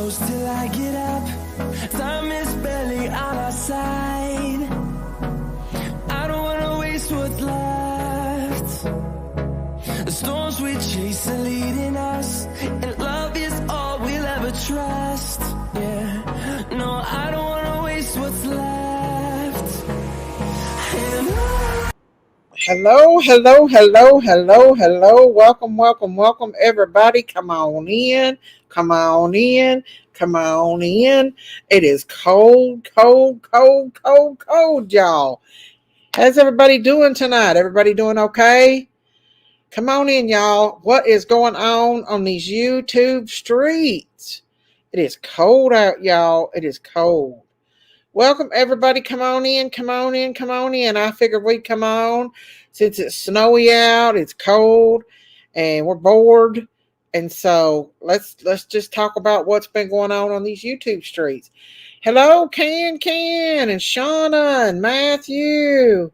close till I get up. Time is barely on our side. I don't wanna waste what's left. The storms we chase are leading us, and love is all we'll ever trust. Yeah, no, I don't wanna waste what's left. And Hello. Welcome, everybody. Come on in. It is cold, y'all. How's everybody doing tonight? Everybody doing okay? Come on in, y'all. What is going on these YouTube streets? It is cold out, y'all. It is cold. Welcome, everybody. Come on in. I figured we'd come on since it's snowy out, it's cold, and we're bored. And so let's just talk about what's been going on these YouTube streets. Hello, Can, and Shauna, and Matthew.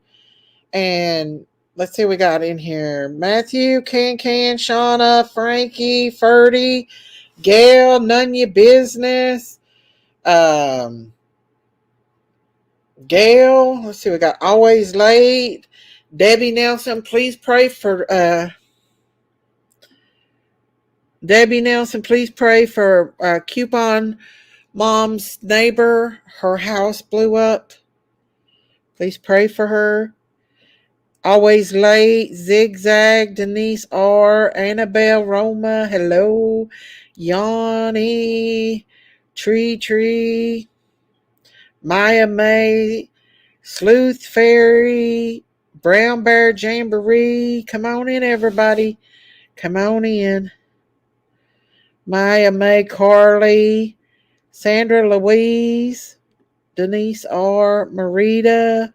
And let's see what we got in here. Matthew, Can, Shauna, Frankie, Ferdy, Gail, None Your Business. Gail, let's see, we got Always Late. Debbie Nelson, please pray for Coupon Mom's neighbor. Her house blew up. Please pray for her. Always Late, Zigzag, Denise R, Annabelle, Roma, hello, Yanni, Tree, Maya May, Sleuth Fairy, Brown Bear Jamboree. Come on in, everybody. Come on in. Maya May, Carly, Sandra Louise, Denise R, Marita.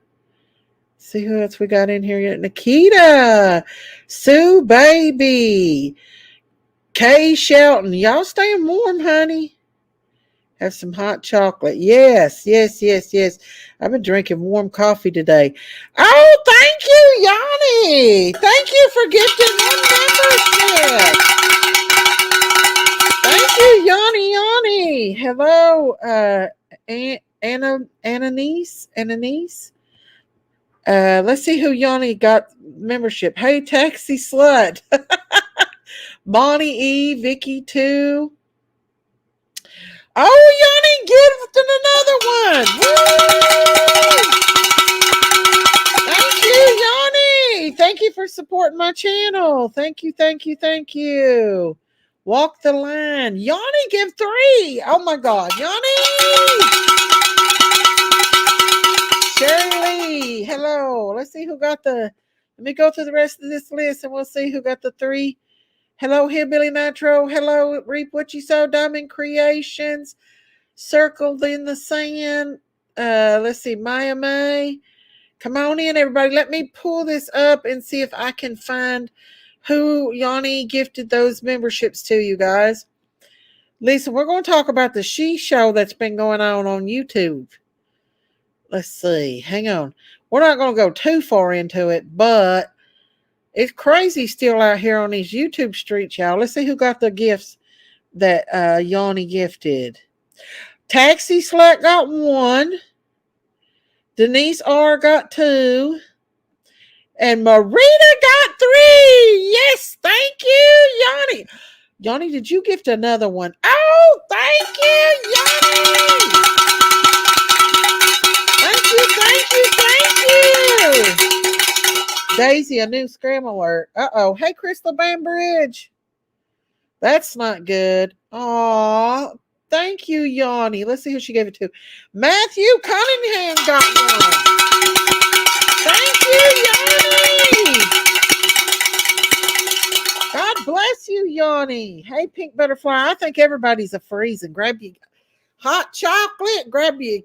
See who else we got in here yet? Nikita, Sue Baby, Kay Shelton. Y'all staying warm, honey. Have some hot chocolate. Yes. I've been drinking warm coffee today. Oh, thank you, Yanni. Thank you for gifting one membership. Thank you, Yanni. Hello, Ananice. Let's see who Yanni got membership. Hey, Taxi Slut. Bonnie E, Vicky 2. Oh, Yanni, give another one. Woo! Thank you, Yanni. Thank you for supporting my channel. Thank you. Walk the line. Yanni, give 3. Oh, my God. Yanni. Shirley, hello. Let's see who got let me go through the rest of this list and we'll see who got the 3. Hello, Hillbilly Nitro. Hello, Reap What You Sow, Diamond Creations, Circled in the Sand. Let's see, Maya May. Come on in, everybody. Let me pull this up and see if I can find who Yanni gifted those memberships to, you guys. Lisa, we're going to talk about the She Show that's been going on YouTube. Let's see. Hang on. We're not going to go too far into it, but it's crazy still out here on these YouTube streets, y'all. Let's see who got the gifts that Yanni gifted. Taxi Slut got 1. Denise R got 2. And Marita got 3. Yes, thank you, Yanni. Yanni, did you gift another one? Oh, thank you, Yanni. Thank you. Daisy, a new scam alert. Uh-oh. Hey, Crystal Bambridge. That's not good. Aw, thank you, Yanni. Let's see who she gave it to. Matthew Cunningham got 1. Thank you, Yanni. God bless you, Yanni. Hey, Pink Butterfly. I think everybody's a freezing. Grab your hot chocolate. Grab your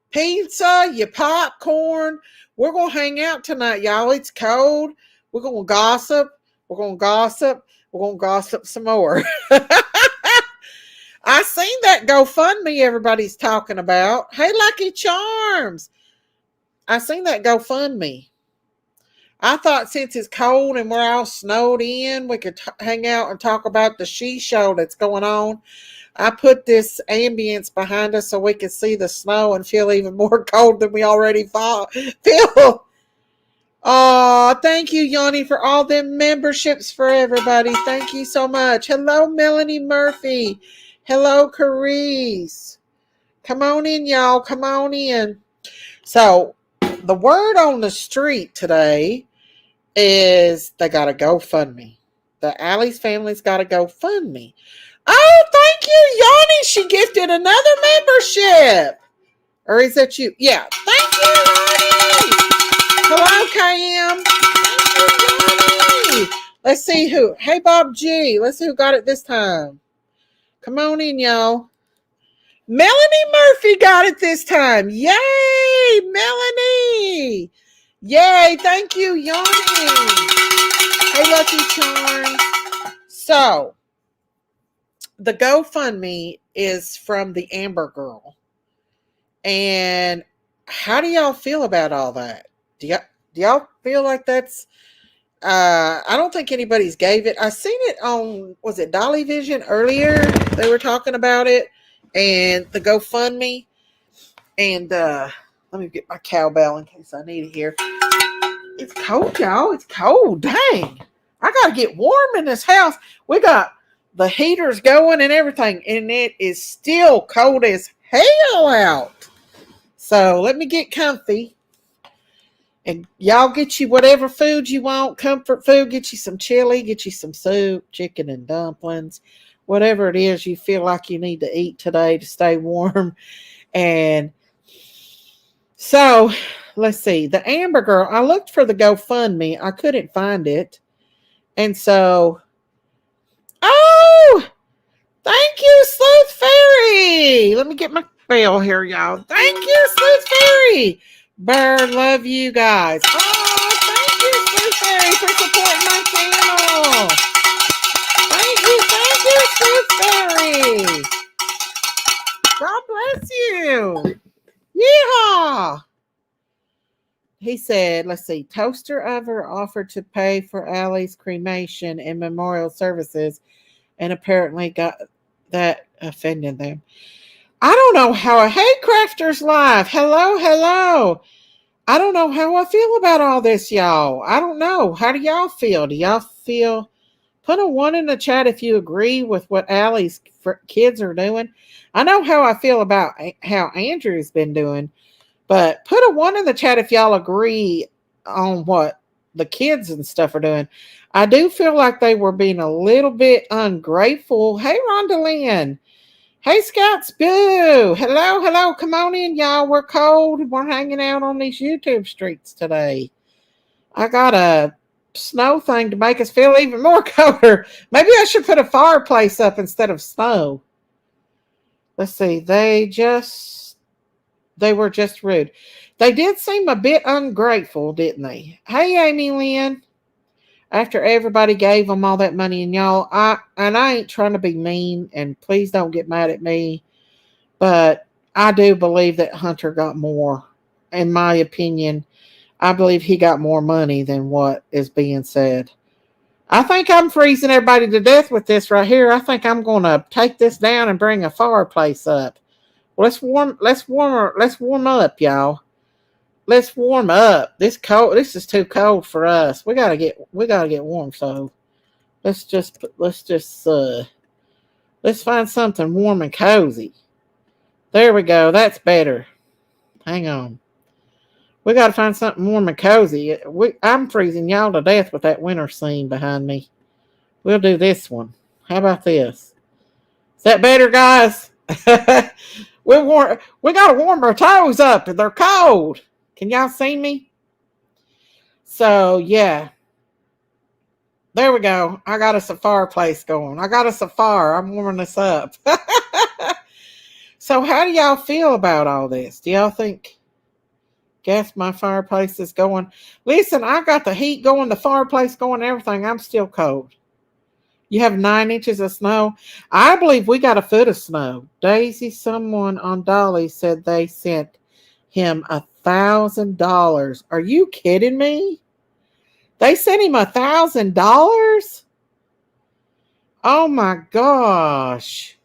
pizza, your popcorn. We're going to hang out tonight, y'all. It's cold. We're going to gossip. We're going to gossip some more. I seen that GoFundMe everybody's talking about. Hey, Lucky Charms. I seen that GoFundMe. I thought since it's cold and we're all snowed in, we could hang out and talk about the show that's going on. I put this ambience behind us so we could see the snow and feel even more cold than we already feel. Oh, thank you, Yanni, for all them memberships for everybody. Thank you so much. Hello, Melanie Murphy. Hello, Carice. Come on in, y'all. Come on in. So, the word on the street today is they got to GoFundMe. The Alley's family's got to GoFundMe. Oh, thank you, Yanni. She gifted another membership. Or is that you? Yeah. Thank you, Yanni. Hello, KM. Thank you, Yanni. Let's see who. Hey, Bob G. Let's see who got it this time. Come on in, y'all. Melanie Murphy got it this time. Yay, Melanie. Yay, thank you, Yanni. Hey, Lucky Charms. So, the GoFundMe is from the Amber Girl. And how do y'all feel about all that? Do y'all feel like that's... I don't think anybody's gave it. I seen it on, was it Dolly Vision earlier? They were talking about it. And the GoFundMe. And let me get my cowbell in case I need it here. It's cold, y'all. It's cold. Dang. I got to get warm in this house. We got the heaters going and everything. And it is still cold as hell out. So let me get comfy. And y'all get you whatever food you want. Comfort food. Get you some chili. Get you some soup, chicken and dumplings. Whatever it is you feel like you need to eat today to stay warm. And so, let's see. The Amber Girl, I looked for the GoFundMe. I couldn't find it. And so, oh, thank you, Sleuth Fairy. Let me get my bell here, y'all. Thank you, Sleuth Fairy. Bird, love you guys. Oh, thank you, Sleuth Fairy, for supporting my channel. Thank you, Sleuth Fairy. God bless you. Yeehaw. He said, let's see, Toaster Oven offered to pay for Allie's cremation and memorial services and apparently got that offended them. I don't know how. Hey, Crafters Live. Hello. I don't know how I feel about all this, y'all. I don't know. How do y'all feel? Do y'all feel... Put a 1 in the chat if you agree with what Allie's kids are doing. I know how I feel about how Andrew's been doing, but put a 1 in the chat if y'all agree on what the kids and stuff are doing. I do feel like they were being a little bit ungrateful. Hey, Rhonda Lynn. Hey, Scouts Boo. Hello. Come on in, y'all. We're cold. We're hanging out on these YouTube streets today. I got a snow thing to make us feel even more colder. Maybe I should put a fireplace up instead of snow. Let's see. They were just rude. They did seem a bit ungrateful, didn't they? Hey, Amy Lynn. After everybody gave them all that money, and y'all, I ain't trying to be mean, and please don't get mad at me, but I do believe that Hunter got more. In my opinion, I believe he got more money than what is being said. I think I'm freezing everybody to death with this right here. I think I'm going to take this down and bring a fireplace up. Let's warm up, y'all. Let's warm up. This is too cold for us. We gotta get warm. So let's find something warm and cozy. There we go. That's better. Hang on. We got to find something warm and cozy. I'm freezing y'all to death with that winter scene behind me. We'll do this one. How about this? Is that better, guys? We got to warm our toes up. They're cold. Can y'all see me? So, yeah. There we go. I got us a fireplace going. I got us a fire. I'm warming this up. So, how do y'all feel about all this? Do y'all think... Guess my fireplace is going. Listen, I got the heat going, the fireplace going, everything. I'm still cold. You have 9 inches of snow. I believe we got a foot of snow. Daisy, someone on Dolly said they sent him $1,000. Are you kidding me? They sent him $1,000. Oh my gosh.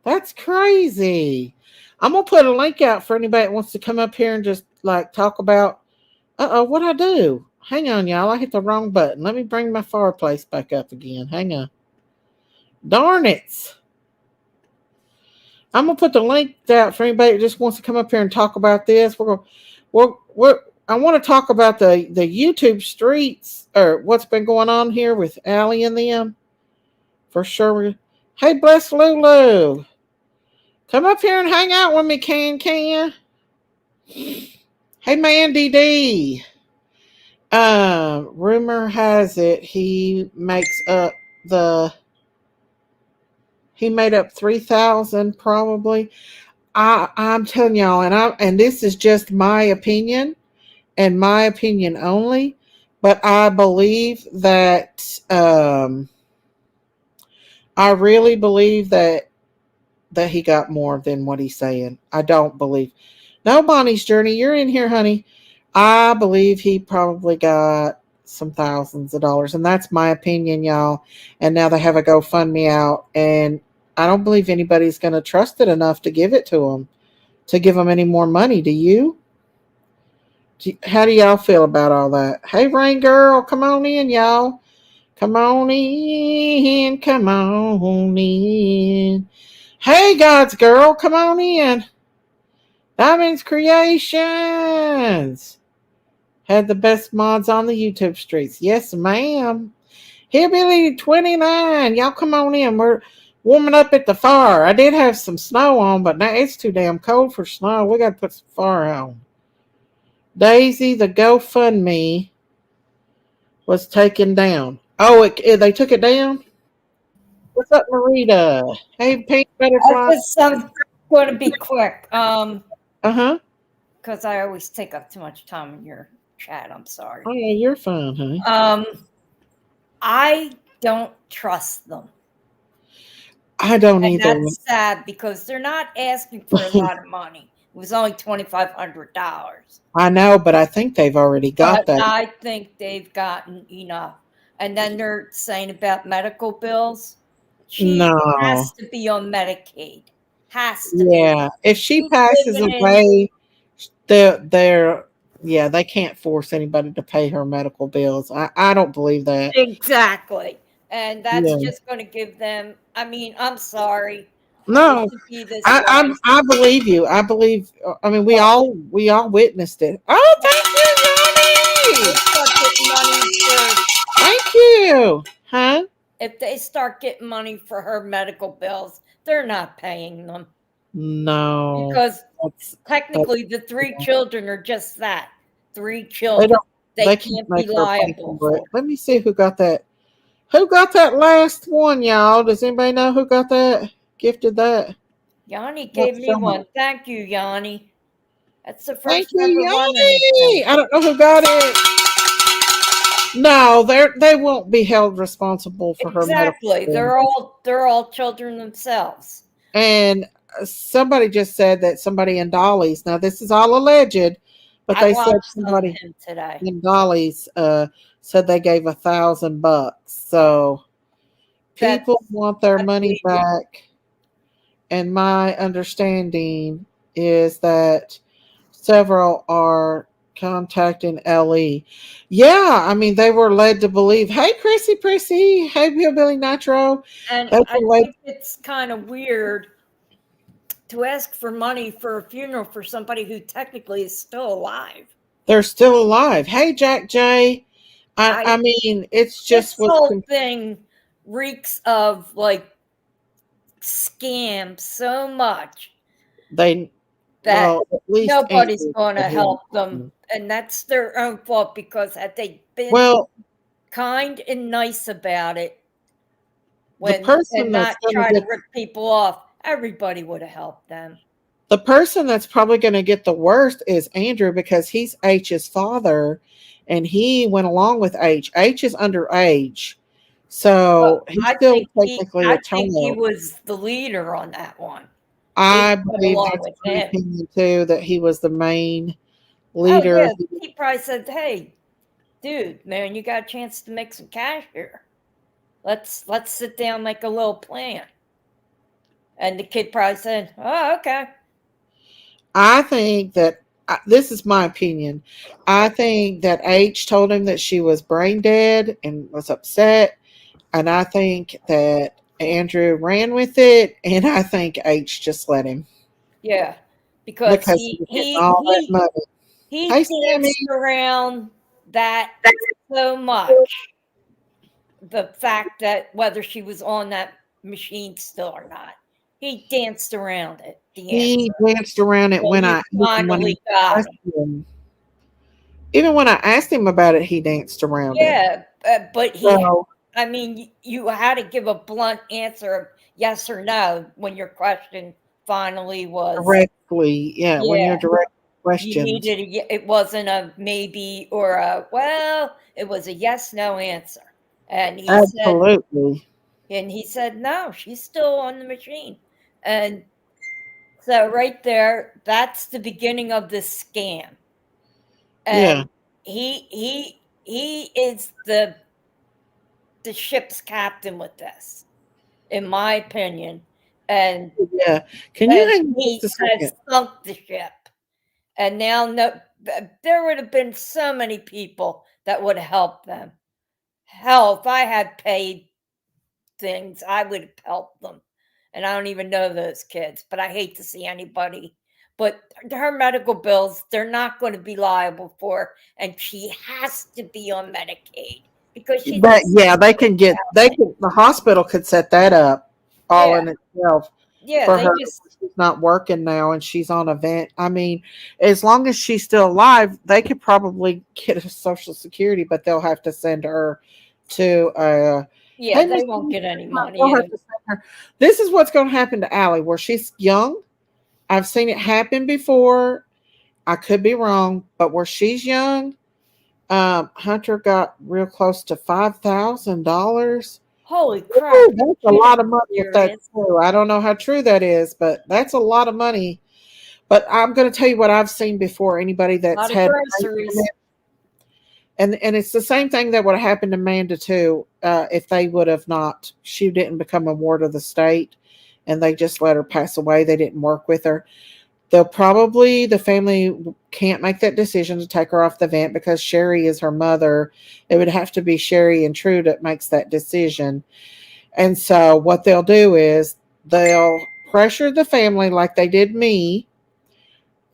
That's crazy. I'm gonna put a link out for anybody that wants to come up here and just like talk about what I do. Hang on, y'all. I hit the wrong button. Let me bring my fireplace back up again. Hang on. Darn it. I'm gonna put the link out for anybody that just wants to come up here and talk about this. I want to talk about the YouTube streets or what's been going on here with Allie and them. For sure. Hey, bless Lulu. Come up here and hang out with me, can you? Hey, Mandy D. Rumor has it he made up 3,000 probably. I'm telling y'all, and this is just my opinion and my opinion only, but I believe that I really believe that he got more than what he's saying. I don't believe. No, Bonnie's Journey, you're in here, honey. I believe he probably got some thousands of dollars, and that's my opinion, y'all. And now they have a GoFundMe out, and I don't believe anybody's going to trust it enough to give it to him, to give him any more money. Do you? How do y'all feel about all that? Hey, Rain Girl, come on in, y'all. Come on in. Come on in. Hey, God's Girl, come on in. Diamonds Creations. Had the best mods on the YouTube streets. Yes, ma'am. Hillbilly 29. Y'all come on in. We're warming up at the fire. I did have some snow on, but now it's too damn cold for snow. We got to put some fire on. Daisy, the GoFundMe was taken down. Oh, they took it down? What's up, Marita? Hey, Pink Butterfly. I'm going to be quick. Uh-huh. Because I always take up too much time in your chat. I'm sorry. Oh, yeah, you're fine, honey. I don't trust them. I don't either. That's sad because they're not asking for a lot of money. It was only $2,500. I know, but I think they've already got that. I think they've gotten enough. And then they're saying about medical bills. She has to be on Medicaid. Has to be. Yeah, if she passes away, they can't force anybody to pay her medical bills. I don't believe that. Exactly. And that's just going to give them, I mean, I'm sorry. No, I believe you. I believe. I mean, we all witnessed it. Oh, thank you. Huh? If they start getting money for her medical bills, they're not paying them. No, because technically the 3 children are just that 3 children. They can't be liable for it. Let me see who got that. Who got that last one, y'all? Does anybody know who got that? Gifted that? Yanni gave me one. Thank you, Yanni. That's the first. Thank you, Yanni. I don't know who got it. No, they won't be held responsible for her medical bills. They're all children themselves. And somebody just said that somebody in Dolly's. Now this is all alleged, but they said somebody today in Dolly's said they gave $1,000. So people want their money back. And my understanding is that several are contacting LE. Yeah, I mean, they were led to believe, hey, Prissy, hey, Hillbilly Nitro. And I think it's kind of weird to ask for money for a funeral for somebody who technically is still alive. They're still alive. Hey, Jack J. I mean, it's just this whole thing reeks of like scam so much that nobody's going to help them, and that's their own fault because had they been kind and nice about it and not try to rip people off, everybody would have helped them. The person that's probably going to get the worst is Andrew because he's H's father and he went along with H. H is underage. So he's still technically a child. I think he was the leader on that one. I believe that's my opinion too, that he was the main leader. He probably said, hey, dude, man, you got a chance to make some cash here. Let's sit down, make a little plan. And the kid probably said, oh, okay. I think that this is my opinion. I think that H told him that she was brain dead and was upset. And I think that Andrew ran with it. And I think H just let him. Yeah. Because he all that money. He danced around that so much. The fact that whether she was on that machine still or not. He danced around it. He danced around it when I finally got him. Even when I asked him about it, he danced around it. Yeah, but I mean, you had to give a blunt answer of yes or no when your question finally was directly. Yeah, when you're direct questions. It wasn't a maybe or a well, it was a yes/no answer. And he absolutely. He said, no, she's still on the machine. And so right there, that's the beginning of this scam. And he is the ship's captain with this, in my opinion. And can you he has sunk the ship. And now there would have been so many people that would have helped them. Hell, if I had paid things, I would have helped them. And I don't even know those kids, but I hate to see anybody. But her medical bills, they're not going to be liable for, and she has to be on Medicaid because she's. But they can the hospital could set that up all in itself. Yeah, for her. She's not working now and she's on a vent. I mean, as long as she's still alive, they could probably get a Social Security, but they'll have to send her to they won't get any money. This is what's going to happen to Allie, where she's young. I've seen it happen before. I could be wrong, but where she's young, Hunter got real close to $5,000. Holy crap! That's a lot of money if that's true. I don't know how true that is, but that's a lot of money. But I'm going to tell you what I've seen before. Anybody that's had groceries. And it's the same thing that would have happened to Amanda too, if they would have not. She didn't become a ward of the state, and they just let her pass away. They didn't work with her. The family can't make that decision to take her off the vent because Sherry is her mother. It would have to be Sherry and True that makes that decision. And so what they'll do is they'll pressure the family like they did me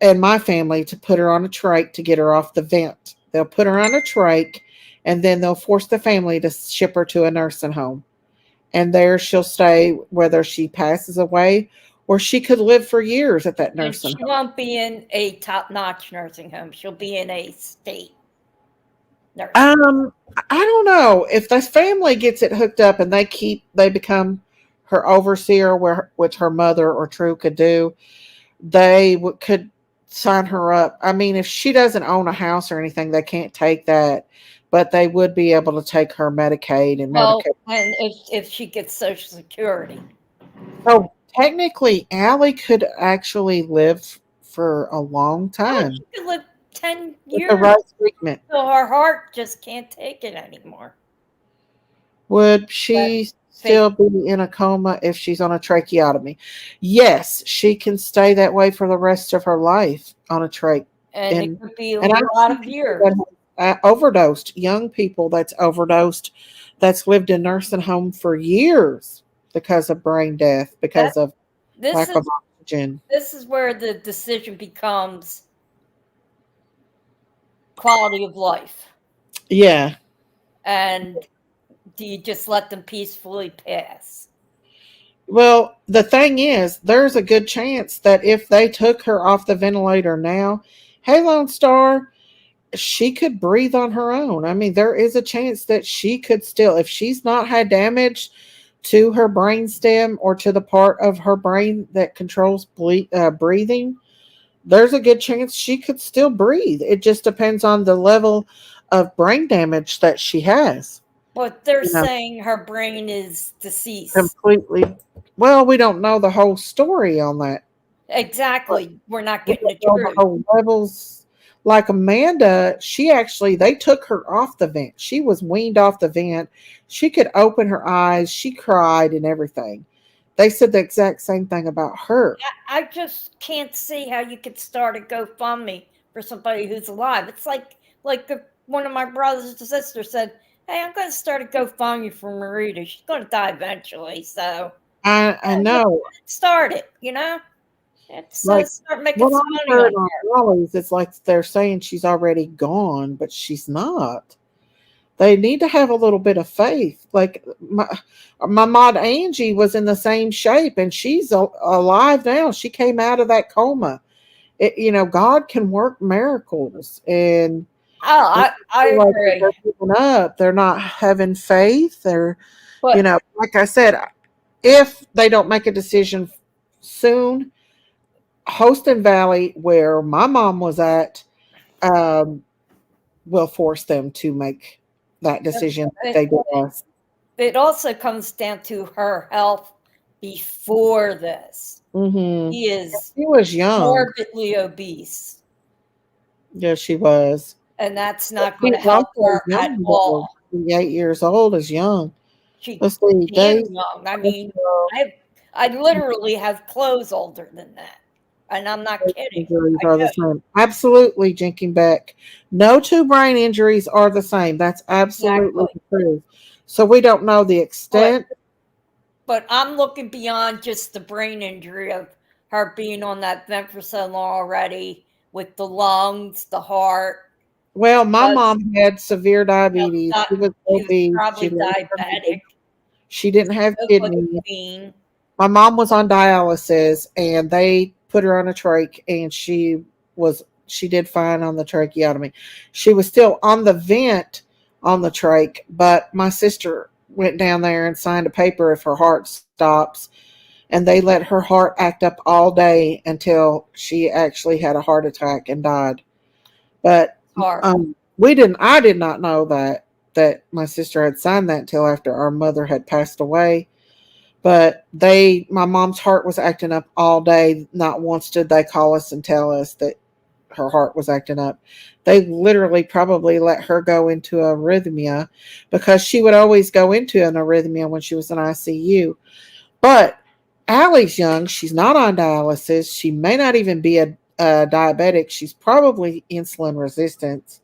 and my family to put her on a trach to get her off the vent. They'll put her on a trach, and then they'll force the family to ship her to a nursing home. And there she'll stay whether she passes away or she could live for years at that nursing home. She won't be in a top-notch nursing home. She'll be in a state nursing home. I don't know. If the family gets it hooked up and they become her overseer, which her mother or True could do, they could sign her up. I mean, if she doesn't own a house or anything, they can't take that, but they would be able to take her Medicaid and Medicaid. And if she gets Social Security. So technically, Allie could actually live for a long time. She could live 10 years. With the right treatment. So her heart just can't take it anymore. Would she still be in a coma if she's on a tracheotomy? Yes, she can stay that way for the rest of her life on a trach. And it could be a lot of years. Overdosed, young people that's overdosed, that's lived in nursing home for years because of brain death, because of lack of oxygen. This is where the decision becomes quality of life. Yeah. And do you just let them peacefully pass? Well, the thing is, there's a good chance that if they took her off the ventilator now, hey, Lone Star, she could breathe on her own. I mean, there is a chance that she could still, if she's not had damage to her brain stem or to the part of her brain that controls breathing, there's a good chance she could still breathe. It just depends on the level of brain damage that she has. But they're saying her brain is deceased. Completely. Well, we don't know the whole story on that. Exactly. We're not getting the truth. The whole levels. Like Amanda, they took her off the vent. She was weaned off the vent. She could open her eyes. She cried and everything. They said the exact same thing about her. I just can't see how you could start a GoFundMe for somebody who's alive. It's like one of my brothers and sisters said, "Hey, I'm going to start a GoFundMe for Marita. She's going to die eventually, so I know. Start it, you know. It's Like start making some money on her. Dolly's, it's like they're saying she's already gone, but she's not. They need to have a little bit of faith. Like my mod Angie was in the same shape, and she's alive now. She came out of that coma. God can work miracles, and I agree. They're giving up. They're not having faith. Like I said, if they don't make a decision soon, Houston Valley, where my mom was at, will force them to make that decision. It also comes down to her health before this. Mm-hmm. She was young, morbidly obese. Yeah, she was, and that's not going to help her at all. 8 years old is young. Let's see, young. I mean, I literally have clothes older than that. And I'm not kidding. Injuries are the same. Absolutely, jinking back. No two brain injuries are the same. That's absolutely true. So we don't know the extent. But I'm looking beyond just the brain injury of her being on that vent for so long already, with the lungs, the heart. Well, my mom had severe diabetes. She was obese. Probably diabetic. She didn't have kidneys. My mom was on dialysis, and they put her on a trach, and she did fine on the tracheotomy. She was still on the vent on the trach, but my sister went down there and signed a paper if her heart stops, and they let her heart act up all day until she actually had a heart attack and died. But I did not know that my sister had signed that until after our mother had passed away. But my mom's heart was acting up all day. Not once did they call us and tell us that her heart was acting up. They literally probably let her go into arrhythmia, because she would always go into an arrhythmia when she was in ICU. But Allie's young. She's not on dialysis. She may not even be a diabetic. She's probably insulin resistant,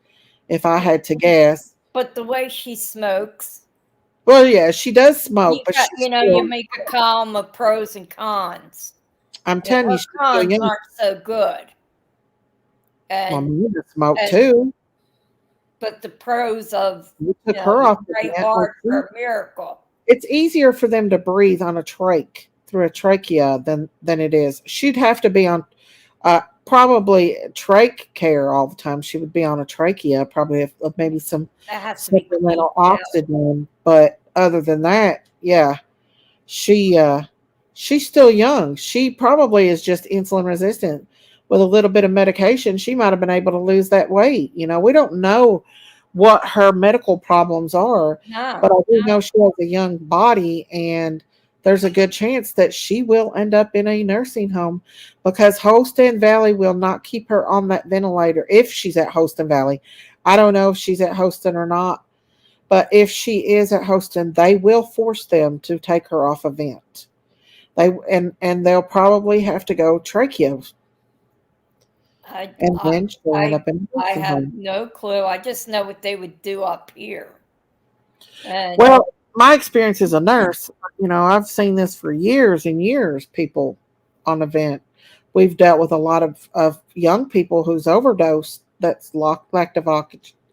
if I had to guess. But the way she smokes. Well, yeah, she does smoke, you make a column of pros and cons. I'm telling you, cons aren't so good. And you smoke too. But the pros of took her off the hard for a miracle. It's easier for them to breathe on a trach through a trachea than it is. She'd have to be on probably trach care all the time. She would be on a trachea, probably maybe some supplemental oxygen. But other than that, yeah, she's still young. She probably is just insulin resistant. With a little bit of medication, she might have been able to lose that weight. We don't know what her medical problems are, but I do know she has a young body, and there's a good chance that she will end up in a nursing home, because Houston Valley will not keep her on that ventilator if she's at Houston Valley. I don't know if she's at Houston or not, but if she is at Houston, they will force them to take her off a vent. And they'll probably have to go trachea. I have no clue. I just know what they would do up here. Well, my experience as a nurse, I've seen this for years and years, people on a vent. We've dealt with a lot of young people who's overdosed, that's lack of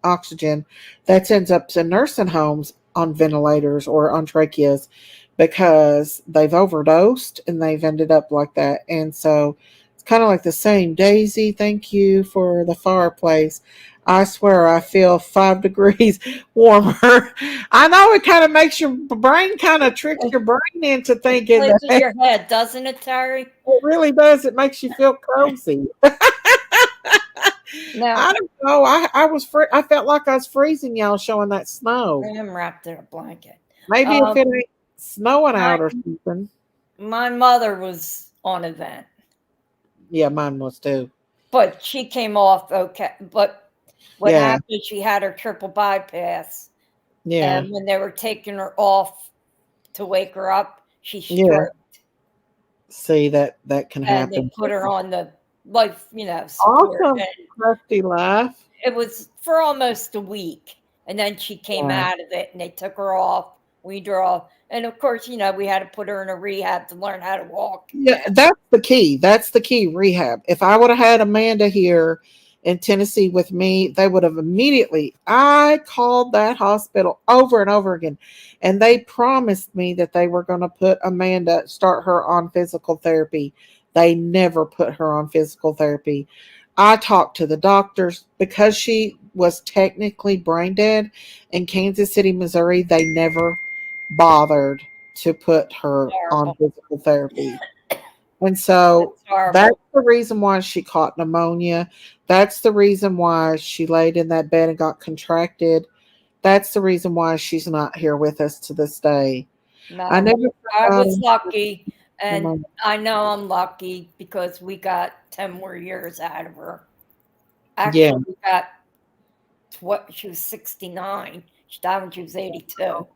oxygen, that ends up in nursing homes on ventilators or on tracheas because they've overdosed and they've ended up like that. And so it's kind of like the same. Daisy, thank you for the fireplace. I swear I feel 5 degrees warmer. I know it kind of makes your brain tricks your brain into thinking that. In your head, doesn't it, Terry? It really does. It makes you feel cozy. No, I don't know. I felt like I was freezing, y'all, showing that snow. I am wrapped in a blanket. Maybe if it ain't snowing out or something. My mother was on a vent. Yeah, mine was too. But she came off okay. But what happened, she had her triple bypass. Yeah. And when they were taking her off to wake her up, she stroked. See, that can happen. And they put her on the life, support. Awesome. Hefty life. It was for almost a week. And then she came out of it and they took her off, weaned her off. And of course, we had to put her in a rehab to learn how to walk. Yeah, that's the key. That's the key, rehab. If I would have had Amanda here in Tennessee with me, they would have immediately, I called that hospital over and over again. And they promised me that they were going to put Amanda, start her on physical therapy. They never put her on physical therapy. I talked to the doctors because she was technically brain dead in Kansas City, Missouri. They never bothered to put her on physical therapy. And so that's the reason why she caught pneumonia. That's the reason why she laid in that bed and got contracted. That's the reason why she's not here with us to this day. No, I was lucky, and I know I'm lucky because we got 10 more years out of her. Actually, we got she was 69. She died when she was 82.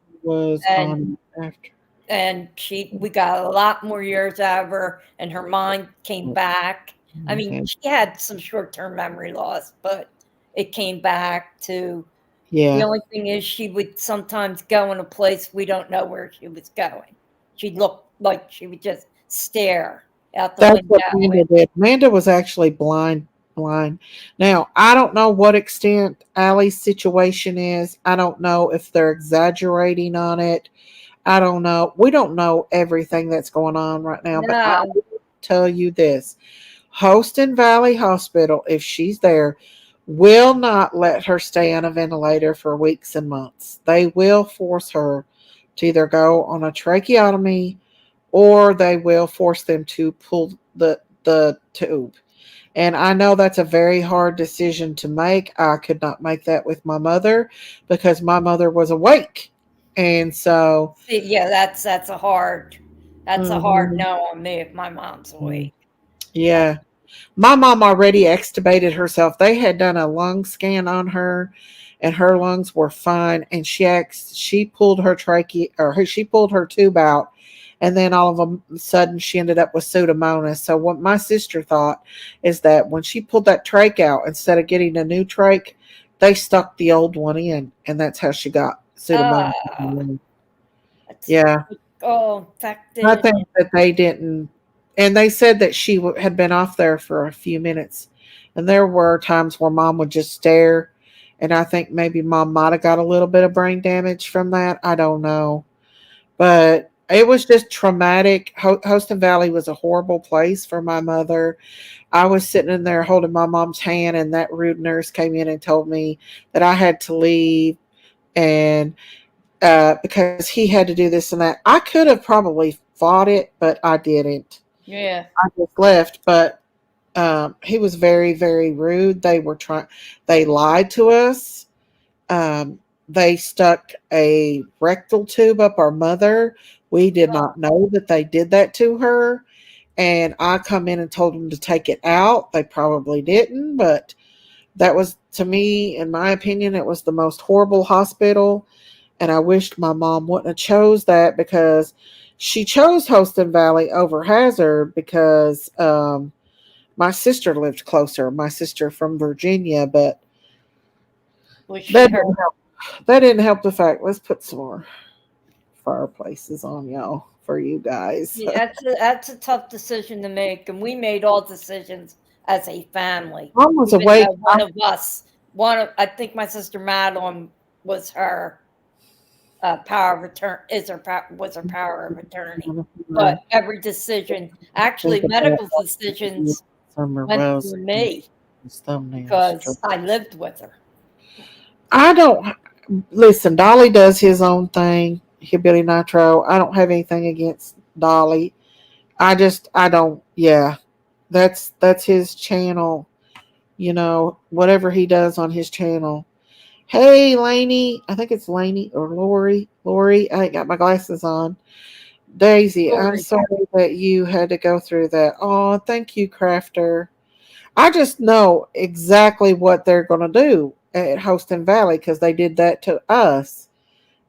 And we got a lot more years out of her, and her mind came back. I mean, she had some short-term memory loss, but it came back to. The only thing is, she would sometimes go in a place we don't know where she was going. She'd look like she would just stare out the window. That's what Amanda did. Amanda was actually blind. Now, I don't know what extent Allie's situation is. I don't know if they're exaggerating on it. I don't know. We don't know everything that's going on right now, but I will tell you this. Holston Valley Hospital, if she's there, will not let her stay on a ventilator for weeks and months. They will force her to either go on a tracheotomy or they will force them to pull the tube. And I know that's a very hard decision to make. I could not make that with my mother because my mother was awake. And so that's a hard no on me if my mom's awake. Yeah. My mom already extubated herself. They had done a lung scan on her and her lungs were fine. And she pulled her she pulled her tube out. And then all of a sudden she ended up with Pseudomonas. So what my sister thought is that when she pulled that trach out, instead of getting a new trach, they stuck the old one in. And that's how she got Pseudomonas. I think that they didn't. And they said that she had been off there for a few minutes. And there were times where mom would just stare. And I think maybe mom might have got a little bit of brain damage from that. I don't know. But it was just traumatic. Holston Valley was a horrible place for my mother. I was sitting in there holding my mom's hand, and that rude nurse came in and told me that I had to leave. And because he had to do this and that. I could have probably fought it, but I didn't. Yeah. I just left, but he was very, very rude. They lied to us. They stuck a rectal tube up our mother. We did not know that they did that to her. And I come in and told them to take it out. They probably didn't, but that was, to me, in my opinion, it was the most horrible hospital. And I wished my mom wouldn't have chose that because she chose Holston Valley over Hazard because my sister lived closer. My sister from Virginia, but that didn't help the fact. Let's put some more fireplaces on, y'all, for you guys. Yeah, that's a tough decision to make, and we made all decisions as a family. Mom was awake. One of us. I think my sister Madeline was her. Power of attorney was her power of attorney, but every decision, actually medical decisions, went through me because I lived with her. I don't listen. Dolly does his own thing. Hillbilly Nitro. I don't have anything against Dolly. I don't. Yeah, that's his channel. Whatever he does on his channel. Hey, Lainey. I think it's Lainey or Lori. Lori, I ain't got my glasses on. Daisy, Lori. I'm sorry that you had to go through that. Oh, thank you, Crafter. I just know exactly what they're going to do at Hostin Valley because they did that to us.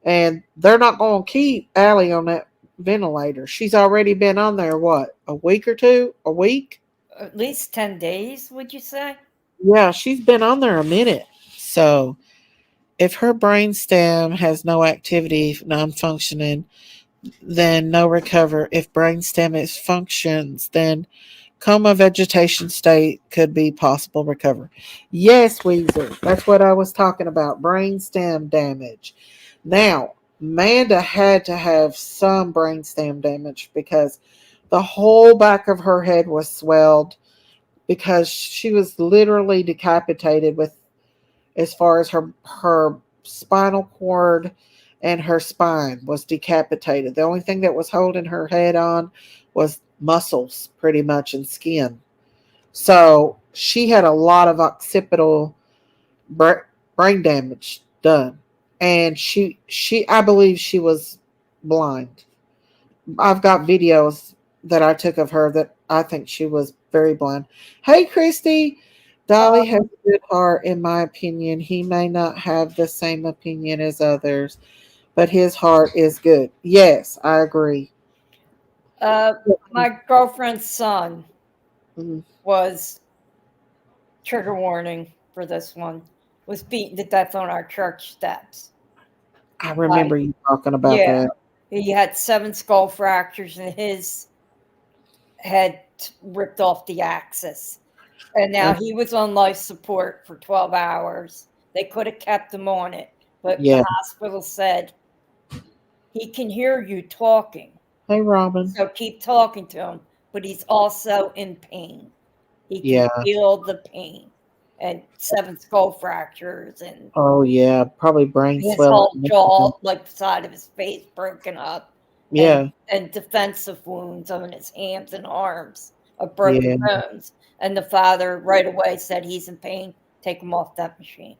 And they're not going to keep Allie on that ventilator. She's already been on there, what, a week or two? A week? At least 10 days, would you say? Yeah, she's been on there a minute. So if her brainstem has no activity, non-functioning, then no recover. If brainstem is functions, then coma vegetation state could be possible recovery. Yes, Weezer. That's what I was talking about. Brainstem damage. Now, Amanda had to have some brainstem damage because the whole back of her head was swelled because she was literally decapitated with as far as her spinal cord and her spine was decapitated. The only thing that was holding her head on was muscles pretty much and skin. So she had a lot of occipital brain damage done. And she I believe she was blind. I've got videos that I took of her that I think she was very blind. Hey, Christy. Dolly has a good heart, in my opinion. He may not have the same opinion as others, but his heart is good. Yes, I agree. My girlfriend's son Mm-hmm. was, trigger warning for this one, was beaten to death on our church steps. I remember you talking about that. He had 7 skull fractures and his head ripped off the axis. And now he was on life support for 12 hours. They could have kept him on it, but the hospital said, he can hear you talking. Hey, Robin. So keep talking to him, but he's also in pain. He can feel the pain. And 7 skull fractures and probably brain his swelling. whole jaw, like the side of his face, broken up. And defensive wounds on his hands and arms of broken bones. And the father right away said he's in pain. Take him off that machine.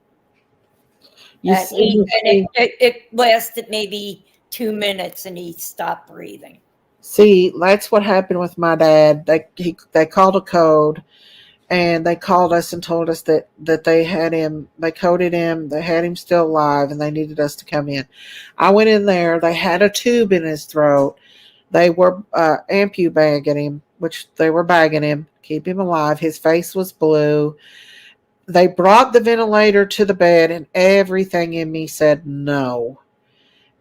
It lasted maybe 2 minutes, and he stopped breathing. See, that's what happened with my dad. They called a code. And they called us and told us that they had him, they coded him, they had him still alive, and they needed us to come in. I went in there. They had a tube in his throat. They were ampu-bagging him, which they were bagging him, keep him alive. His face was blue. They brought the ventilator to the bed, and everything in me said no.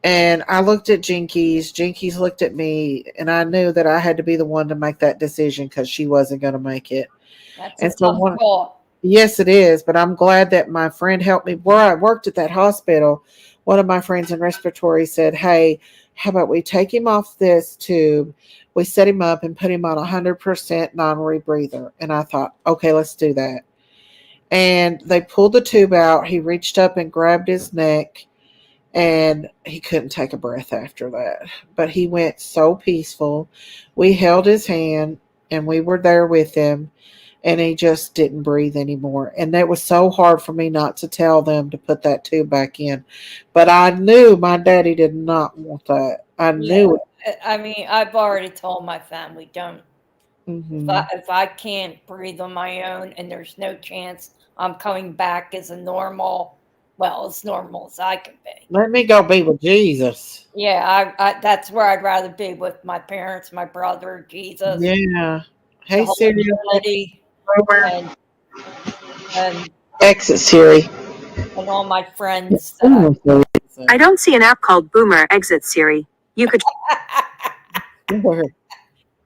And I looked at Jinkies. Jinkies looked at me, and I knew that I had to be the one to make that decision because she wasn't going to make it. That's a tough call. Yes, it is. But I'm glad that my friend helped me. Where I worked at that hospital, one of my friends in respiratory said, hey, how about we take him off this tube? We set him up and put him on 100% non-rebreather. And I thought, okay, let's do that. And they pulled the tube out. He reached up and grabbed his neck. And he couldn't take a breath after that. But he went so peaceful. We held his hand and we were there with him. And he just didn't breathe anymore. And that was so hard for me not to tell them to put that tube back in. But I knew my daddy did not want that. I knew it. I mean, I've already told my family, don't. Mm-hmm. If I can't breathe on my own and there's no chance I'm coming back as as normal as I can be. Let me go be with Jesus. Yeah, I that's where I'd rather be, with my parents, my brother, Jesus. Yeah. Hey, Siri. And exit Siri. And all my friends. I don't see an app called Boomer Exit Siri. You could.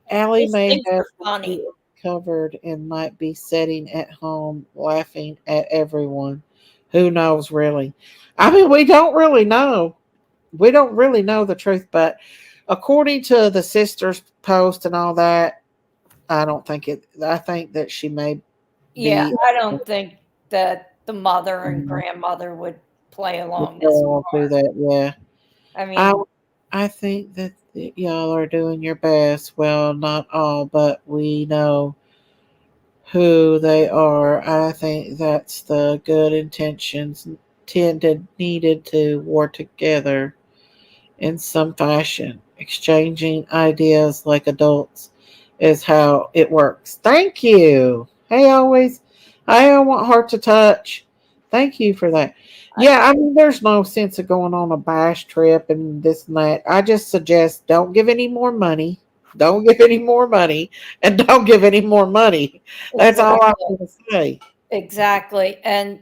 Allie may have covered and might be sitting at home laughing at everyone. Who knows, really? I mean, we don't really know. We don't really know the truth, but according to the sister's post and all that, I don't think it. I think that she may. Yeah, I don't think that the mother and grandmother would play along this part. Do that. Yeah. I mean, I think that y'all are doing your best. Well, not all, but we know who they are. I think that's the good intentions needed to work together in some fashion. Exchanging ideas like adults is how it works. Thank you. Hey, always. I want heart to touch. Thank you for that. Yeah, I mean, there's no sense of going on a bash trip and this and that. I just suggest don't give any more money. Don't give any more money. And don't give any more money. That's all I'm going to say. Exactly. And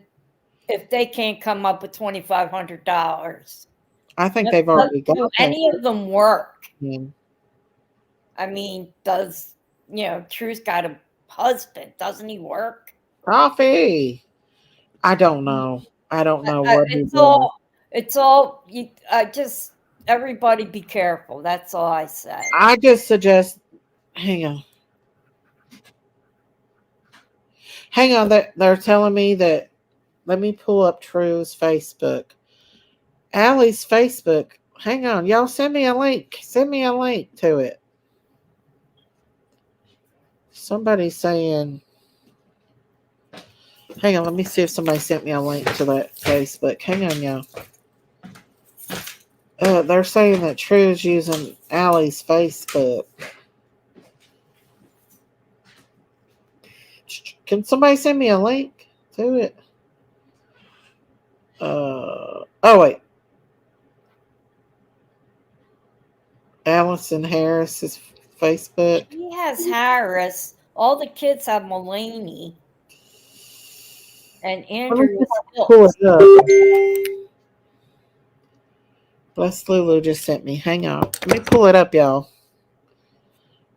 if they can't come up with $2,500, I think they've already got do that. any of them work? Yeah. I mean, True's got a husband. Doesn't he work? Coffee. I don't know. I don't know what it's all. Everybody be careful. That's all I say. I just suggest. Hang on. They're telling me that. Let me pull up True's Facebook. Allie's Facebook. Hang on, y'all. Send me a link. Send me a link to it. Somebody's saying. Hang on, let me see if somebody sent me a link to that Facebook. Hang on, y'all. They're saying that True's using Allie's Facebook. Can somebody send me a link to it? Oh, wait. Allison Harris's Facebook. He has Harris. All the kids have Mulaney. And Andrew pull it up. Bless Lulu just sent me. Hang on. Let me pull it up, y'all.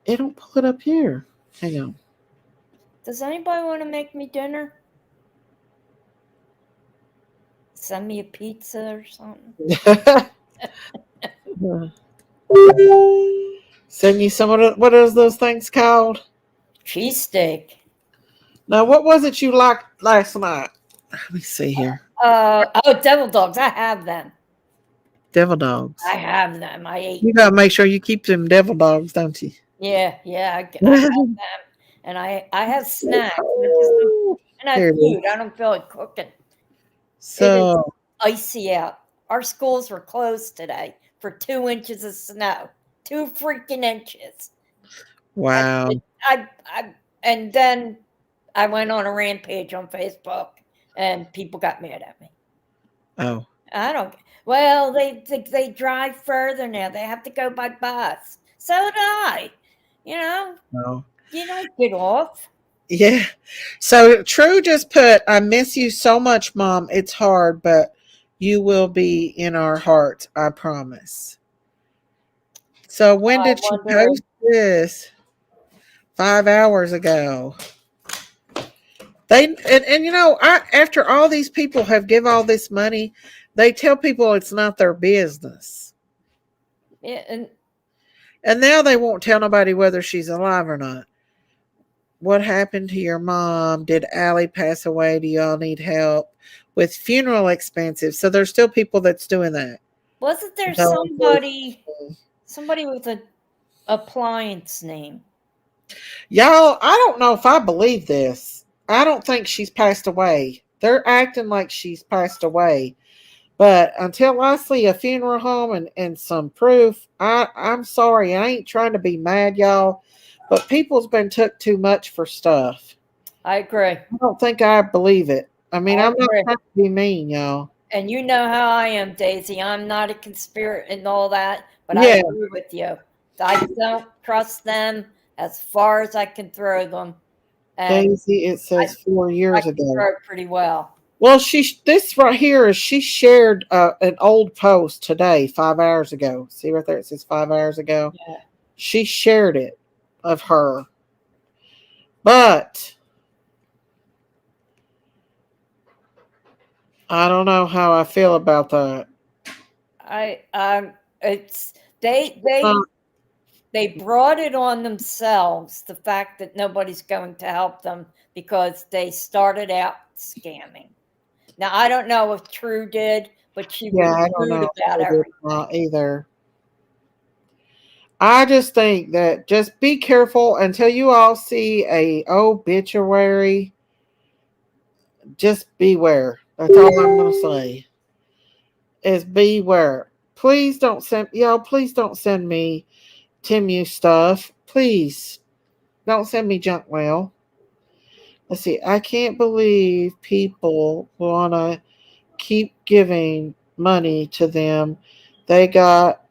It don't pull it up here. Hang on. Does anybody want to make me dinner? Send me a pizza or something. Send you some of the, what are those things called? Cheesesteak. Now, what was it you liked last night? Let me see here. Devil dogs. I have them. Devil dogs. I have them. I ate. You gotta make sure you keep them devil dogs, don't you? Yeah. I have them, and I have snacks. And I have food. I don't feel like cooking. So it is icy out. Our schools were closed today for 2 inches of snow. 2 freaking inches. Wow. And then I went on a rampage on Facebook, and people got mad at me. Oh. I don't. Well, they drive further now. They have to go by bus. So did I. No. You don't get off. Yeah. So True just put, I miss you so much, Mom. It's hard, but you will be in our hearts. I promise. So when did she post this? 5 hours ago. After all these people have give all this money, they tell people it's not their business. Yeah, and now they won't tell nobody whether she's alive or not. What happened to your mom? Did Allie pass away? Do y'all need help with funeral expenses? So there's still people that's doing that. Wasn't there somebody with an appliance name? Y'all, I don't know if I believe this. I don't think she's passed away. They're acting like she's passed away. But until I see a funeral home and some proof, I'm sorry. I ain't trying to be mad, y'all. But people's been took too much for stuff. I agree. I don't think I believe it. I'm not trying to be mean, y'all. And you know how I am, Daisy. I'm not a conspirator and all that, but I agree with you. I don't trust them as far as I can throw them. And Daisy, it says 4 years ago. Throw it pretty well. Well, this right here is she shared an old post today, 5 hours ago. See right there, it says 5 hours ago. Yeah. She shared it of her, but I don't know how I feel about that. They brought it on themselves, the fact that nobody's going to help them because they started out scamming. Now, I don't know if True did, but she was rude about everything. Either. I just think that just be careful until you all see a obituary. Just beware. That's all I'm going to say. Is beware. Please don't send me Timu stuff. Please don't send me junk mail. let's see. I can't believe people want to keep giving money to them. They got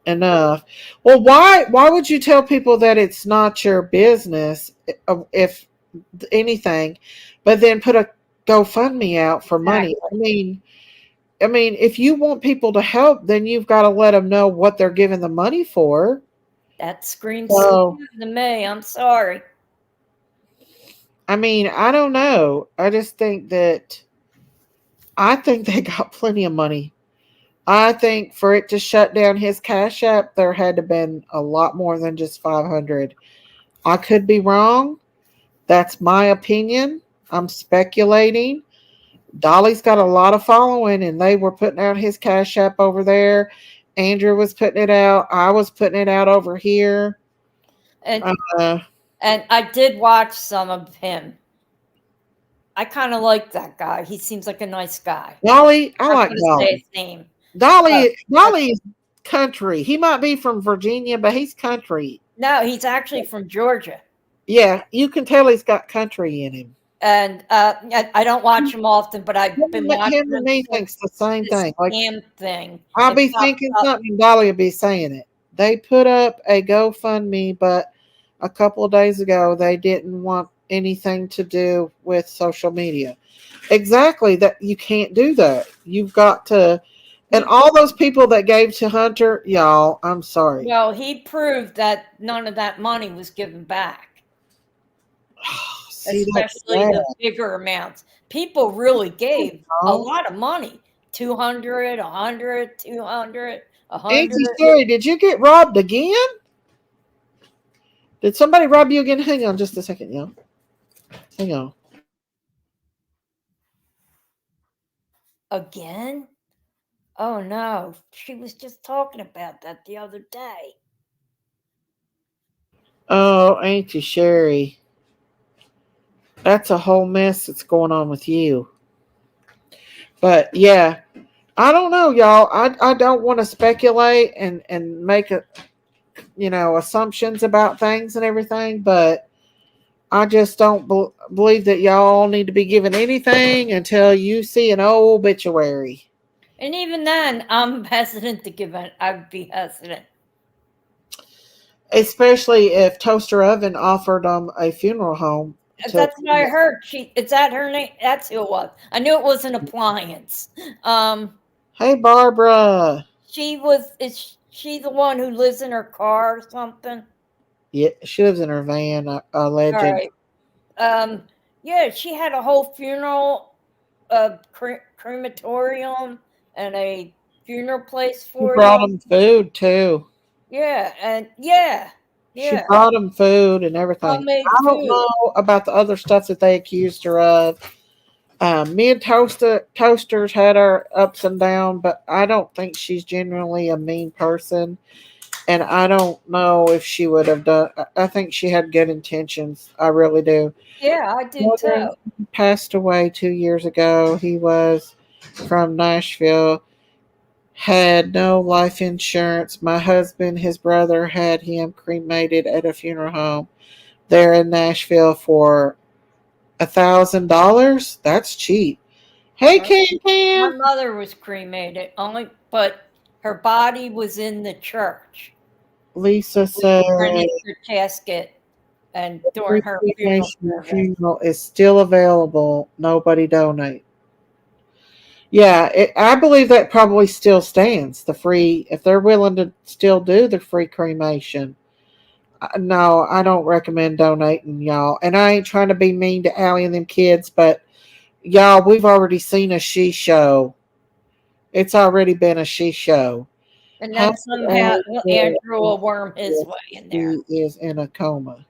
enough. Well, why would you tell people that it's not your business if anything, but then put a GoFundMe out for money? I mean, if you want people to help, then you've got to let them know what they're giving the money for. That screams to me. I'm sorry. I mean, I don't know. I just think that I think they got plenty of money. I think for it to shut down his Cash App, there had to have been a lot more than just 500. I could be wrong. That's my opinion. I'm speculating. Dolly's got a lot of following, and they were putting out his Cash App over there. Andrew was putting it out. I was putting it out over here. And I did watch some of him. I kind of like that guy. He seems like a nice guy. Dolly, I like Dolly. Say his name. Dolly's country. He might be from Virginia, but he's country. No, he's actually from Georgia. Yeah, you can tell he's got country in him. And I don't watch him often, but I've been watching him. And me thinks the same thing. Like thing. I'll be thinking something. Dolly will be saying it. They put up a GoFundMe, but a couple of days ago they didn't want anything to do with social media. Exactly. That you can't do that. You've got to. And all those people that gave to Hunter, y'all, I'm sorry. Well, he proved that none of that money was given back. See, especially the bigger amounts. People really gave a lot of money. 200, 100, 200, 100. Auntie Siri, did you get robbed again? Did somebody rob you again? Hang on just a second, y'all. Hang on. Again? Oh, no. She was just talking about that the other day. Oh, Auntie Sherry. That's a whole mess that's going on with you. But, yeah. I don't know, y'all. I don't want to speculate and make assumptions about things and everything, but I just don't believe that y'all need to be given anything until you see an obituary. And even then, I'm hesitant to give it. I would be hesitant. Especially if Toaster Oven offered them a funeral home. That's what I heard. Is that her name? That's who it was. I knew it was an appliance. Hey, Barbara. Is she the one who lives in her car or something? Yeah, she lives in her van, alleged. Right. Yeah, she had a whole funeral, crematorium, and a funeral place for She brought them food, too. Yeah, and yeah. She brought them food and everything. I don't know about the other stuff that they accused her of. Me and Toasters had our ups and downs, but I don't think she's generally a mean person. And I don't know if she would have done. I think she had good intentions. I really do. Yeah, I do too. He passed away 2 years ago. He was from Nashville. Had no life insurance. My husband, his brother, had him cremated at a funeral home there in Nashville for $1,000. That's cheap. Hey, Cam. My mother was cremated, but her body was in the church. Lisa said her casket, and during her funeral is still available. Nobody donate. Yeah, I believe that probably still stands. The free, if they're willing to still do the free cremation. No, I don't recommend donating, y'all. And I ain't trying to be mean to Allie and them kids, but y'all, we've already seen a she show. It's already been a she show. And then somehow Andrew will worm his way in there. He is in a coma.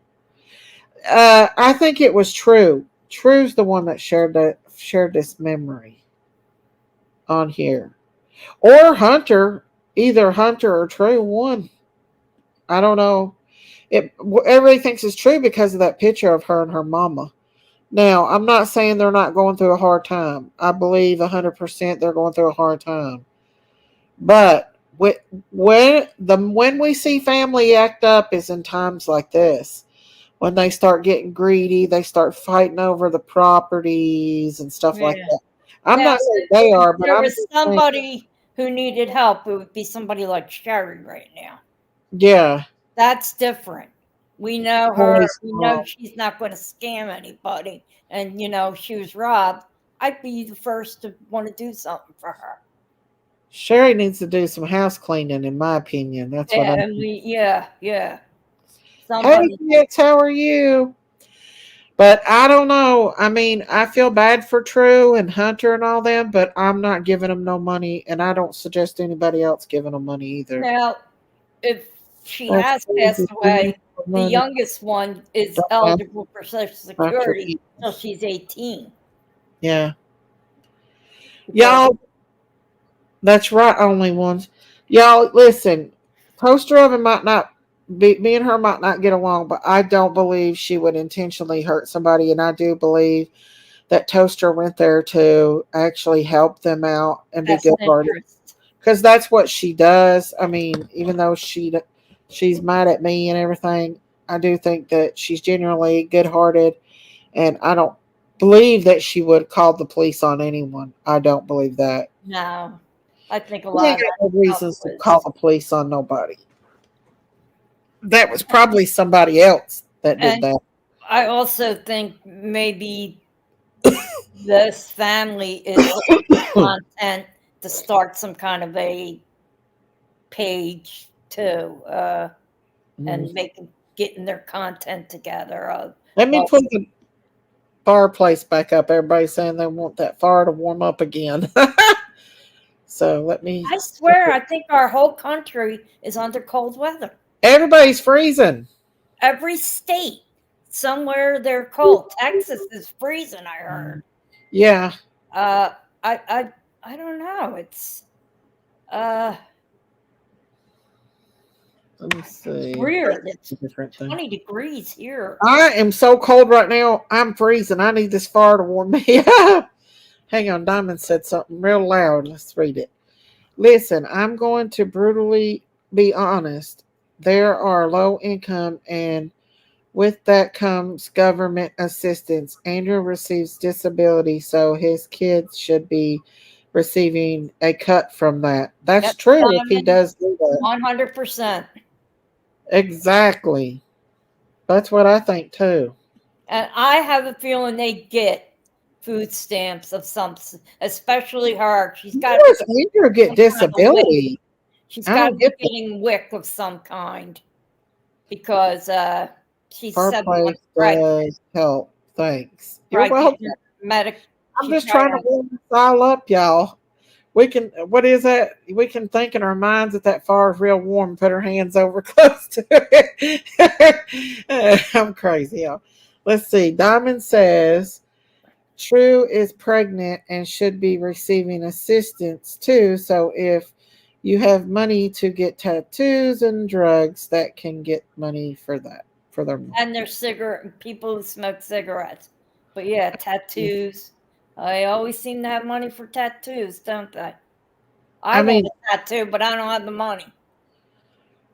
I think it was True. True's the one that shared this memory on here, or Hunter, either Hunter or True one. I don't know. Everybody thinks it's true because of that picture of her and her mama. Now, I'm not saying they're not going through a hard time. I believe 100% they're going through a hard time. But when we see family act up is in times like this. when they start getting greedy, they start fighting over the properties and stuff like that. I'm not saying they are, but there was somebody who needed help. It would be somebody like Sherry right now. Yeah. That's different. We know her. We know she's not going to scam anybody. And, she was robbed. I'd be the first to want to do something for her. Sherry needs to do some house cleaning, in my opinion. That's what I'm. Yeah. Hey, kids, how are you? But I don't know. I mean, I feel bad for True and Hunter and all them, but I'm not giving them no money, and I don't suggest anybody else giving them money either. Now, if she has passed away, the youngest one is eligible for Social Security until she's 18. Yeah. Y'all, that's right, only ones. Y'all, listen, Toaster Oven might not be, me and her might not get along, but I don't believe she would intentionally hurt somebody, and I do believe that Toaster went there to actually help them out and be good-hearted. Because that's what she does. I mean, even though she's mad at me and everything, I do think that she's genuinely good-hearted, and I don't believe that she would call the police on anyone. I don't believe that. No, I think a lot of reasons to call the police on nobody. That was probably somebody else that did that. I also think maybe this family is content to start some kind of a page too, and getting their content together. Let me put the fireplace back up. Everybody's saying they want that fire to warm up again. So let me. I swear, I think our whole country is under cold weather. Everybody's freezing. Every state, somewhere they're cold. Texas is freezing, I heard. Yeah. I don't know. It's let me see. Weird. It's 20 degrees here. I am so cold right now. I'm freezing. I need this fire to warm me up. Hang on. Diamond said something real loud. Let's read it. Listen, I'm going to brutally be honest. There are low income, and with that comes government assistance. Andrew receives disability, so his kids should be receiving a cut from that. That's true if he does do that. 100%. Exactly. That's what I think too. And I have a feeling they get food stamps of some, especially her. She's got to get disability. She's got to be getting WIC of some kind because she's 7 months pregnant. Help. Thanks. You're welcome. I'm just trying to warm this all up, y'all. We can, what is that? We can think in our minds that fire is real warm and put our hands over close to it. I'm crazy, y'all. Let's see. Diamond says, True is pregnant and should be receiving assistance too. So if you have money to get tattoos and drugs, that can get money for that, for their money. And there's people who smoke cigarettes. But yeah, tattoos. I always seem to have money for tattoos, don't they? I want a tattoo, but I don't have the money.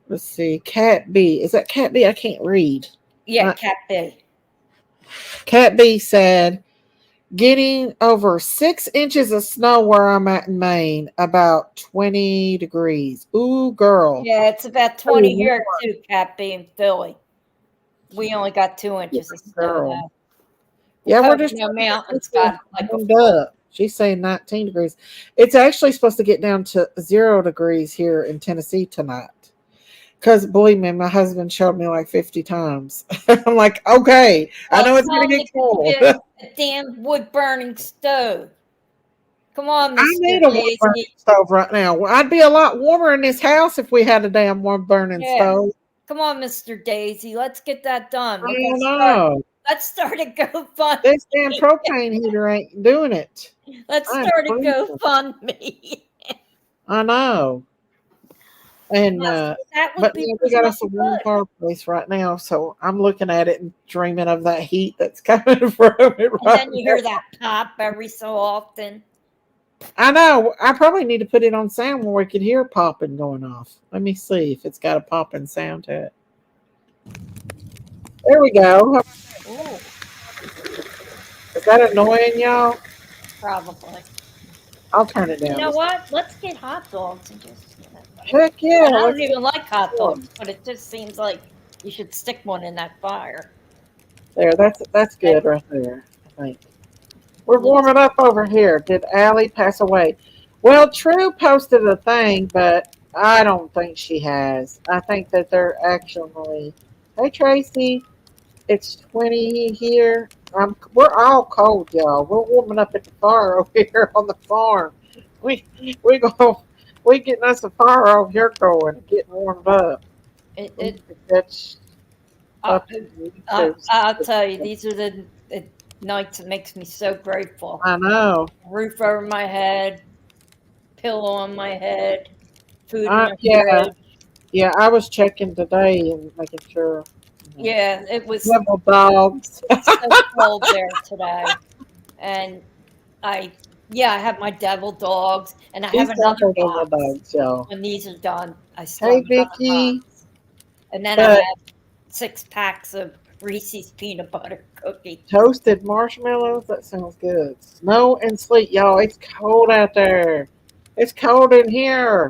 Let's see. Cat B. Is that Cat B? I can't read. Yeah, Cat B. Cat B said, getting over 6 inches of snow where I'm at in Maine, about 20 degrees. Ooh, girl. Yeah, it's about 20 here too, Cat B in Philly. We only got 2 inches of snow. Yeah, we're just mountains got like up. She's saying 19 degrees. It's actually supposed to get down to 0 degrees here in Tennessee tonight. Because believe me, my husband showed me like 50 times. I'm like, okay, I know it's going to get cold. A damn wood burning stove. Come on, Mr. I need a wood burning stove right now. I'd be a lot warmer in this house if we had a damn wood burning stove. Come on, Mr. Daisy. Let's get that done. Let's start a GoFundMe. This damn propane heater ain't doing it. Let's start a GoFundMe. I know. And but we got us a warm fireplace right now, so I'm looking at it and dreaming of that heat that's coming from it. And then you hear that pop every so often. I know. I probably need to put it on sound where we could hear popping going off. Let me see if it's got a popping sound to it. There we go. Ooh, Is that annoying, y'all? probably. I'll turn it You down. know what? Let's get hot dogs and just, Heck yeah. and I don't let's even like hot go. dogs, but it just seems like you should stick one in that fire. There, that's good right there, I think. We're warming up over here. Did Allie pass away? Well, True posted a thing, but I don't think she has. I think that they're actually. Hey, Tracy. It's 20 here. We're all cold, y'all. We're warming up at the fire over here on the farm. We we go we getting us a fire over here going, getting warmed up. That's up to you I'll tell you, these are the nights that makes me so grateful. I know. Roof over my head, pillow on my head, food in my Yeah, fridge. yeah. I was checking today and making sure. Yeah, it was Several dogs. so cold there today, and I have my devil dogs, and I have These another are devil box. dogs, y'all. When these are done, I still Hey, have another Vicky. box, and then I But have 6 packs of Reese's peanut butter cookies. toasted marshmallows. That sounds good. Snow and sleet, y'all. It's cold out there. It's cold in here.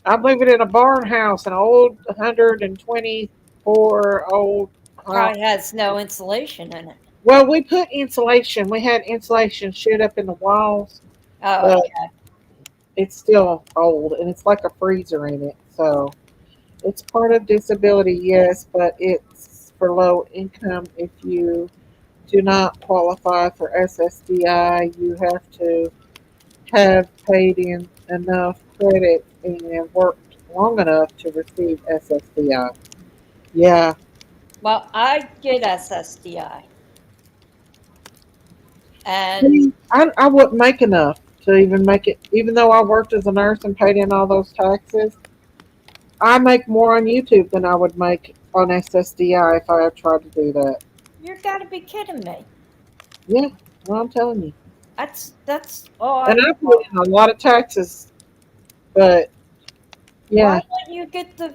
I'm living in a barn house, an old 124 old house. Probably has no insulation in it. Well, we put insulation. We had insulation shoot up in the walls, Oh, but okay. it's still old and it's like a freezer in it. So it's part of disability, yes, but it's for low income. If you do not qualify for SSDI, you have to have paid in enough credit and worked long enough to receive SSDI. Yeah. Well, I get SSDI, and I wouldn't make enough to even make it, even though I worked as a nurse and paid in all those taxes. I make more on YouTube than I would make on SSDI if I tried to do that. you got to be kidding me. Yeah, well, I'm telling you. That's all And I. I put in a lot of taxes, but Why yeah, don't you get the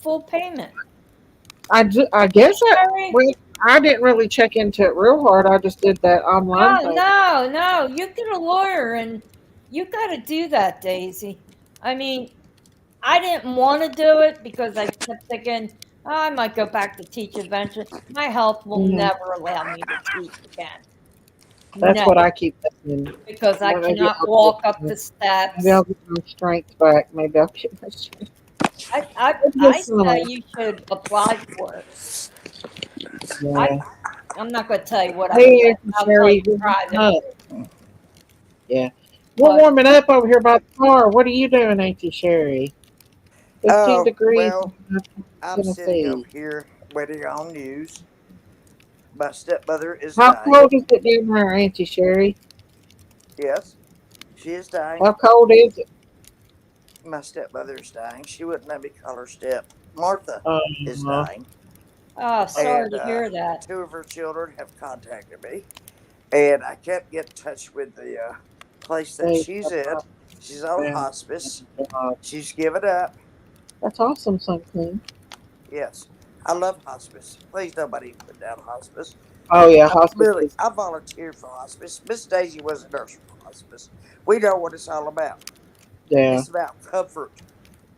full payment? I guess Sherry? well, I didn't really check into it real hard. I just did that online Oh thing. no! You get a lawyer, and you got to do that, Daisy. I mean, I didn't want to do it because I kept thinking, oh, I might go back to teach eventually. My health will never allow me to teach again. That's Never, what I keep thinking. because I Maybe cannot walk up the maybe I'll steps. get my strength back. Maybe I'll get my strength. I say you should apply for it. Yeah. I'm not going to tell you what I Hey, get. I'll tell Sherry, you we're warming privately. up. Yeah. We're But warming up over here by the car. What are you doing, Auntie Sherry? 15 Oh, degrees well, in I'm sitting Tennessee. over here waiting on news. My stepmother is How dying. cold is it down there, Auntie Sherry? Yes, she is dying. How cold is it? My stepmother is dying. She wouldn't let me call her step. Martha is Uh, dying. oh, sorry And to hear that. 2 of her children have contacted me. And I can't get in touch with the place that they, she's in. She's on hospice. She's given up. that's awesome, something. Yes, I love hospice. Please, nobody put down hospice. Oh, yeah, hospice Really, is, I volunteered for hospice. Miss Daisy was a nurse for hospice. We know what it's all about. yeah. It's about comfort.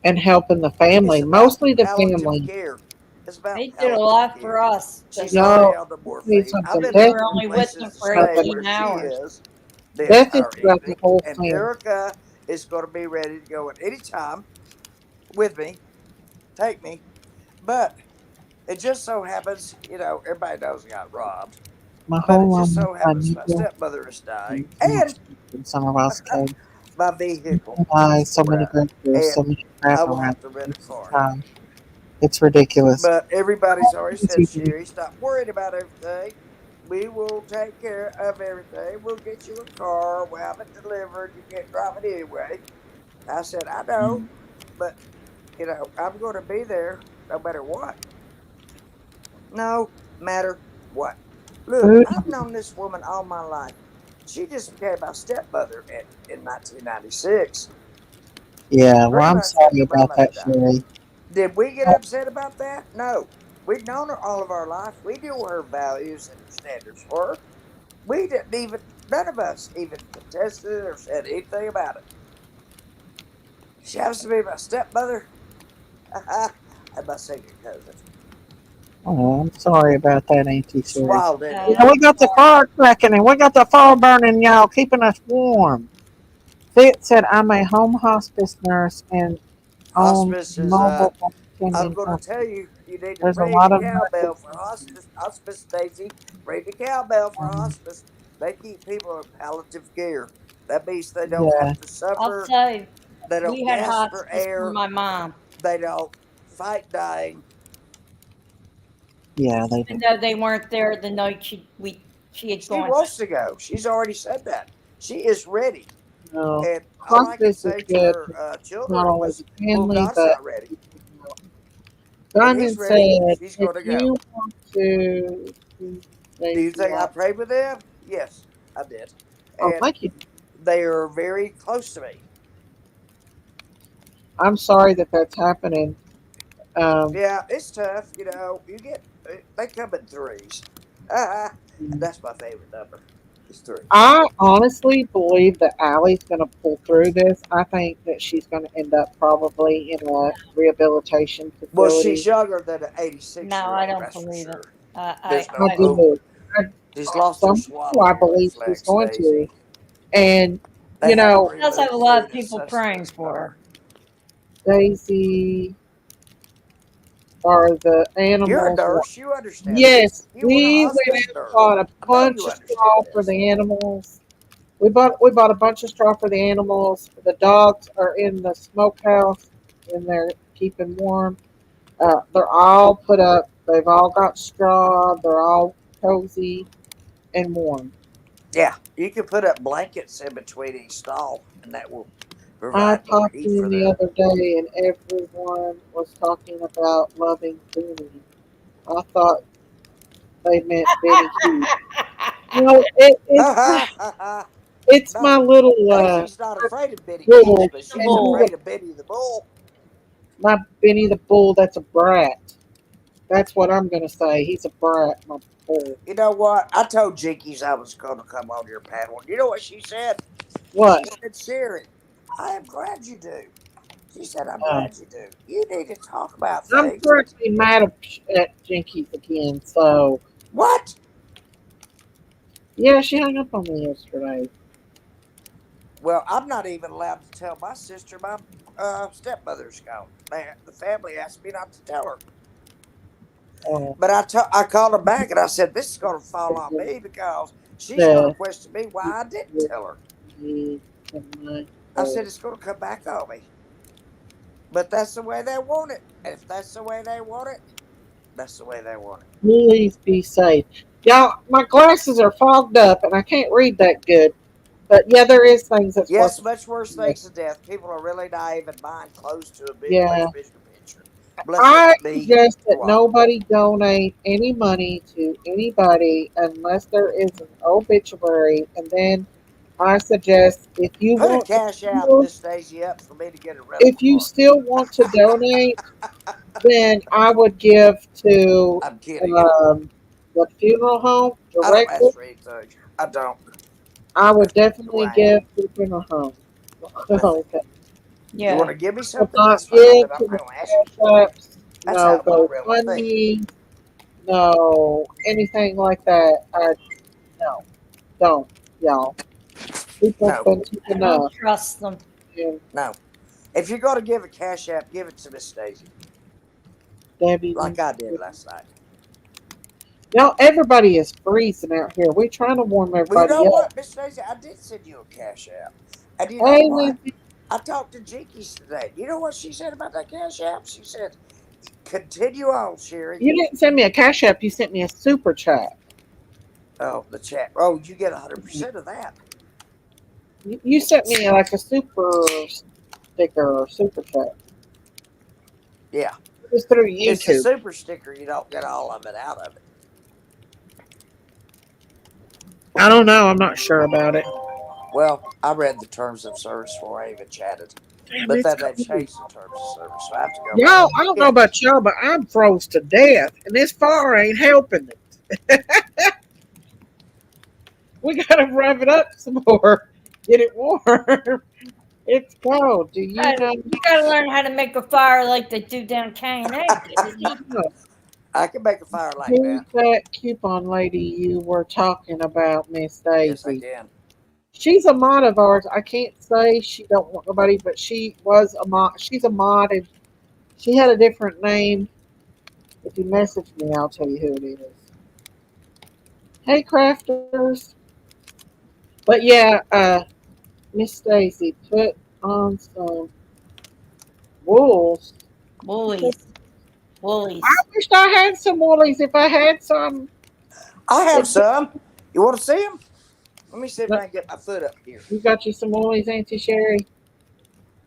And helping the It's family, about mostly the palliative family. care. It's about They did a palliative lot for care. us. She's Y'all, already on the need morphine. I've something. been We Death were looking only at with places them to for stay 18 where she hours. is the Death is entire throughout the evening. whole And family. Erica is going to be ready to go at any time with me. Take me. But it just so happens, everybody knows I got robbed. My But it whole just life, so I happens my never stepmother is dying. not And in some of us kids. my vehicle Why is so tore many out, grifters, so and many I crap will around have to rent a this car. time. It's ridiculous. But everybody's already It's said, easy. Sherry, stop worrying about everything. We will take care of everything. We'll get you a car. We'll have it delivered. You can't drive it anyway. I said, I know, but I'm going to be there no matter what. No matter what. Look, Food. I've known this woman all my life. She just became my stepmother in 1996. Yeah, well, 3 I'm months sorry after my about mother that, died. Sherry. Did we get upset about that? No. We'd known her all of our life. We knew what her values and her standards were. We didn't even, none of us even contested it or said anything about it. She happens to be my stepmother and my second cousin. Oh, I'm sorry about that, Auntie It's Siri. wild, isn't You it? know, we got the fire cracking and we got the fire burning, y'all, keeping us warm. Fitz said, I'm a home hospice nurse and own Hospice is, mobile I'm attending going to tell company. you, you need to There's a ring lot the of cowbell nurses. for hospice. Hospice, Daisy. Ring the cowbell for Um, hospice. They keep people in palliative care. That means they don't yeah, have to I'll suffer. say They we don't had gasp for hospice for air. my mom. They don't fight dying. yeah, they Even do. though they weren't there the night she had She gone. wants to go. She's already said that. She is ready. No, And all I can hospice is say to good her for not children only was, the well, family, God's but not ready. When He's Diamond ready, said, she's if going to go. you want to, Do you Stacy, think I prayed with them? Yes, I did. oh, And thank you. they are very close to me. I'm sorry that that's happening. Um, Yeah, it's tough. You know, they come in threes. And that's my favorite number. It's three. I honestly believe that Allie's going to pull through this. I think that she's going to end up probably in a rehabilitation Well, she's facility. younger than an 86 No, year I old, don't that's for believe it. sure. I There's I no I don't. hope. do. I, She's lost her some people I swallowing believe she's reflex, going to. Daisy. And, They you had to know, She does have remove a lot of food and people praying sustenance for from her. her. Daisy are the You're a animals. nurse. You understand this. Yes, You want a we went hospice out and nurse. bought a I know bunch you of understand straw for this. the animals. We bought a bunch of straw for the animals. The dogs are in the smokehouse and they're keeping warm. They're all put up. They've all got straw. They're all cozy and warm. Yeah, you can put up blankets in between each stall, and that will I provide more popped heat in for the them. other day and everyone was talking about loving Benny. I thought they meant Benny Hughes. No, Ha ha ha ha. it's my No, little Daisy's not afraid of Benny Keith, bull, but The she's and he was bull. afraid of Benny the Bull. my Benny the bull. That's a brat. That's what I'm gonna say. He's a brat, my bull. You know what? I told Jinkies I was going to come on your panel. You know what she said? She What? said, Siri, I am glad you do. She said, I'm Uh, glad you do. You need to talk about I'm things. currently mad at Jinkies again. So What? yeah, she hung up on me yesterday. Well, I'm not even allowed to tell my sister my stepmother's gone. The family asked me not to tell her. Uh, But I called her back and I said, this is going to fall on me because she's going to the question me why I didn't tell her. I said, it's going to come back on me. But that's the way they want it. And if that's the way they want it, that's the way they want it. Please be safe, y'all. My glasses are fogged up and I can't read that good. But yeah, there is things that's worth. Yes, much worse things than death. People are really naive and mind closed to a Yeah, much bigger picture. Blessed I be suggest the that one. nobody donate any money to anybody unless there is an obituary, and then I suggest Put a cash out, Miss Daisy, up for me to get a rental if you car. still want to donate, then I would give to I'm kidding. the funeral home I don't directly. ask for anything. I don't. I would That's the definitely way I am. give to the funeral home. Nothing. Okay. You want to Yeah. give me Would something? not That's fine, give but I'm to not the going to ask you cash for it. apps. That's No how I really think. GoFundMe. No anything like that. No, don't, y'all. People No, think I don't enough. trust them. And no. If you're going to give a cash app, give it to Miss Daisy, Debbie like needs I to. did last night. Y'all, everybody is freezing out here. We're trying to warm Well, you know everybody up. what, Miss Daisy? I did send you a cash app. And you know Hey, what? Lindsay, I talked to Jinkies today. You know what she said about that cash app? She said, continue on, Sherry. you didn't send me a cash app. You sent me a super chat. Oh, the chat. Oh, you get 100% of that. You sent me like a super sticker or super chat. Yeah. It was through It's the YouTube. super sticker. You don't get all of it out of it. I don't know. I'm not sure about it. Well, I read the terms of service before I even chatted. Damn, But it's then they cold. changed the terms of service, so I have to go back. Y'all, I don't know about y'all, but I'm froze to death, and this fire ain't helping it. We gotta rev it up some more, get it warm. It's cold. Do you know? You got to learn how to make a fire like they do down K&A. I can make a fire like Who's that. that coupon lady you were talking about, Miss Yes, I Daisy? can. She's a mod of ours. I can't say she don't want nobody, but she was a mod. She's a mod, and she had a different name. If you message me, I'll tell you who it is. Hey, crafters. But yeah, Miss Stacy, put on some wools. Woolies. I wish I had some woolies. If I had some, I have some. You want to see them? Let me see if look, I can get my foot up here. you got you some woolies, Auntie Sherry.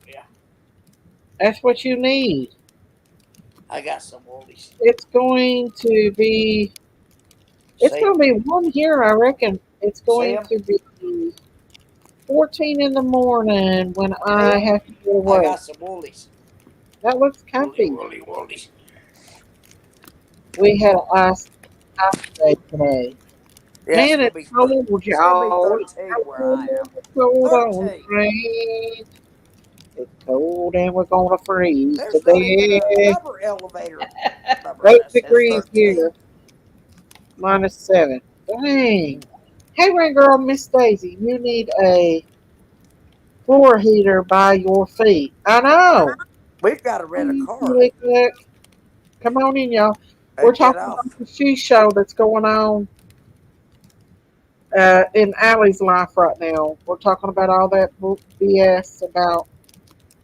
Yeah, That's what you need. I got some woolies. It's going to be. It's See going to be warm here. I reckon it's going them? to be 14 in the morning when See I 'em? have to go to I work. got some woolies. That looks Woolly, comfy. woolly, woolies. We had a ice day today. Yeah, Man, it's cold, it's gonna be y'all. It's 13 where cold, I am. it's cold on the 13. train. It's cold and we're gonna freeze to There's not even death. another elevator number 8 that says degrees 13. here, -7. Dang. Hey, Rain Girl, Miss Daisy, you need a floor heater by your feet. I know. We've got to rent a car Look, look. Come on in, y'all. We're and get talking off. about the shoe show that's going on in Allie's life right now. We're talking about all that BS about.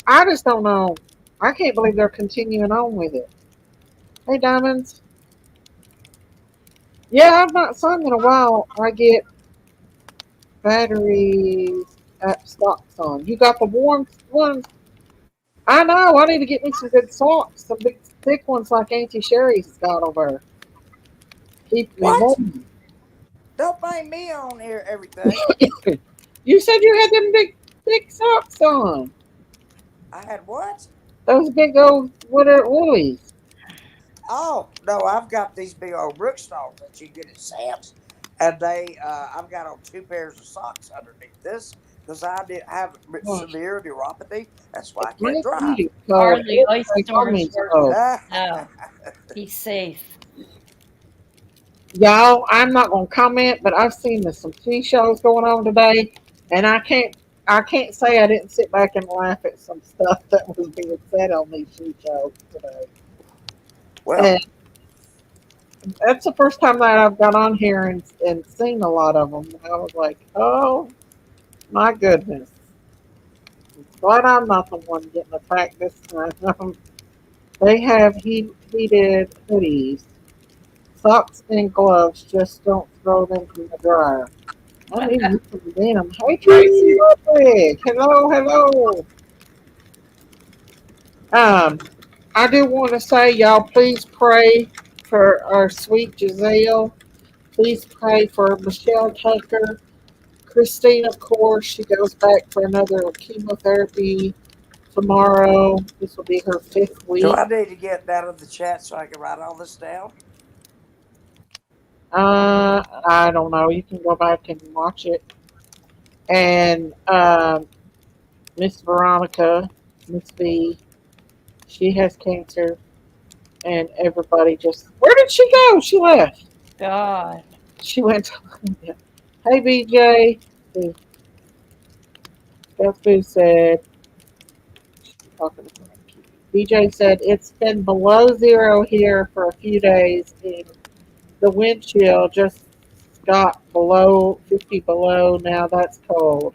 I just don't know. I can't believe they're continuing on with it. Hey, Diamonds. Yeah, I've not sung in a while. I get batteries at stocks on. You got the warm ones? I know. I need to get me some good socks, some big thick ones like Auntie Sherry's got over there. Keep me What? warm. Don't blame me on here everything. You said you had them big thick socks on. I had what? Those big old woolies. Oh no, I've got these big old rook stalls that you get at Sam's, and I've got on 2 pairs of socks underneath this because I did have Gosh, severe neuropathy. That's why I it can't might drive. be cold. Are the It ice might storms be worse? cold. No. Be safe. Y'all, I'm not gonna comment, but I've seen some TV shows going on today, and I can't say I didn't sit back and laugh at some stuff that was being said on these TV shows today. Well, And that's the first time that I've got on here and seen a lot of them. I was like, oh my goodness. Glad I'm not the one getting attacked this time. They have heated hoodies, socks, and gloves. Just don't throw them in the dryer. I need you some denim. Hey, Tracy Ludwig. Hello, hello. Um, I do want to say, y'all, please pray for our sweet Giselle. Please pray for Michelle Tucker. Christine, of course, she goes back for another chemotherapy tomorrow. This will be her 5th do week. I need to get down in the chat so I can write all this down? I don't know. You can go back and watch it. And Miss Veronica, Miss V, she has cancer. And everybody just, where did she go? She left. God. She went to, hey, BJ. That's who said, talking to BJ said, it's been below zero here for a few days. And the wind chill just got below 50 below. Now that's cold.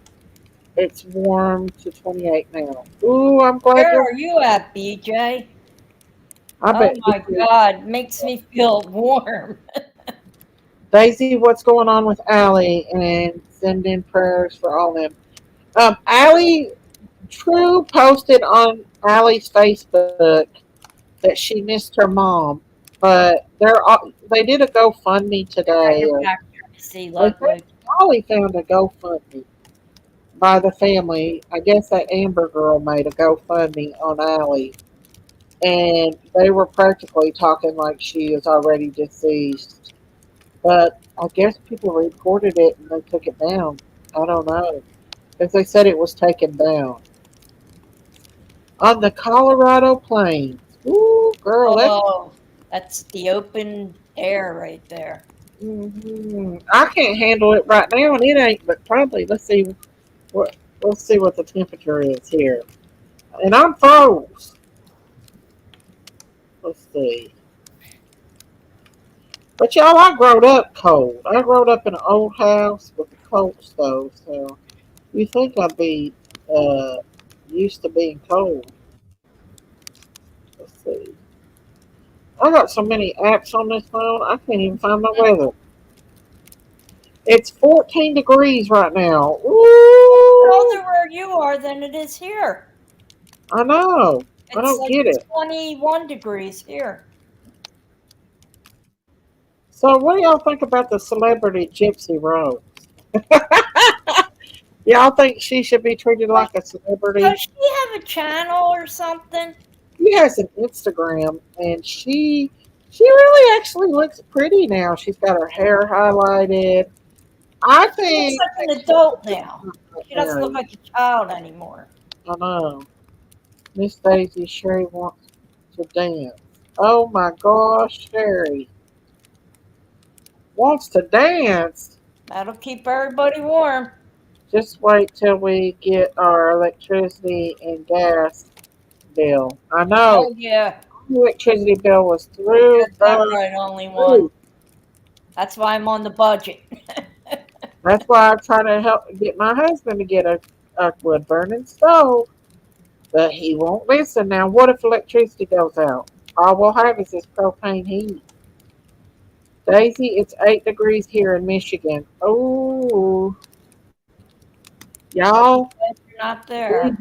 It's warm to 28 now. Ooh, I'm glad Where you're. are you at, BJ? I Oh bet my God. Makes me feel warm. Daisy, what's going on with Allie? And send in prayers for all them. Allie True posted on Allie's Facebook that she missed her mom, but they did a GoFundMe I today. get back here to see I think Ludwig. Allie found a GoFundMe. by the family. I guess that Amber girl made a GoFundMe on Allie, and they were practically talking like she is already deceased. But I guess people reported it and they took it down. I don't know. Because they said it was taken down. On the Colorado plains. Ooh, girl, that's the open air right there. I can't handle it right now, and it ain't. But probably, let's see what the temperature is here. And I'm froze. Let's see. But y'all, I growed up cold. I growed up in an old house with a coal stove, so you think I'd be used to being cold. Let's see. I got so many apps on this phone, I can't even find my weather. It's 14 degrees right now. Ooh! Colder where you are than it is here. I know. It's I don't like get it. 21 degrees here. So what do y'all think about the celebrity Gypsy Rose? Y'all think she should be treated like a celebrity? Does she have a channel or something? She has an Instagram, and she really actually looks pretty now. She's got her hair highlighted. I think she's like an adult now. She doesn't look like a child anymore. I know. Miss Daisy Sherry wants to dance. Oh my gosh, Sherry wants to dance. That'll keep everybody warm. Just wait till we get our electricity and gas bill. I know. Oh yeah. The electricity bill was through. That's right, only one. That's why I'm on the budget. That's why I try to help get my husband to get a wood burning stove. But he won't listen. Now, what if electricity goes out? All we'll have is this propane heat. Daisy, it's 8 degrees here in Michigan. Oh, y'all. You're not there.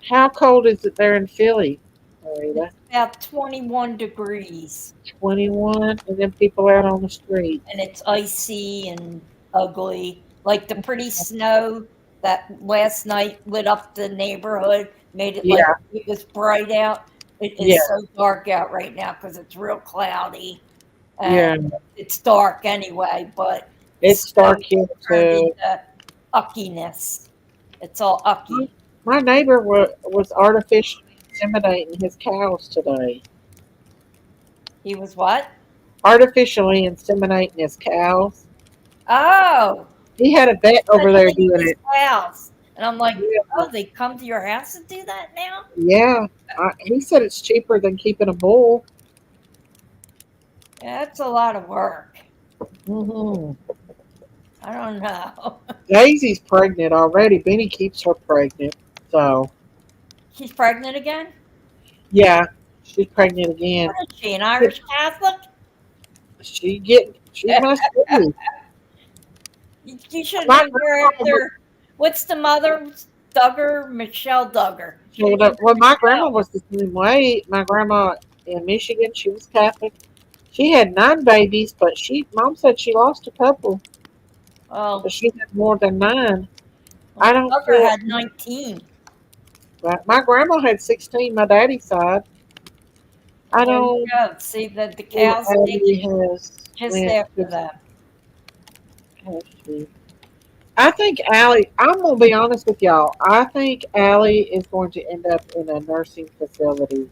How cold is it there in Philly, Marita? It's about 21 degrees. 21, and then people out on the street. And it's icy and ugly. Like the pretty snow that last night lit up the neighborhood, made it like it was bright out. It is so dark out right now because it's real cloudy. And it's dark anyway, but it's dark here too. Uckiness. It's all ucky. My neighbor was artificially inseminating his cows today. He was what? Artificially inseminating his cows. Oh. He had a vet over there doing it. Cows. And I'm like, oh, they come to your house to do that now? Yeah. He said it's cheaper than keeping a bull. Yeah, that's a lot of work. Mm-hmm. I don't know. Daisy's pregnant already. Benny keeps her pregnant. So. She's pregnant again? Yeah, she's pregnant again. What is she, an Irish Catholic? She must be. You should name her after, what's the mother? Michelle Duggar. Well, my grandma was the same way. My grandma in Michigan, she was Catholic. She had 9 babies, but Mom said she lost a couple. Oh. But she had more than 9. Well, I don't Duggar had 19. Right. My grandma had 16, my daddy's side. I don't see that the cows just after them. I think Allie, I'm going to be honest with y'all. I think Allie is going to end up in a nursing facility.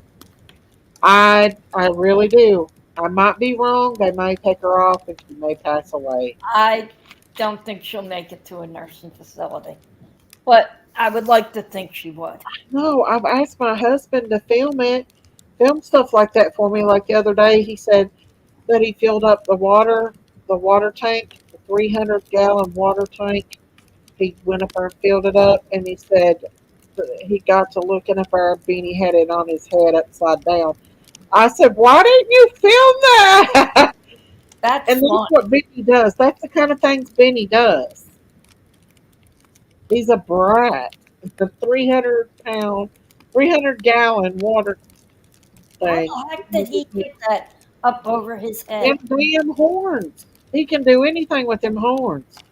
I really do. I might be wrong. They may take her off and she may pass away. I don't think she'll make it to a nursing facility. But I would like to think she would. No, I've asked my husband to film stuff like that for me. Like the other day, he said that he filled up the water tank, the 300-gallon water tank. He went up there and filled it up, and he said he got to looking up there, Beanie had it on his head upside down. I said, why didn't you film that? That's what Benny does. That's the kind of things Benny does. He's a brat. The 300-gallon water thing. How the heck did he get that up over his head? Them damn horns. He can do anything with them horns.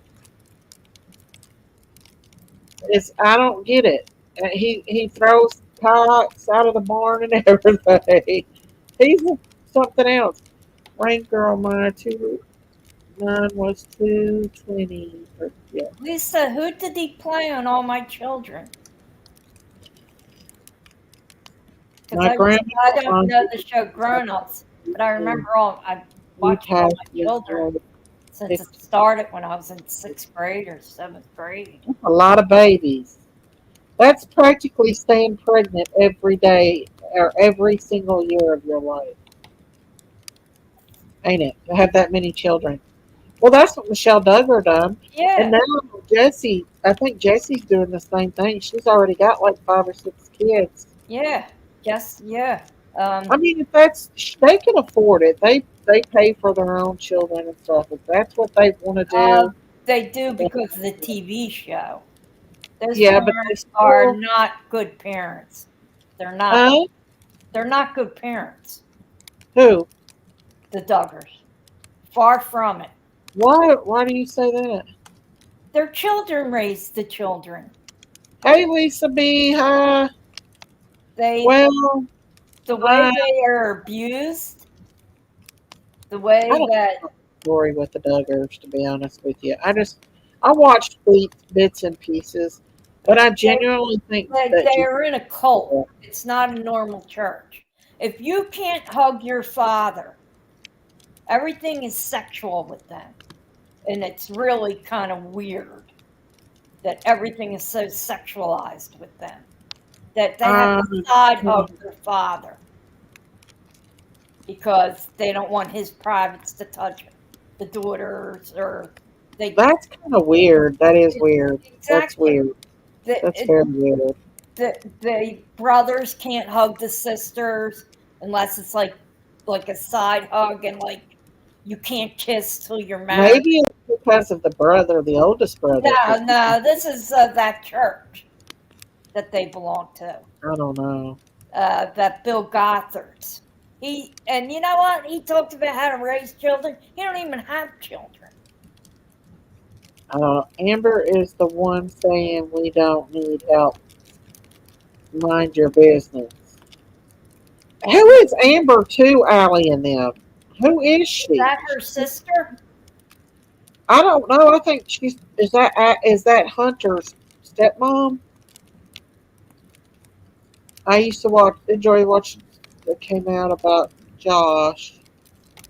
I don't get it. He throws pots out of the barn and everything. He's something else. Rain girl, mine was 220. Yeah. Lisa, who did he play on All My Children? Because I don't know the show Grown Ups, but I remember I watched All My Children since it started when I was in 6th grade or 7th grade. A lot of babies. That's practically staying pregnant every day or every single year of your life. Ain't it? To have that many children. Well, that's what Michelle Duggar done. Yeah. And now Jessie, I think Jessie's doing the same thing. She's already got like 5 or 6 kids. Yeah. Yes. Yeah. I mean, if they can afford it, they pay for their own children and stuff. If that's what they want to do, they do because of the TV show. Those parents are not good parents. They're not. They're not good parents. Who? The Duggars. Far from it. Why do you say that? Their children raised the children. Hey, Lisa B. Hi. The way they are abused, the way that story with the Duggars, to be honest with you, I watched bits and pieces, but I genuinely think that they are in a cult. It's not a normal church. If you can't hug your father, everything is sexual with them. And it's really kind of weird that everything is so sexualized with them. That they have to side hug their father because they don't want his privates to touch the daughters or they. That's kind of weird. That is weird. Exactly. That's weird. That's very weird. The brothers can't hug the sisters unless it's like a side hug and like you can't kiss till you're married. Maybe it's because of the oldest brother. No, this is that church that they belong to. I don't know. That Bill Gothard's. And you know what? He talked about how to raise children. He don't even have children. Amber is the one saying we don't need help. Mind your business. Who is Amber to Allie and them? Who is she? Is that her sister? I don't know. I think is that Hunter's stepmom? I used to enjoy watching that came out about Josh.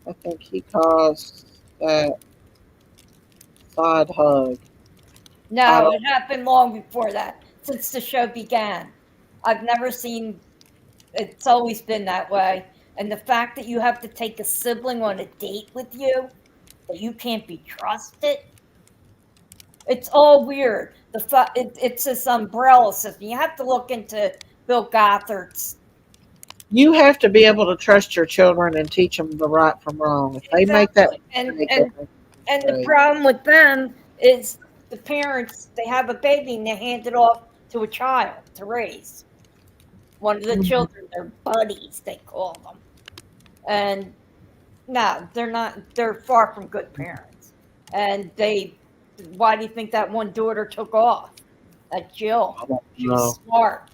I think he caused that side hug. No, it happened long before that, since the show began. I've never seen, it's always been that way. And the fact that you have to take a sibling on a date with you, that you can't be trusted, it's all weird. It's this umbrella system. You have to look into Bill Gothard's. You have to be able to trust your children and teach them the right from wrong. If they make that mistake, and the problem with them is the parents, they have a baby and they hand it off to a child to raise. One of the children, their buddies, they call them. And no, they're not, they're far from good parents. And why do you think that one daughter took off? That Jill. She was smart.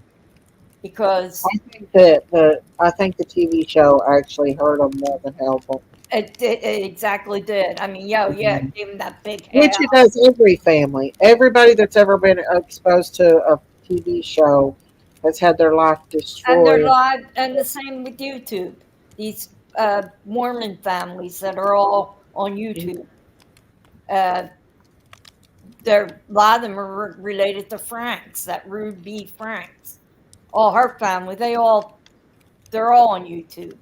Because I think that I think the TV show actually hurt them more than helped them. It exactly did. I mean, gave him that big head. Which it does every family. Everybody that's ever been exposed to a TV show has had their life destroyed. And the same with YouTube. These Mormon families that are all on YouTube. A lot of them are related to Franks, that Rude B. Franks. All her family, they're all on YouTube.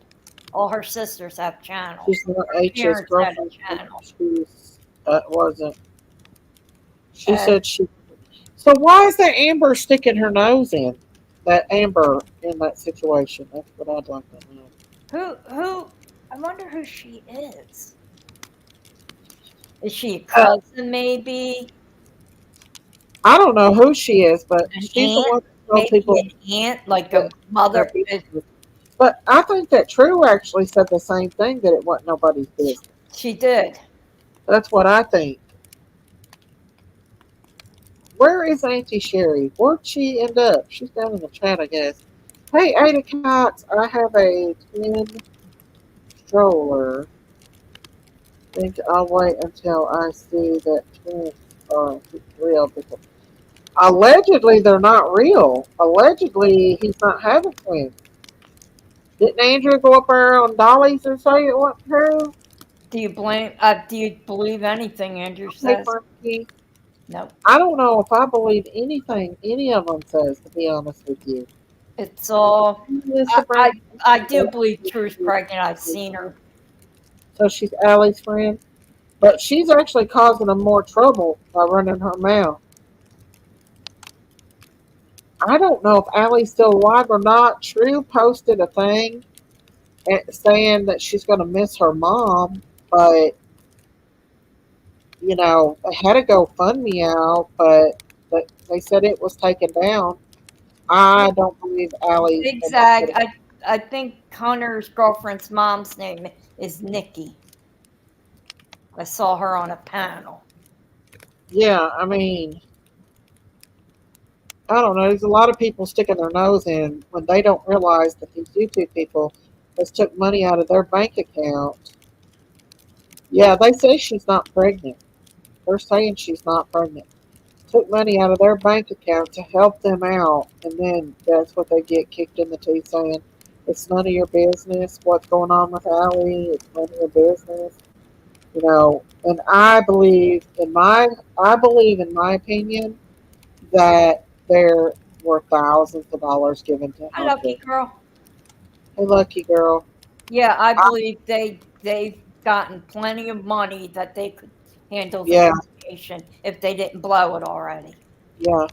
All her sisters have channels. She's not H's girlfriend. Wasn't. She said she. So why is that Amber sticking her nose in? That Amber in that situation. That's what I'd like to know. Who? I wonder who she is. Is she a cousin, maybe? I don't know who she is, but she's the one that tells people. An aunt, like a mother. But I think that True actually said the same thing, that it wasn't nobody's business. She did. That's what I think. Where is Auntie Sherry? Where'd she end up? She's down in the chat, I guess. Hey, Ada Cox, I have a twin stroller. Think I'll wait until I see that twins are real. Because allegedly, they're not real. Allegedly, he's not having twins. Didn't Andrew go up there on Dolly's and say it wasn't true? Do you believe anything Andrew Hey, says? Frankie. No. I don't know if I believe anything any of them says, to be honest with you. It's all. I do believe True's pregnant. I've seen her. So she's Allie's friend. But she's actually causing them more trouble by running her mouth. I don't know if Allie's still alive or not. True posted a thing saying that she's going to miss her mom, but they had a GoFundMe out, but they said it was taken down. I don't believe Allie's. Zigzag. I think Hunter's girlfriend's mom's name is Nikki. I saw her on a panel. Yeah, I mean, I don't know. There's a lot of people sticking their nose in when they don't realize that these YouTube people just took money out of their bank account. Yeah, they say she's not pregnant. They're saying she's not pregnant. Took money out of their bank account to help them out, and then that's what they get kicked in the teeth saying, it's none of your business what's going on with Allie. It's none of your business. And I believe in my opinion that there were thousands of dollars given to Hi, Hunter. lucky girl. Hey, lucky girl. Yeah, I believe they've gotten plenty of money that they could handle the litigation if they didn't blow it already. Yeah.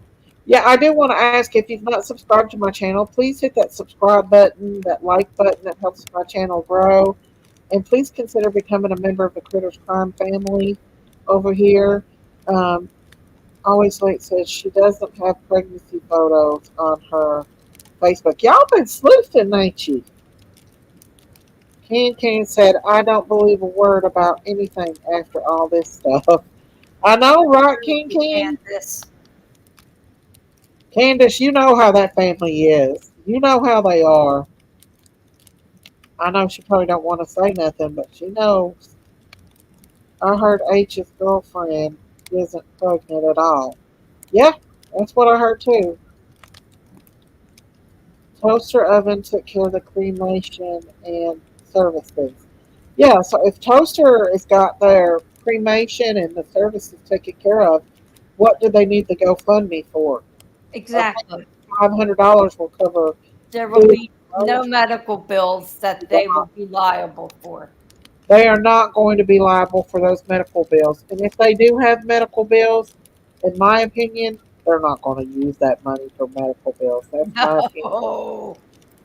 Yeah, I do want to ask, if you've not subscribed to my channel, please hit that subscribe button, that like button that helps my channel grow. And please consider becoming a member of the Critters Crime family over here. Always Late says she doesn't have pregnancy photos on her Facebook. Y'all been sleuthing, ain't you? Can said, I don't believe a word about anything after all this stuff. I know, right, Can? Candace, you know how that family is. You know how they are. I know she probably don't want to say nothing, but she knows. I heard H's girlfriend isn't pregnant at all. Yeah, that's what I heard too. Toaster oven took care of the cremation and services. Yeah, so if Toaster has got their cremation and the services taken care of, what do they need the GoFundMe for? Exactly. $500 will cover. There will be no medical bills that they will be liable for. They are not going to be liable for those medical bills. And if they do have medical bills, in my opinion, they're not going to use that money for medical bills. That's my opinion.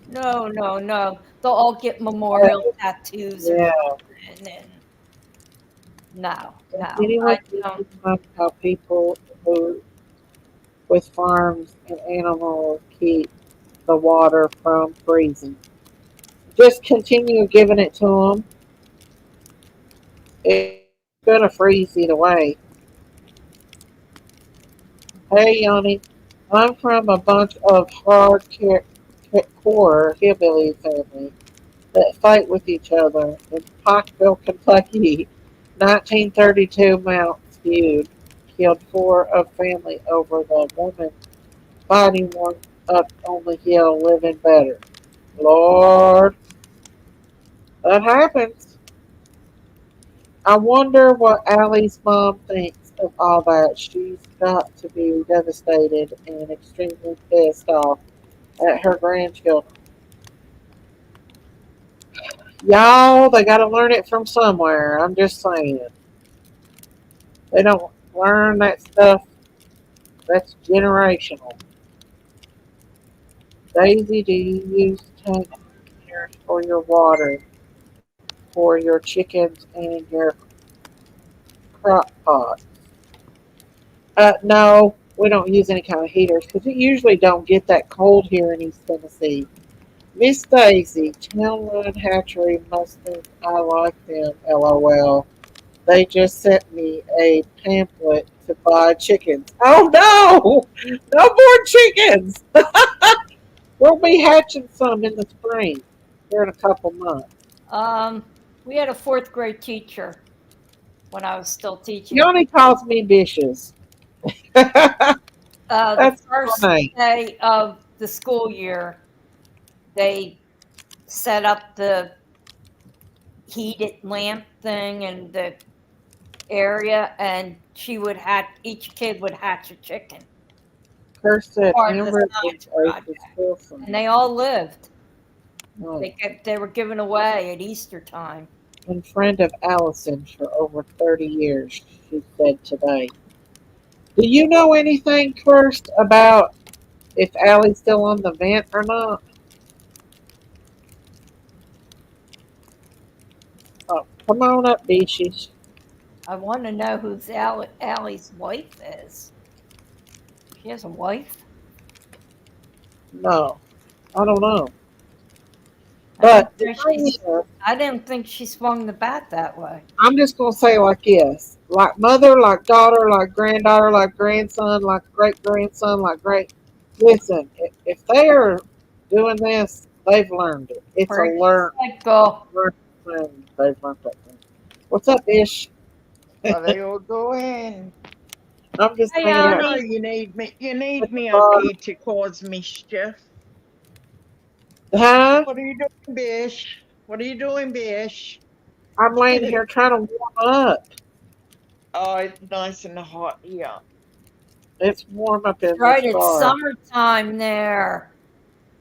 No. They'll all get memorial tattoos. Yeah. And then, no. Anyone know how people who with farms and animals keep the water from freezing? Just continue giving it to them. It's going to freeze either way. Hey, Yanni, I'm from a bunch of hardcore hillbilly family that fight with each other in Pikeville, Kentucky. 1932 Mounts feud killed 4 of family over the woman fighting one up on the hill living better. Lord, that happens. I wonder what Allie's mom thinks of all that. She's got to be devastated and extremely pissed off at her grandchildren. Y'all, they got to learn it from somewhere. I'm just saying. They don't learn that stuff. That's generational. Daisy, do you use tank containers for your water, for your chickens, and your crock pot? No, we don't use any kind of heaters because we usually don't get that cold here in East Tennessee. Miss Daisy, Townland Hatchery Mustangs, I like them, LOL. They just sent me a pamphlet to buy chickens. Oh no! No more chickens! We'll be hatching some in the spring. Here in a couple months. We had a 4th-grade teacher when I was still He teaching. only calls me Dishes. The That's first funny. day of the school year, they set up the heated lamp thing in the area, and each kid would hatch a chicken. Kirk said Part of the Amber is science a project, school and they all lived. oh. They were given away at Easter time. And friend of Allison for over 30 years, she said today. Do you know anything first about if Allie's still on the vent or not? Oh, come on up, Dishes. I want to know who Allie's wife is. She has a wife? No, I don't know. But I didn't think she swung the bat that way. I'm just going to say like this. Like mother, like daughter, like granddaughter, like grandson, like great grandson, like great. Listen, if they are doing this, they've learned it. It's a learned thing. They've learned that thing. What's up, Ish? What are you doing? I'm just Hey, hanging out. No, you need me up here to cause mischief. Huh? What are you doing, Bish? What are you doing, Bish? I'm laying here trying to warm up. Oh, it's nice and hot here. It's warm up in Right, this it's bar. summertime there.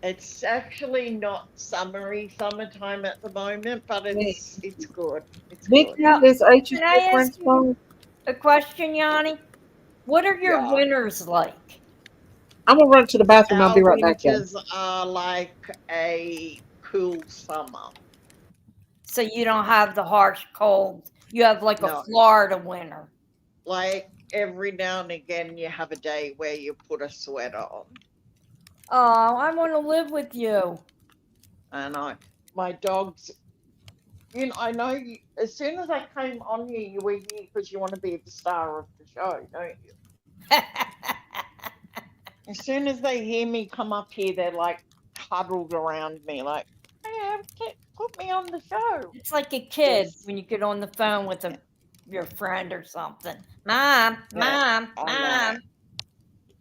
It's actually not summertime at the moment, but it's good. It's Nick, good. is Can I ask you a question, Yanni? What are your winters like? I'm gonna run to the bathroom. I'll Our be right back. winters are like a cool summer. So you don't have the harsh cold. You have like a Florida winter. Like every now and again, you have a day where you put a sweater on. Oh, I want to live with you. And my dogs, I know you, as soon as I came on here, you were here because you want to be the star of the show, don't you? As soon as they hear me come up here, they're like huddled around me, like, hey, put me on the show. It's like a kid when you get on the phone with your friend or something. Mom.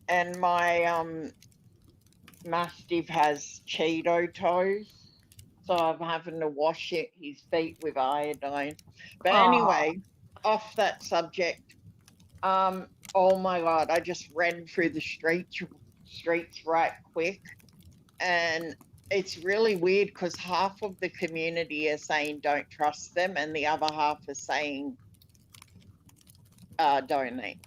And my Mastiff has Cheeto toes, so I'm having to wash his feet with iodine. But anyway, off that subject, oh my God, I just ran through the streets right quick, and it's really weird because half of the community are saying don't trust them, and the other half are saying donate.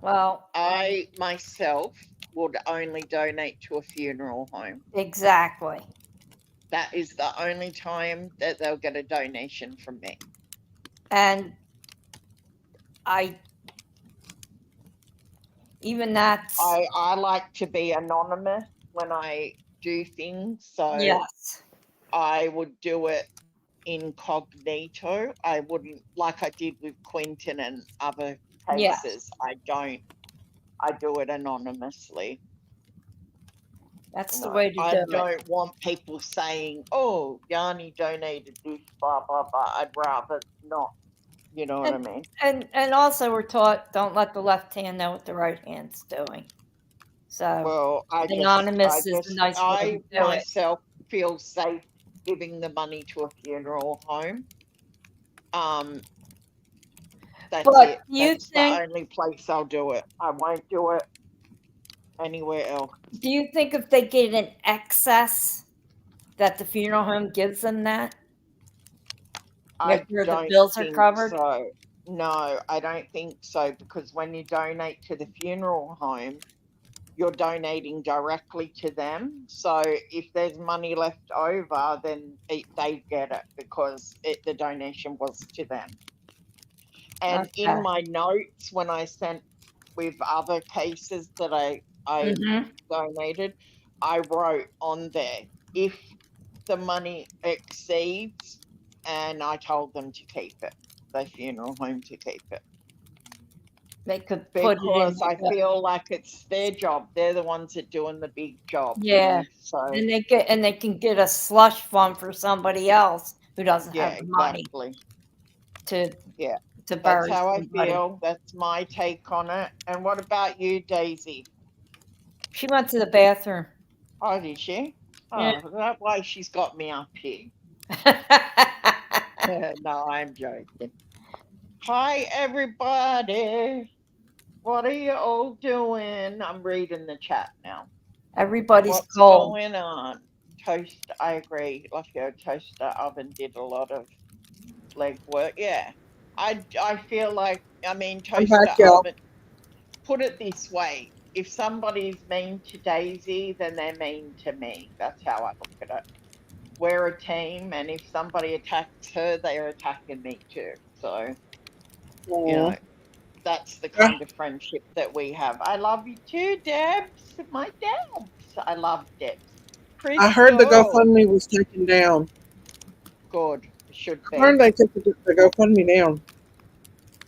Well, I myself would only donate to a funeral home. Exactly. That is the only time that they'll get a donation from me. And I like to be anonymous when I do things, so yes, I would do it incognito. I wouldn't, like I did with Quentin and other cases. Yes. I do it anonymously. That's the way to do it. I don't want people saying, "Oh, Yanni donated this, blah blah blah." I'd rather not. You know what I mean? And also, we're taught don't let the left hand know what the right hand's doing. So, anonymous is a nice way to do it. I myself feel safe giving the money to a funeral home. That's it. That's the only place I'll do it. I won't do it anywhere else. Do you think if they get an excess that the funeral home gives them that? I sure don't the bills think are covered? so. No, I don't think so, because when you donate to the funeral home, you're donating directly to them. So if there's money left over, then they get it because the donation was to them. And in my notes, when I sent with other cases that I donated, I wrote on there, if the money exceeds, and I told them to keep it. the funeral home to keep it. They could put it in. Because I feel like it's their job. They're the ones that doing the big job. Yeah. You know? So And they can get a slush fund for somebody else who doesn't have the money to bury. That's how somebody. I feel. That's my take on it. And what about you, Daisy? She went to the bathroom. Oh, did she? Yeah. Oh, that's why she's got me up here. No, I'm joking. Hi, everybody. What are you all doing? I'm reading the chat now. Everybody's What's cold. going on? Toast, I agree. Like your toaster oven did a lot of legwork. Yeah. I feel like, I mean, toaster oven, put it this way. If somebody's mean to Daisy, then they're mean to me. That's how I look at it. We're a team, and if somebody attacks her, they are attacking me too. So, you know, that's the kind of friendship that we have. I love you too, Debs. My Debs. I love Debs. I heard the GoFundMe was taken down. Good. It should be. I heard they took the GoFundMe down.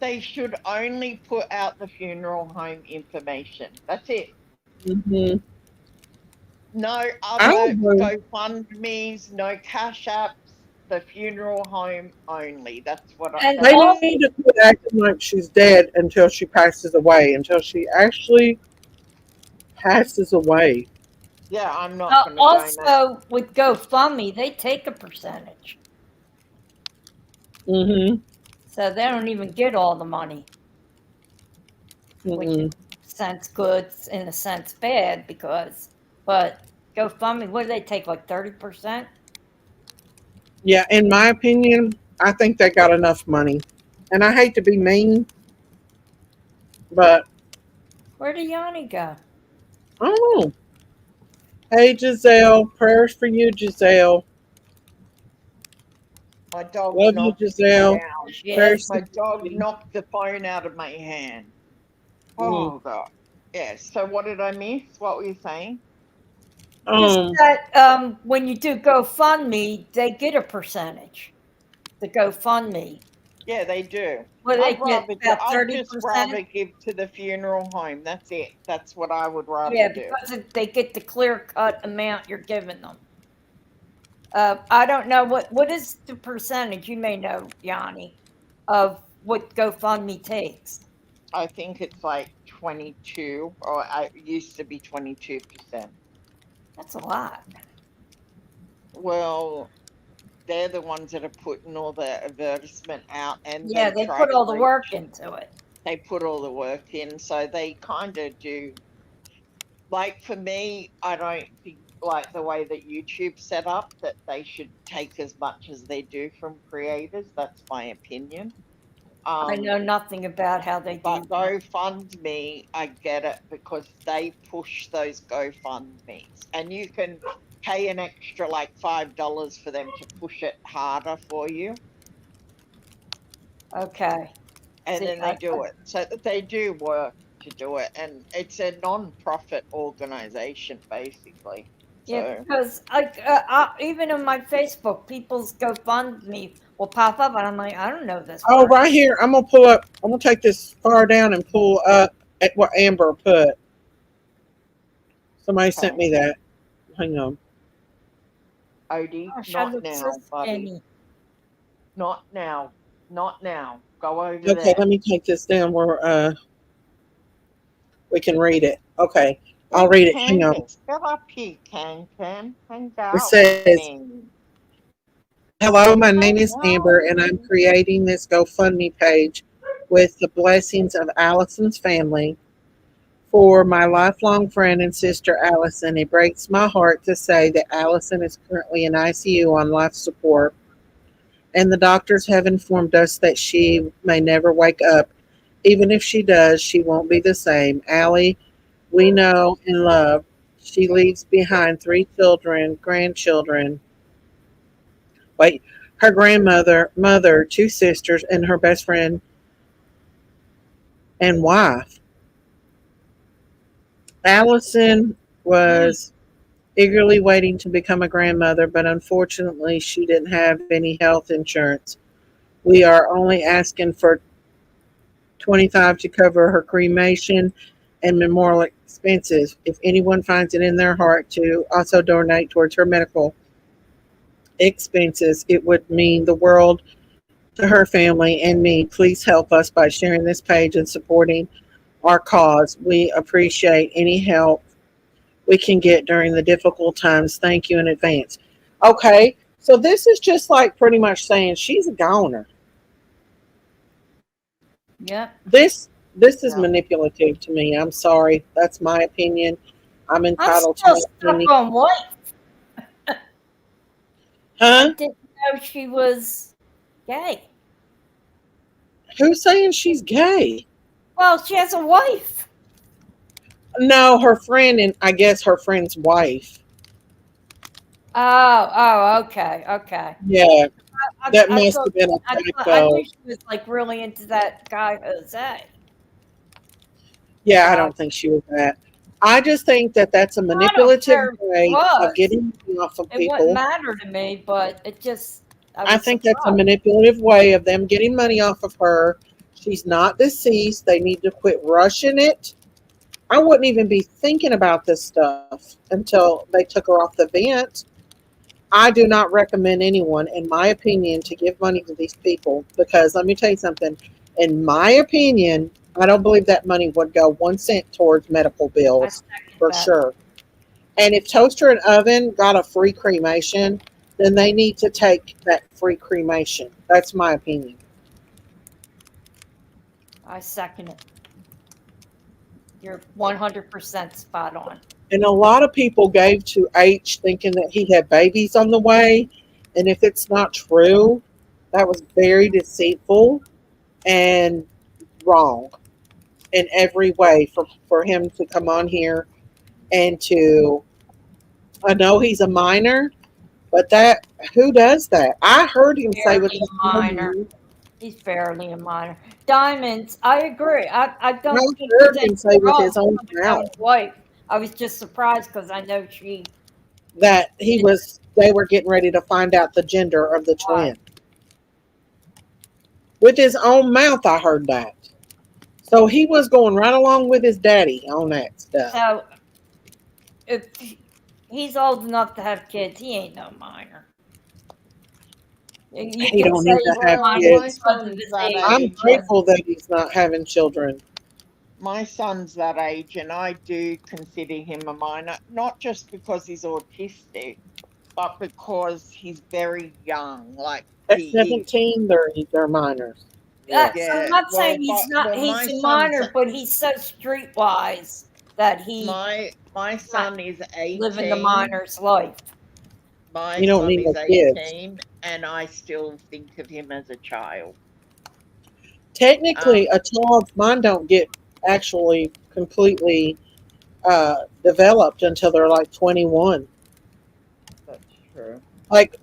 They should only put out the funeral home information. That's it. Mm-hmm. No other GoFundMes, no Cash Apps, the funeral home only. That's what I They need to quit acting like she's dead until she passes away, until she actually passes away. Yeah, I'm not going to also, with GoFundMe, they take a percentage. Mm-hmm. So they don't even get all the money. Mm-hmm. Which in a sense good, in a sense bad, but GoFundMe, what do they take, like 30%? Yeah, in my opinion, I think they got enough money. And I hate to be mean, but where did Yanni go? I don't know. Hey, Giselle. Prayers for you, Giselle. My dog love you, Giselle. Yes, my dog knocked the phone out of my hand. Oh, God. Yes. So what did I miss? What were you saying? Just that when you do GoFundMe, they get a percentage. The GoFundMe. Yeah, they do. Well, they get about 30%. I'd just rather give to the funeral home. That's it. That's what I would rather do. Yeah, because they get the clear-cut amount you're giving them. I don't know what is the percentage, you may know, Yanni, of what GoFundMe takes. I think it's like 22, or it used to be 22%. That's a lot. Well, they're the ones that are putting all the advertisement out, and yeah, they put all the work into it. They put all the work in, so they kind of do. Like for me, I don't think like the way that YouTube's set up that they should take as much as they do from creators. That's my opinion. I know nothing about how they do. But GoFundMe, I get it because they push those GoFundMes, and you can pay an extra like $5 for them to push it harder for you. Okay. And then they do it. So they do work to do it, and it's a non-profit organization basically. Yeah, because like even on my Facebook, people's GoFundMe will pop up, and I'm like, I don't know this. Oh, right here. I'm gonna pull up. I'm gonna take this far down and pull up at what Amber put. Somebody sent me that. Hang on. Odie, not now, buddy. Not now. Not now. Go over there. Okay, let me take this down where we can read it. Okay, I'll read it. Hang on. Get up here, Can. It says, hello, my name is Amber, and I'm creating this GoFundMe page with the blessings of Allison's family for my lifelong friend and sister, Allison. It breaks my heart to say that Allison is currently in ICU on life support, and the doctors have informed us that she may never wake up. Even if she does, she won't be the same. Allie, we know and love. She leaves behind 3 grandchildren. Wait, her grandmother, mother, 2 sisters, and her best friend and wife. Allison was eagerly waiting to become a grandmother, but unfortunately she didn't have any health insurance. We are only asking for $25 to cover her cremation and memorial expenses. If anyone finds it in their heart to also donate towards her medical expenses, it would mean the world to her family and me. Please help us by sharing this page and supporting our cause. We appreciate any help we can get during the difficult times. Thank you in advance. Okay, so this is just like pretty much saying she's a goner. Yeah. This is manipulative to me. I'm sorry. That's my opinion. I'm entitled I'm to still my opinion. stuck on wife. Huh? I didn't know she was gay. Who's saying she's gay? Well, she has a wife. No, her friend, and I guess her friend's wife. Oh, okay. Yeah, that must have been a typo. I knew she was like really into that guy Jose. Yeah, I don't think she was that. I just think that that's a manipulative way of getting off of people. It wouldn't matter to me, but it just. I think that's a manipulative way of them getting money off of her. She's not deceased. They need to quit rushing it. I wouldn't even be thinking about this stuff until they took her off the vent. I do not recommend anyone, in my opinion, to give money to these people because let me tell you something. In my opinion, I don't believe that money would go 1 cent towards medical bills for sure. And if Toaster and Oven got a free cremation, then they need to take that free cremation. That's my opinion. I second it. You're 100% spot on. And a lot of people gave to H thinking that he had babies on the way. And if it's not true, that was very deceitful and wrong in every way for him to come on here and to, I know he's a minor, but that, who does that? I heard him say with his minor. He's barely a minor. Diamonds, I agree. I don't think heard him say with his own mouth. Wife. I was just surprised because I know that they were getting ready to find out the gender of the twin. With his own mouth, I heard that. So he was going right along with his daddy on that stuff. So if he's old enough to have kids, he ain't no minor. He don't need to have kids. I'm grateful that he's not having children. My son's that age, and I do consider him a minor, not just because he's autistic, but because he's very young. Like at 17, they're minors. Yeah. So I'm not saying he's not. He's a minor, but he's so streetwise that he. My son is 18. Living the minor's life. You don't need is 18, kids. And I still think of him as a child. Technically, a child's mind don't get actually completely developed until they're like 21. That's true. Like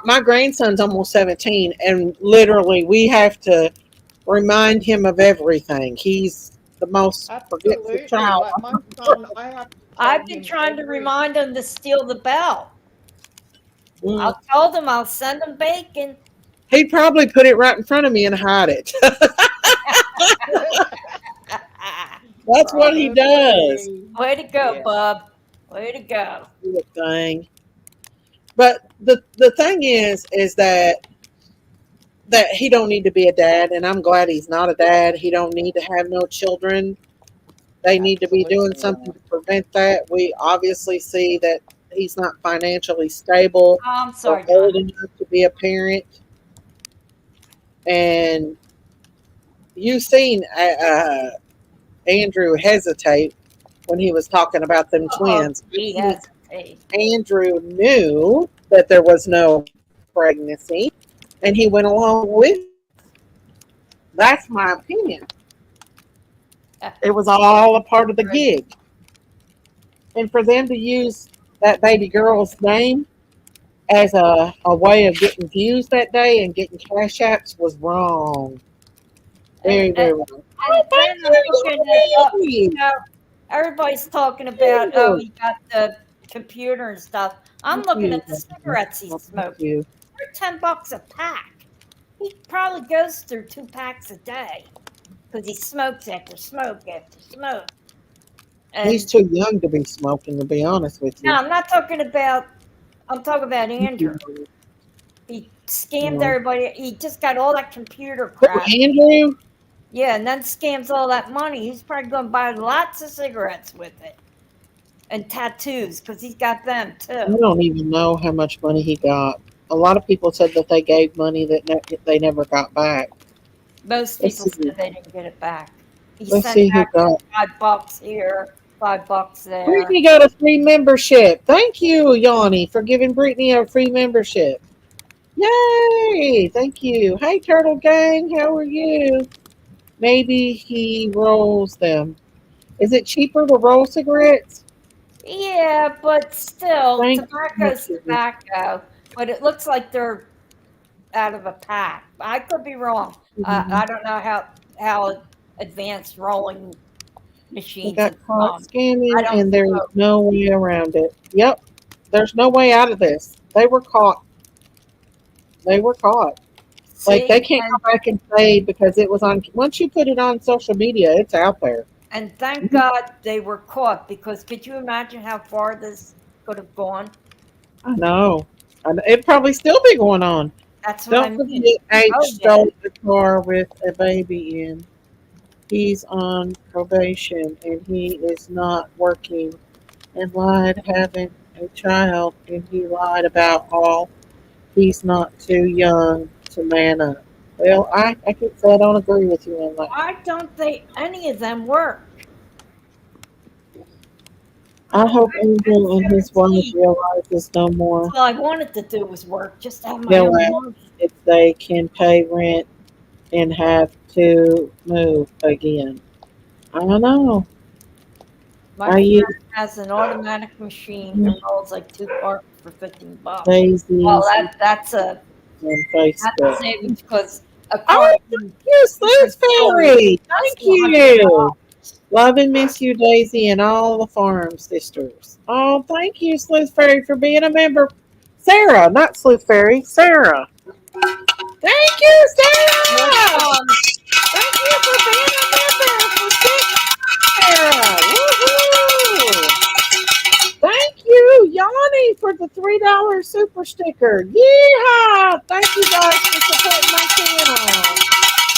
my grandson's almost 17, and literally we have to remind him of everything. He's the most forgetful child. Like my son, I've been trying to remind him to steal the bell. I told him I'll send him bacon. He'd probably put it right in front of me and hide it. That's what he does. Way to go, Bub. Way to go. Good thing. But the thing is that he don't need to be a dad, and I'm glad he's not a dad. He don't need to have no children. They need to be doing something to prevent that. We obviously see that he's not financially stable. I'm sorry, or old enough to be a parent. And you've seen Andrew hesitate when he was talking about them twins. He hesitated. Andrew knew that there was no pregnancy, and he went along with it. That's my opinion. It was all a part of the gig. And for them to use that baby girl's name as a way of getting views that day and getting cash apps was wrong. Very, very wrong. Everybody's talking about, oh, he got the computer and stuff. I'm looking at the cigarettes he smoked. They're $10 a pack. He probably goes through 2 packs a day because he smokes after smoke after smoke. And he's too young to be smoking, to be honest with you. no, I'm talking about Andrew. He scammed everybody. He just got all that computer crap. Andrew? Yeah, and then scams all that money. He's probably going to buy lots of cigarettes with it. And tattoos, because he's got them too. I don't even know how much money he got. A lot of people said that they gave money that they never got back. Most people said they didn't get it back. Let's see who got $5 here, $5 there. Brittany got a free membership. Thank you, Yanni, for giving Brittany a free membership. Yay! Thank you. Hey, Turtle Gang, how are you? Maybe he rolls them. Is it cheaper to roll cigarettes? Yeah, but still, tobacco's tobacco. But it looks like they're out of a pack. I could be wrong. I don't know how advanced rolling machines. They got caught scamming, and there's no way around it. Yep, there's no way out of this. They were caught. They were caught. Like, they can't go back and say because it was on. Once you put it on social media, it's out there. And thank God they were caught, because could you imagine how far this could have gone? I know. It'd probably still be going on. That's what I mean. Don't forget, H stole the car with a baby in. He's on probation and he is not working, and lied having a child, and he lied about all. He's not too young to man up. Well, I can say I don't agree with you on that. Why don't any of them work? I hope Angel and his wife realize this no more. All I wanted to do was work, just to have my own money. If they can pay rent and have to move again. I don't know. My friend has an automatic machine that rolls like 2 parts for $15. Daisies. Well, that's a savings, because thank you, Sliz Fairy. Thank you. Love and miss you, Daisy, and all the farm sisters. Oh, thank you, Sleuth Fairy, for being a member. Sarah, not Sleuth Fairy, Sarah. Thank you, Sarah. Thank you for being a member. Sarah. Woo-hoo. Thank you, Yanni, for the $3 super sticker. Yeehaw! Thank you guys for supporting my channel.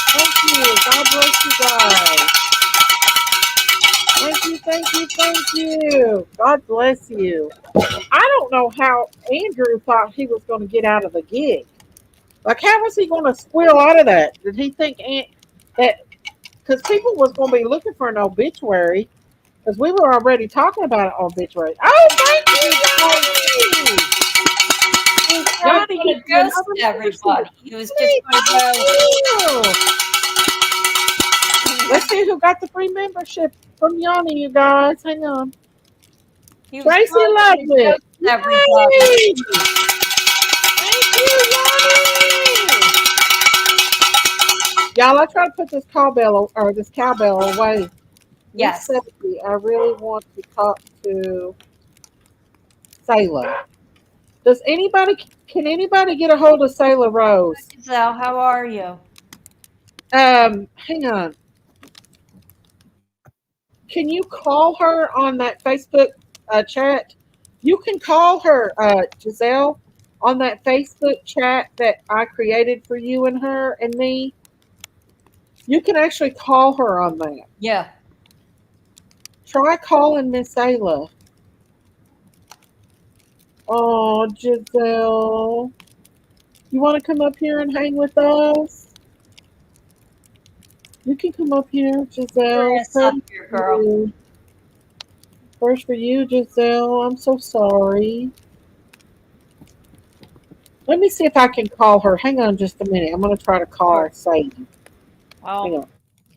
Thank you. God bless you guys. Thank you. God bless you. I don't know how Andrew thought he was going to get out of the gig. Like, how was he going to squeal out of that? Did he think that, because people was going to be looking for an obituary, because we were already talking about an obituary. Oh, thank you, Johnny. He was going to ghost everybody. He was just going to go. Let's see who got the free membership from Yanni, you guys. Hang on. Tracy Lovely. Everybody. Thank you, Yanni. Y'all, I try to put this cowbell away. Yes. I really want to talk to Sayla. Can anybody get a hold of Sayla Rose? Giselle, how are you? Hang on. Can you call her on that Facebook chat? You can call her, Giselle, on that Facebook chat that I created for you and her and me. You can actually call her on that. Yeah. Try calling Miss Ayla. Oh, Giselle. You want to come up here and hang with us? You can come up here, Giselle. First for you, Giselle. I'm so sorry. Let me see if I can call her. Hang on just a minute. I'm going to try to call her. Hang on.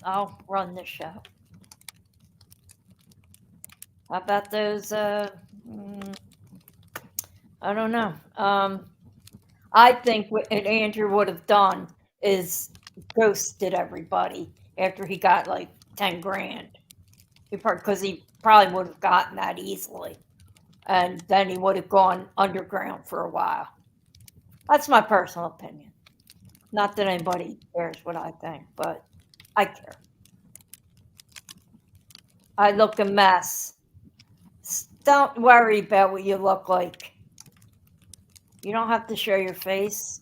I'll run the show. How about those? I don't know. I think what Andrew would have done is ghosted everybody after he got like 10 grand. Because he probably would have gotten that easily. And then he would have gone underground for a while. That's my personal opinion. Not that anybody cares what I think, but I care. I look a mess. Don't worry about what you look like. You don't have to show your face.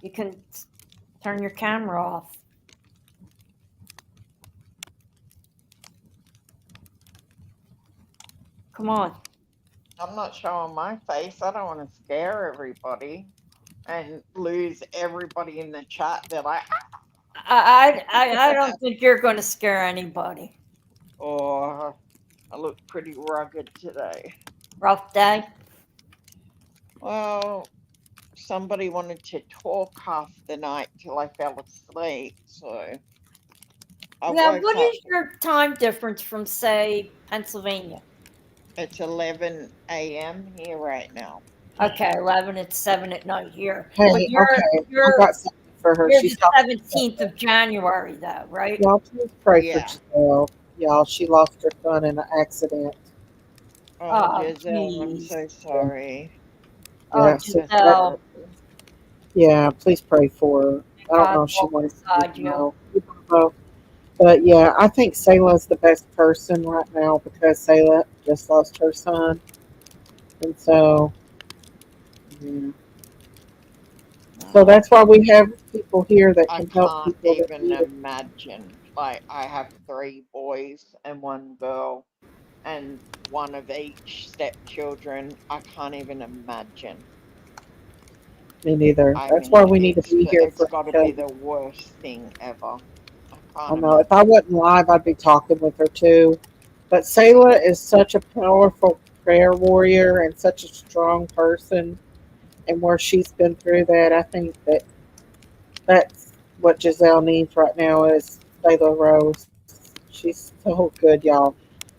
You can turn your camera off. Come on. I'm not showing my face. I don't want to scare everybody and lose everybody in the chat. They're like, I don't think you're going to scare anybody. oh, I look pretty rugged today. Rough day? Well, somebody wanted to talk half the night till I fell asleep, so I Now, woke what up. is your time difference from, say, Pennsylvania? It's 11 a.m. here right now. Okay, 11. It's 7 at night here. Hey, But I got something for her. you're She's the 17th of January, though, right? Y'all please pray for Yeah. Giselle. Y'all, she lost her son in an accident. Oh, Giselle, I'm geez. so sorry. Oh, Yeah, so Giselle. yeah, please pray for her. I don't God know if she walk wants beside to you. know. But yeah, I think Selah's the best person right now because Selah just lost her son. And so, yeah. So that's why we have people here that I can help can't people that even need it. imagine. Like, I have 3 boys and 1 girl, and 1 of each stepchildren. I can't even imagine. Me neither. I That's why mean, we need to be here it's for got to each be other. the worst thing ever. I I can't know if I imagine. wasn't live, I'd be talking with her too. But Selah is such a powerful prayer warrior and such a strong person. And where she's been through that, I think that's what Giselle needs right now is Selah Rose. She's so good, y'all.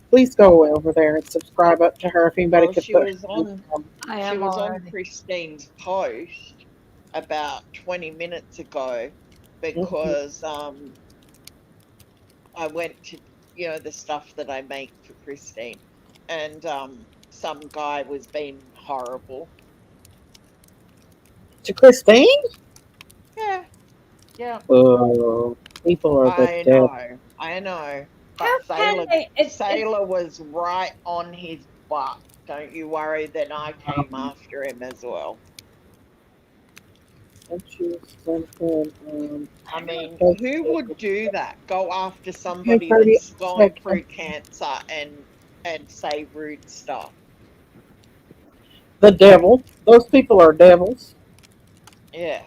Please go over there and subscribe up to her if anybody Well, could she put was her. on. I She am was on already. Christine's post about 20 minutes ago Mhm. because I went to, the stuff that I make for Christine, and some guy was being horrible. To Christine? Yeah, yeah, Oh, people are the devil. I know. How But can they? Sailor was right on his butt. Don't you worry. Then I came after him as well. Don't you something? I mean, who would Okay, do that? Go after somebody 30 that's going seconds. through cancer and say rude stuff. The devil. Those people are devils. Yeah,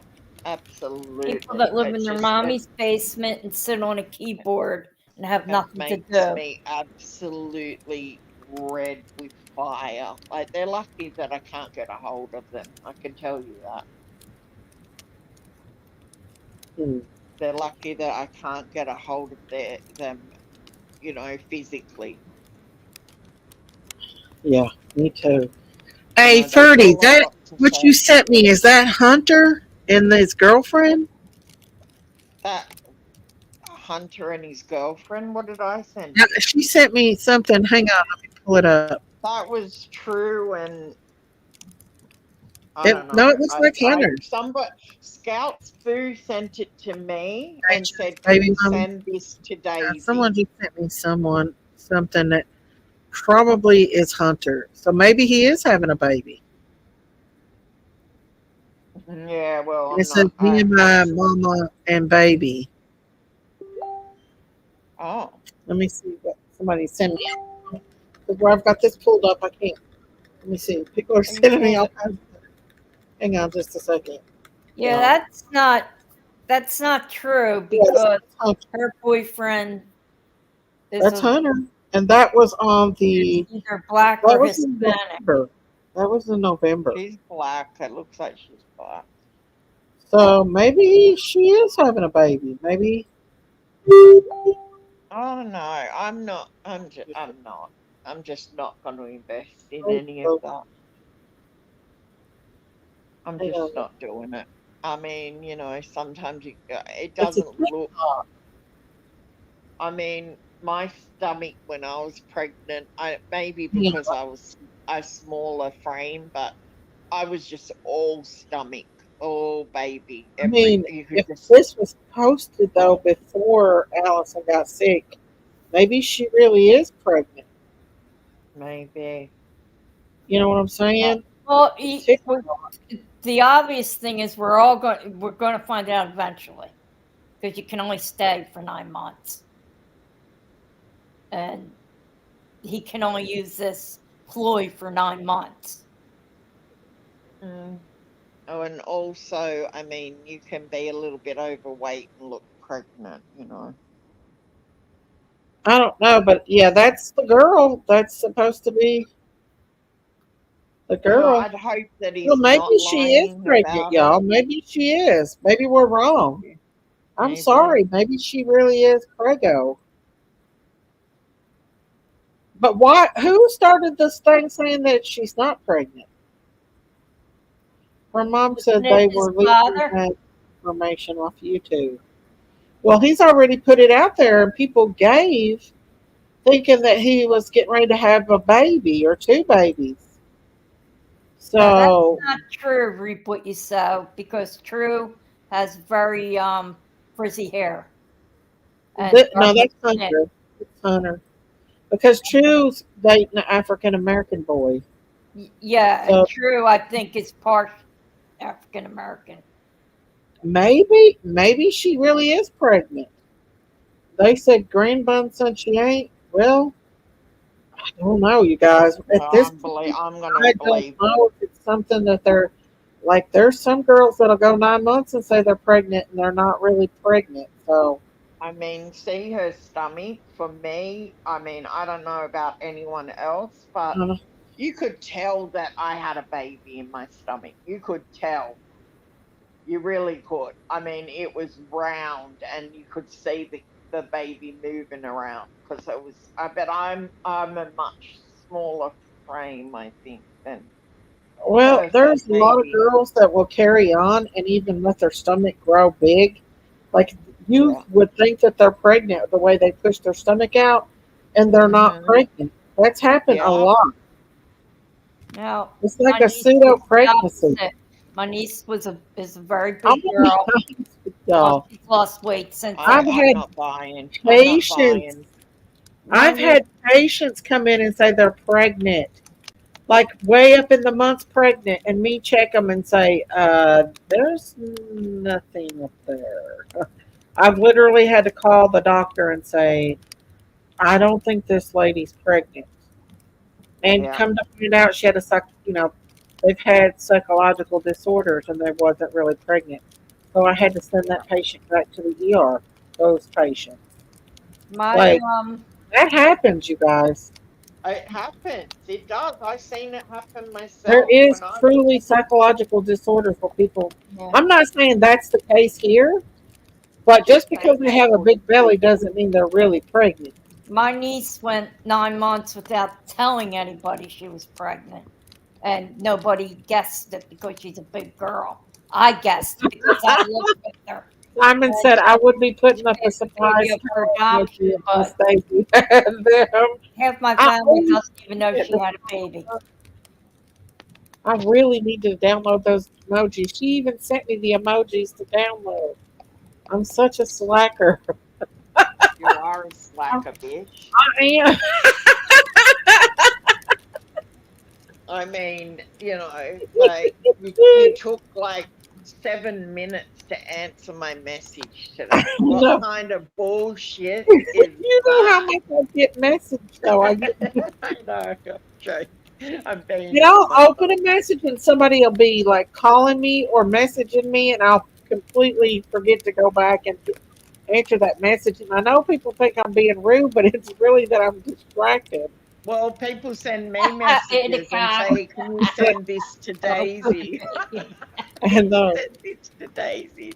People absolutely. that live in their mommy's basement and sit on a keyboard and have It nothing to makes do. me absolutely red with fire. Like, they're lucky that I can't get a hold of them. I can tell you that. Hmm. They're lucky that I can't get a hold of them, physically. Yeah, me too. Hey, That's 30. all I've That got to what you say. sent me is that Hunter and his girlfriend? That Hunter and his girlfriend, what did I send Yeah, you? she sent me something. Hang on, let me pull it up. That was true, and I It, don't no, know. it looks like Hunter. Somebody, Scouts Boo sent it to me and Rachel's said, "Can baby you mama. send this to Someone Daisy?" just sent me something that probably is Hunter. So maybe he is having a baby. Yeah, well, And it I'm says not. me and my mama and baby. Oh, Let me see what somebody sent me. Because where I've got this pulled up, I can't. Let me see. People are you sending me all can't. kinds of stuff. Hang on just a second. Yeah, that's not true Yeah, because that's Hunter. her boyfriend is That's Hunter. And that was on the either black that or was in Hispanic. November. That was in November. She's black. It looks like she's black. So maybe she is having a baby. Maybe Oh no, I'm not. I'm not. I'm just not going to invest in oh, any of oh, that. I'm hang on. just not doing it. I mean, sometimes it It's a doesn't look. TikTok. I mean, my stomach when I was pregnant, I maybe Yeah. because I was a smaller frame, but I was just all stomach. all baby. I mean, You could if just this was posted though before Allison got sick, maybe she really is pregnant. maybe. You know what I'm saying? Well, the obvious thing is we're going to find out eventually, because you can only stay for 9 months, and he can only use this ploy for 9 months. Oh, and also, I mean, you can be a little bit overweight and look pregnant, you know. I don't know, but yeah, that's the girl. That's supposed to be the Well, girl. I'd hope that Well, he's not maybe she is lying pregnant, about it. y'all. Maybe she is. Maybe we're wrong. I'm Maybe. sorry. Maybe she really is prego. But why? Who started this thing saying that she's not pregnant? Her mom said Isn't it they his were leaking father? that information off YouTube. Well, he's already put it out there, and people gave thinking that he was getting ready to have a baby or 2 babies. Now, that's So not true, reap what you sow, because True has very frizzy hair. And no, that's skin. Hunter. It's Hunter. Because True's dating an African American boy. Yeah, So and True, I think, is part African American. maybe she really is pregnant. They said green bun said she ain't. Well, I don't know, you guys. At this point, I'm I gonna don't believe know if it's something that they're like. There's some girls that'll go 9 months and say they're pregnant, and they're not really pregnant. So I mean, see her stomach. For me, I mean, I don't know about anyone else, but uh, you could tell that I had a baby in my stomach. You could tell. You really could. I mean, it was round, and you could see the baby moving around because it was. I bet I'm a much smaller frame, I think, than well, her. So there's a lot of maybe, girls that will carry on and even let their stomach grow big. Like you yeah. would think that they're pregnant the way they push their stomach out, and they're not Hmm. pregnant. That's happened a Yeah. lot. Now, It's my like a niece pseudo was the pregnancy. opposite. My niece is a very I'm big gonna be girl. honest with y'all. She's lost weight since I've then. I'm had not buying. I'm not patients. buying. My I've niece, had patients come in and say they're pregnant, like way up in the months pregnant, and me check them and say, there's nothing up there. I've literally had to call the doctor and say, I don't think this lady's pregnant. And Yeah. come to find out, she had they've had psychological disorders and they wasn't really pregnant. So I had to send that patient back to the ER. Those patients, my like that happens, you guys. It happens. It does. I've seen it happen There myself is when I was. truly psychological disorders for people. yeah, I'm not saying that's the case here, but just Just because saying they they have a could big belly be. doesn't mean they're really pregnant. my niece went 9 months without telling anybody she was pregnant, and nobody guessed it because she's a big girl. I guessed because I lived with her. Simon And said I would be putting up a it's a baby surprise of her emoji adoption, if Miss but Stacy had them. half my I family always doesn't even know forget she to- had a baby. I really need to download those emojis. She even sent me the emojis to download. I'm such a slacker. You are a I slacker, bitch. am. I mean, like you took like 7 minutes to answer my message today. you What know, kind of bullshit is you know how that? much I get messaged though. I get I know. I'm joking. I'm being You a know, I'll smart open a message and somebody will be like calling me or messaging me, and I'll completely forget to go back and answer that message. And I know people think I'm being rude, but it's really that I'm distracted. Well, people send me In the messages and car. say, "Can you send this to Daisy? Can And you send this to Daisy?"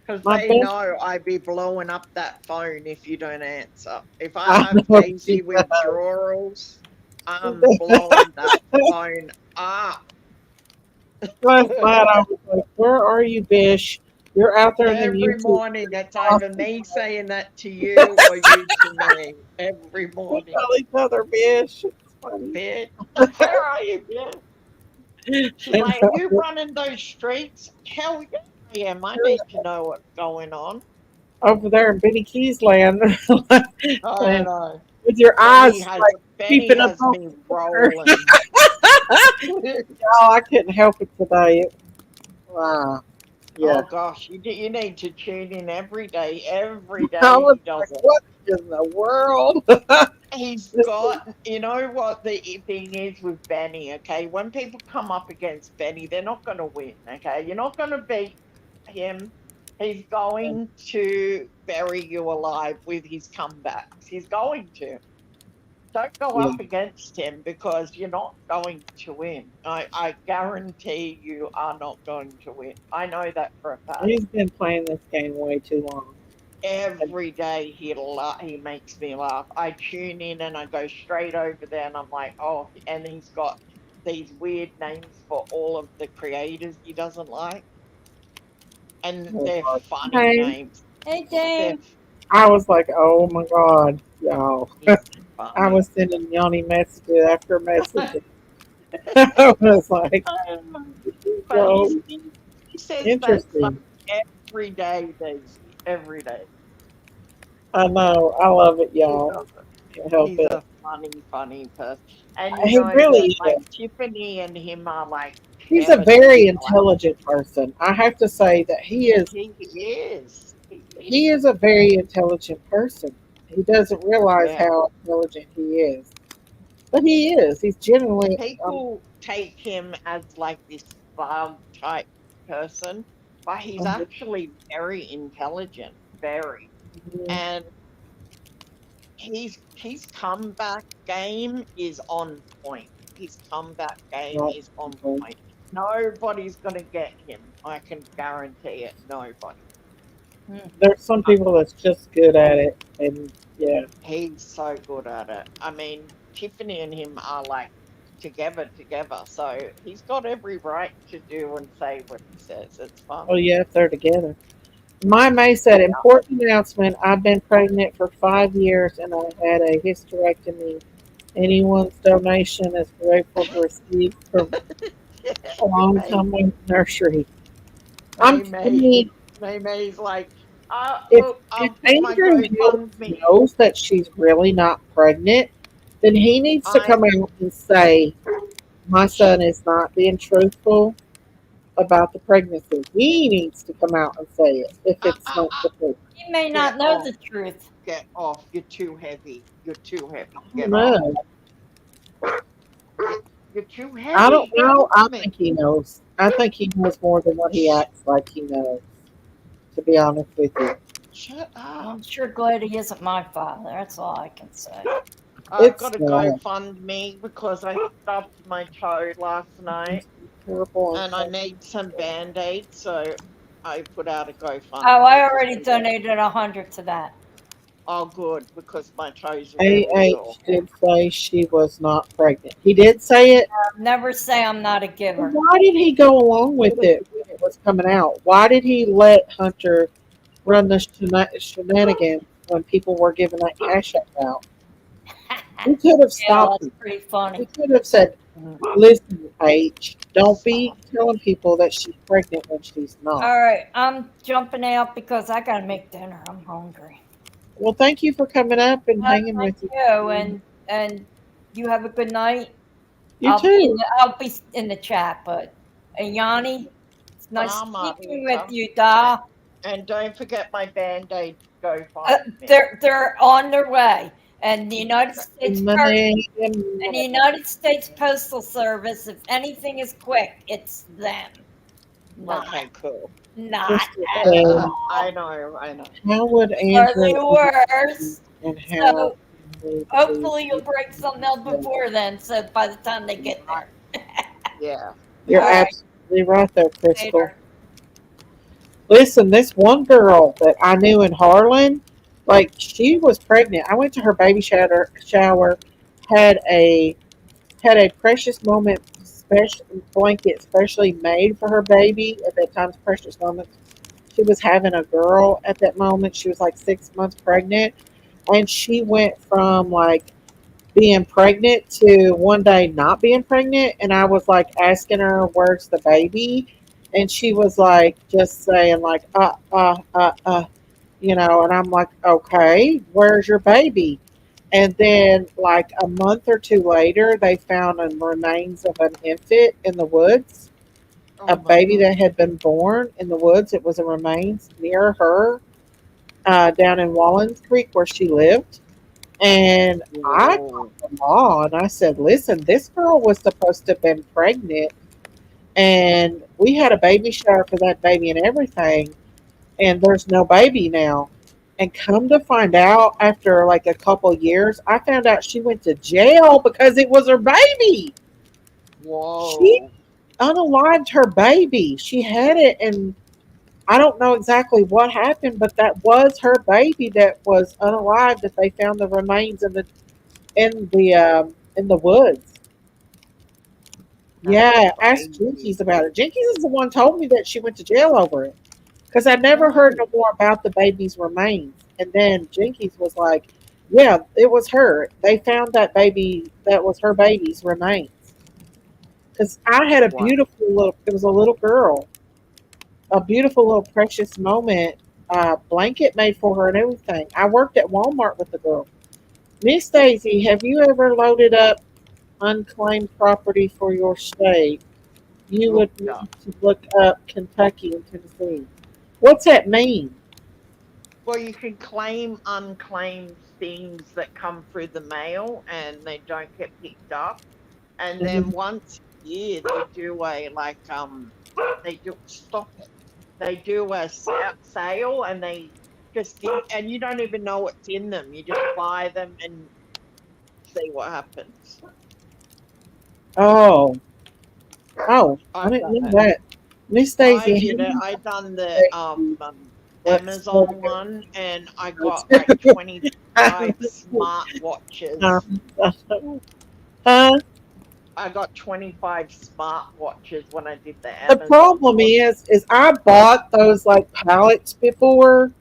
Because my they best, know I'd be blowing up that phone if you don't answer. If I I have know she Daisy does. withdrawals, I'm blowing that phone up. Last night I was like, "Where are you, Bish? You're out there in the Every YouTube." morning, it's either me saying that to you or you to me. Every We morning. tell each other, Bish. It's funny. Bitch, where are you, bitch? She's like, are you running those streets? Hell yeah, I am. I need to know what's going on. Over there in Benny Keys land. I know. With your eyes like Benny keeping up has on me rolling. Oh, I couldn't help it today. Wow. Yeah. Oh gosh, you need to tune in every day. Every I day was he does like, it. what in the world? He's got, you know what the thing is with Benny, okay? When people come up against Benny, they're not going to win, okay? You're not going to beat him. He's going to bury you alive with his comebacks. He's going to. Don't go Yeah. up against him because you're not going to win. I guarantee you are not going to win. I know that for a fact. He's been playing this game way too long. Every day he makes me laugh. I tune in and I go straight over there and I'm like, oh, and he's got these weird names for all of the creators he doesn't like. And they're funny Hey. names. Hey, Dave. I was like, oh my God, y'all. I was sending Yanni messages after messages. I was like, but he says that interesting. every day, Daisy. Every day. I know. I love it, y'all. Can't help He's it. a funny person. And you He know really that like is. Tiffany and him are like He's a very intelligent person. I have to say that he is. He is. He is a very intelligent person. He doesn't realize Yeah. how intelligent he is, but he is. He's genuinely. People take him as like this bug type person, but he's actually very intelligent, very. And his comeback game is on point. His comeback game is on point. Nobody's gonna get him. I can guarantee it. Nobody. There's some people that's just good at it, and yeah, He's so good at it. I mean, Tiffany and him are like together, so he's got every right to do and say what he says. It's fun. oh yeah, if they're together. My May said, important announcement. I've been pregnant for 5 years and I had a hysterectomy. Anyone's donation is grateful to receive from a long time nursery. May's like, If I'll put my Andrew GoFundMe. knows that she's really not pregnant, then he needs to come out and say, my son is not being truthful about the pregnancy. He needs to come out and say it if it's not the truth. He may not know the truth. Get off. You're too heavy. You're too heavy. Get off. You're too heavy. I don't know. I think he knows. I think he knows more than what he acts like he knows, to be honest with you. Shut up. I'm sure glad he isn't my father. That's all I can say. I've got to GoFundMe because I stubbed my toe last night and I need some Band-Aids, so I put out a GoFundMe. Oh, I already donated 100 to that. Oh, good, because my toes are really sore. did say she was not pregnant. He did say it. Never say I'm not a giver. Why did he go along with it when it was coming out? Why did he let Hunter run the shenanigans when people were giving that cash out? He could have stopped. That's pretty funny. He could have said, listen, H, don't be telling people that she's pregnant when she's not. All right, I'm jumping out because I got to make dinner. I'm hungry. Well, thank you for coming up and hanging with you. And you have a good night. You too. I'll be in the chat, but Yanni, it's nice speaking with you, Da. And don't forget my Band-Aid GoFundMe. They're on their way. And the United States Postal Service, if anything is quick, it's them. Okay, cool. Not I know. How would Andrew? Worse. So hopefully you'll break something else before then. So by the time they get there. Yeah. You're absolutely right there, Crystal. Later. Listen, this one girl that I knew in Harlan, like she was pregnant. I went to her baby shower, had a precious moment blanket specially made for her baby at that time's precious moment. She was having a girl at that moment. She was like 6 months pregnant, and she went from like being pregnant to one day not being pregnant. And I was like asking her, where's the baby? And she was like, just saying like, and I'm like, okay, where's your baby? And then like a month or two later, they found the remains of an infant in the woods, Oh a my baby God. that had been born in the woods. It was a remains near her, down in Wallens Creek where she lived. And I Whoa. called the law and I said, listen, this girl was supposed to have been pregnant and we had a baby shower for that baby and everything. And there's no baby now. And come to find out after like a couple years, I found out she went to jail because it was her baby. She Whoa. unalived her baby. She had it and I don't know exactly what happened, but that was her baby that was unalived that they found the remains in the woods. That's Yeah, ask crazy. Jinkies about it. Jinkies is the one told me that she went to jail over it because I never heard No. no more about the baby's remains. And then Jinkies was like, "Yeah, it was her. They found that baby. That was her baby's remains." Because I had a What? beautiful little. It was a little girl, a beautiful little precious moment. Blanket made for her and everything. I worked at Walmart with the girl. Miss Daisy, have you ever loaded up unclaimed property for your state? You would Looked up. need to look up Kentucky and Tennessee. What's that mean? Well, you can claim unclaimed things that come through the mail and they don't get picked up. And then Mhm. once a year they do a they do stop it. They do a sale and they just give, and you don't even know what's in them. You just buy them and see what happens. Oh, oh, I I've didn't done know it. that. Miss I Daisy, did have it. you I done the Daisy, let's Amazon one, and I got let's like 25 smart watches. huh? I got 25 smart watches when I did the The Amazon problem one. is I bought those like pallets before,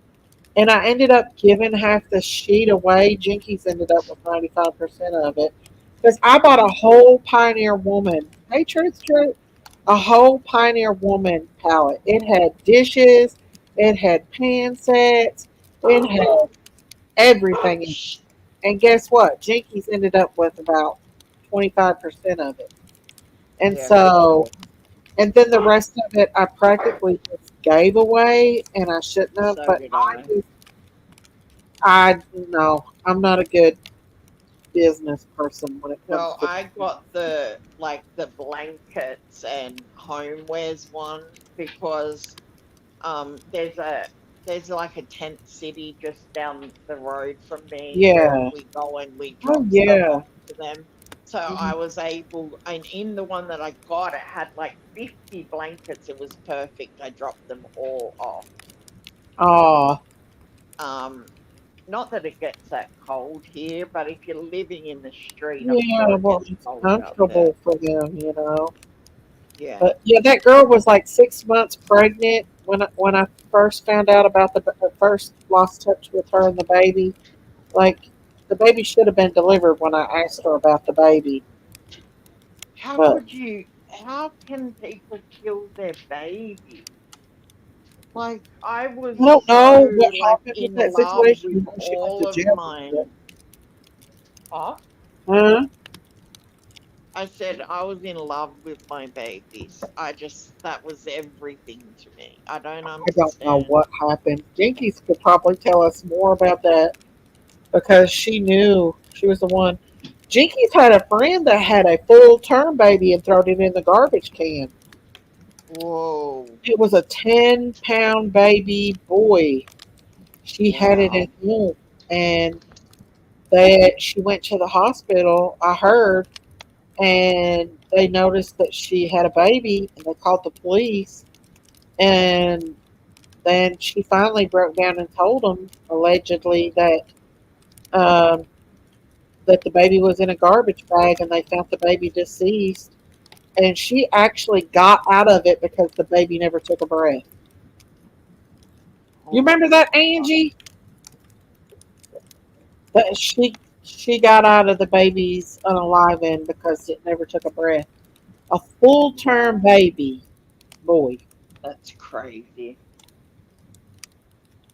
and I ended up giving half the sheet away. Jinkies ended up with 95% of it because I bought a whole Pioneer Woman. Hey, truth, truth. A whole Pioneer Woman palette. It had dishes, it had pan sets, it had everything in it. And guess what? Jinkies ended up with about 25% of it. And Yeah, me so, too. and then the rest of it I practically just gave away and I shouldn't have, So but did I. I no, I'm not a good business person when it comes Well, to I got the blankets and homewares one because there's like a tent city just down the road from me where yeah. we go and we Oh drop stuff yeah. off to them. So Mhm. I was able, and in the one that I got, it had like 50 blankets. It was perfect. I dropped them all off. Oh, Um, Not that it gets that cold here, but if you're living in the street, I'm yeah. sure it Well, gets it's cold out there. comfortable for them. Yeah. But yeah, that girl was like 6 months pregnant when I first found out about the first lost touch with her and the baby. Like the baby should have been delivered when I asked her about the baby, How but could you? How can people kill their baby? Like I was I don't so know what like happened with in that love situation. with You know, she went all to of jail for it. mine. Huh? Huh? I said I was in love with my babies. That was everything to me. I don't I don't know understand. what happened. Jinkies could probably tell us more about that because she knew she was the one. Jinkies had a friend that had a full term baby and thrown it in the garbage can. Whoa. It was a 10-pound baby boy. She had it at Wow. home, and she went to the hospital. I heard, and they noticed that she had a baby, and they called the police. And then she finally broke down and told them, allegedly, um, that the baby was in a garbage bag, and they found the baby deceased. And she actually got out of it because the baby never took a breath. You Oh remember my that, God. Angie? That she got out of the baby's unaliving because it never took a breath. A full-term baby boy. That's crazy.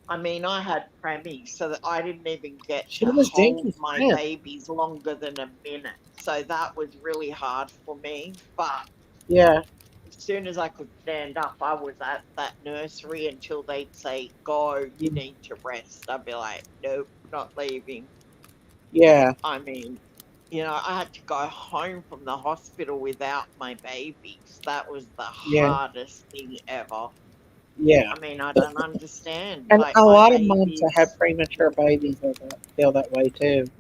I mean, I had premies, so that I didn't even get She to was hold Jinky's my friend. babies longer than a minute. So that was really hard for me. But Yeah, as soon as I could stand up, I was at that nursery until they'd say, "Go, you need to rest." I'd be like, "Nope, not leaving." yeah, I mean, I had to go home from the hospital without my babies. That was the yeah, hardest thing ever. yeah. I mean, I don't understand. And Like a my lot of moms that have babies, premature babies feel that way too.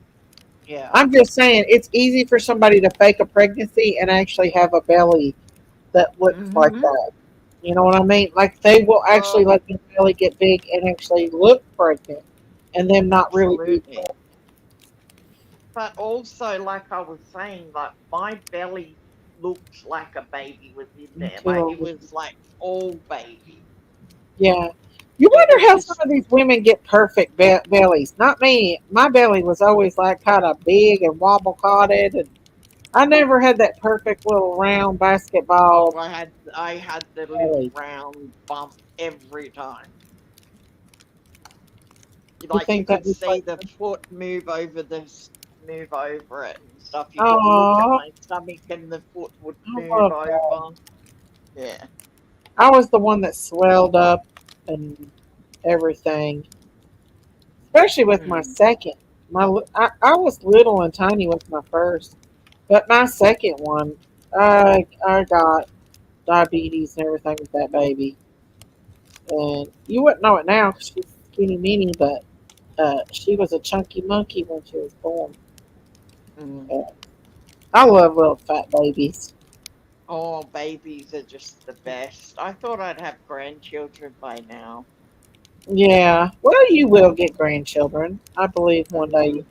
yeah. I'm just saying, it's easy for somebody to fake a pregnancy and actually have a belly that looks like Hmm. that. You know what I mean? Like they will actually Oh, let their belly get big and actually look pregnant, and then not really be absolutely. pregnant But also, like I was saying, like my belly looked like a baby was in there. Like until it was like all baby. yeah. You It wonder was how some just, of these women get perfect bellies. Not me. My belly was always like kind of big and wobble codded, and I never had that perfect little round oh, basketball I had the little belly. round bump every time. You Like you think that could was see like, the foot move over it and stuff. You could look at oh, my stomach and the foot would I move love that. over. Yeah. I was the one that swelled up and everything, especially with my Mm. second. I was little and tiny with my first, but my second one, I got diabetes and everything with that baby. And you wouldn't know it now because she's skinny mini, but she was a chunky monkey when she was born. Mm. Uh, I love little fat babies. Oh, babies are just the best. I thought I'd have grandchildren by now. Yeah, well, you will get grandchildren. I believe one day. Mm.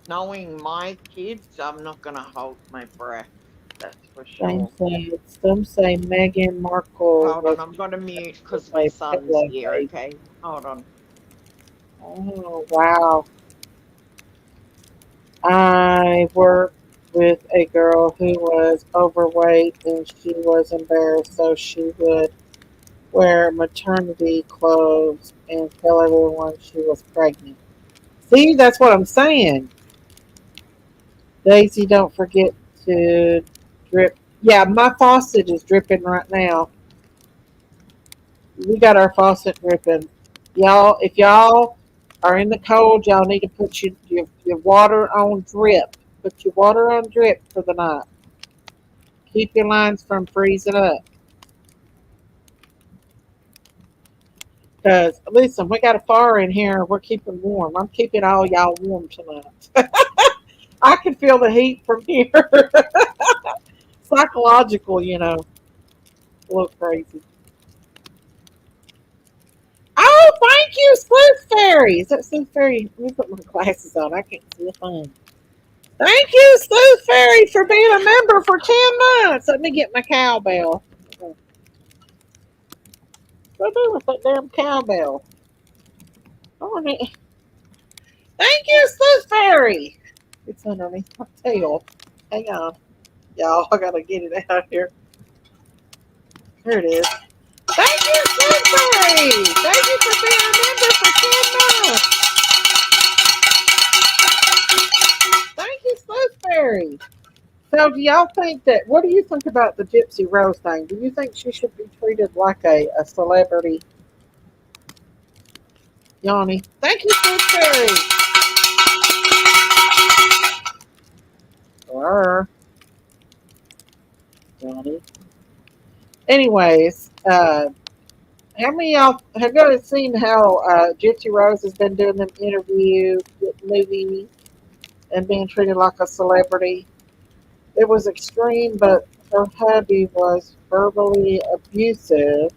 Knowing my kids, I'm not going to hold my breath. That's for Same sure. thing. Some say Meghan Markle Hold was on, I'm going to mute because my a son's pillow here, baby. okay? Hold on. Oh wow! I worked with a girl who was overweight, and she was embarrassed, so she would wear maternity clothes and tell everyone she was pregnant. See, that's what I'm saying. Daisy, don't forget to drip. Yeah, my faucet is dripping right now. We got our faucet dripping. Y'all, if y'all are in the cold, y'all need to put your water on drip. Put your water on drip for the night. Keep your lines from freezing up. Because, listen, we got a fire in here. We're keeping warm. I'm keeping all y'all warm tonight. I can feel the heat from here. Psychological, a little crazy. Oh, thank you, Sleuth Fairy. Is that Sleuth Fairy? Let me put my glasses on. I can't see a thing. Thank you, Sleuth Fairy, for being a member for 10 months. Let me get my cowbell. What do I do with that damn cowbell? Darn it. Thank you, Sleuth Fairy. It's underneath my tail. Hang on. Y'all, I gotta get it out here. Here it is. Thank you, Sleuth Fairy. Thank you for being a member for 10 months. Thank you, Sleuth Fairy. So, do y'all think that? What do you think about the Gypsy Rose thing? Do you think she should be treated like a celebrity? Yanni. Thank you, Sleuth Fairy. Or Yanni. Anyways, how many of y'all have you guys seen how Gypsy Rose has been doing them interviews, movies, and being treated like a celebrity? It was extreme, but her hubby was verbally abusive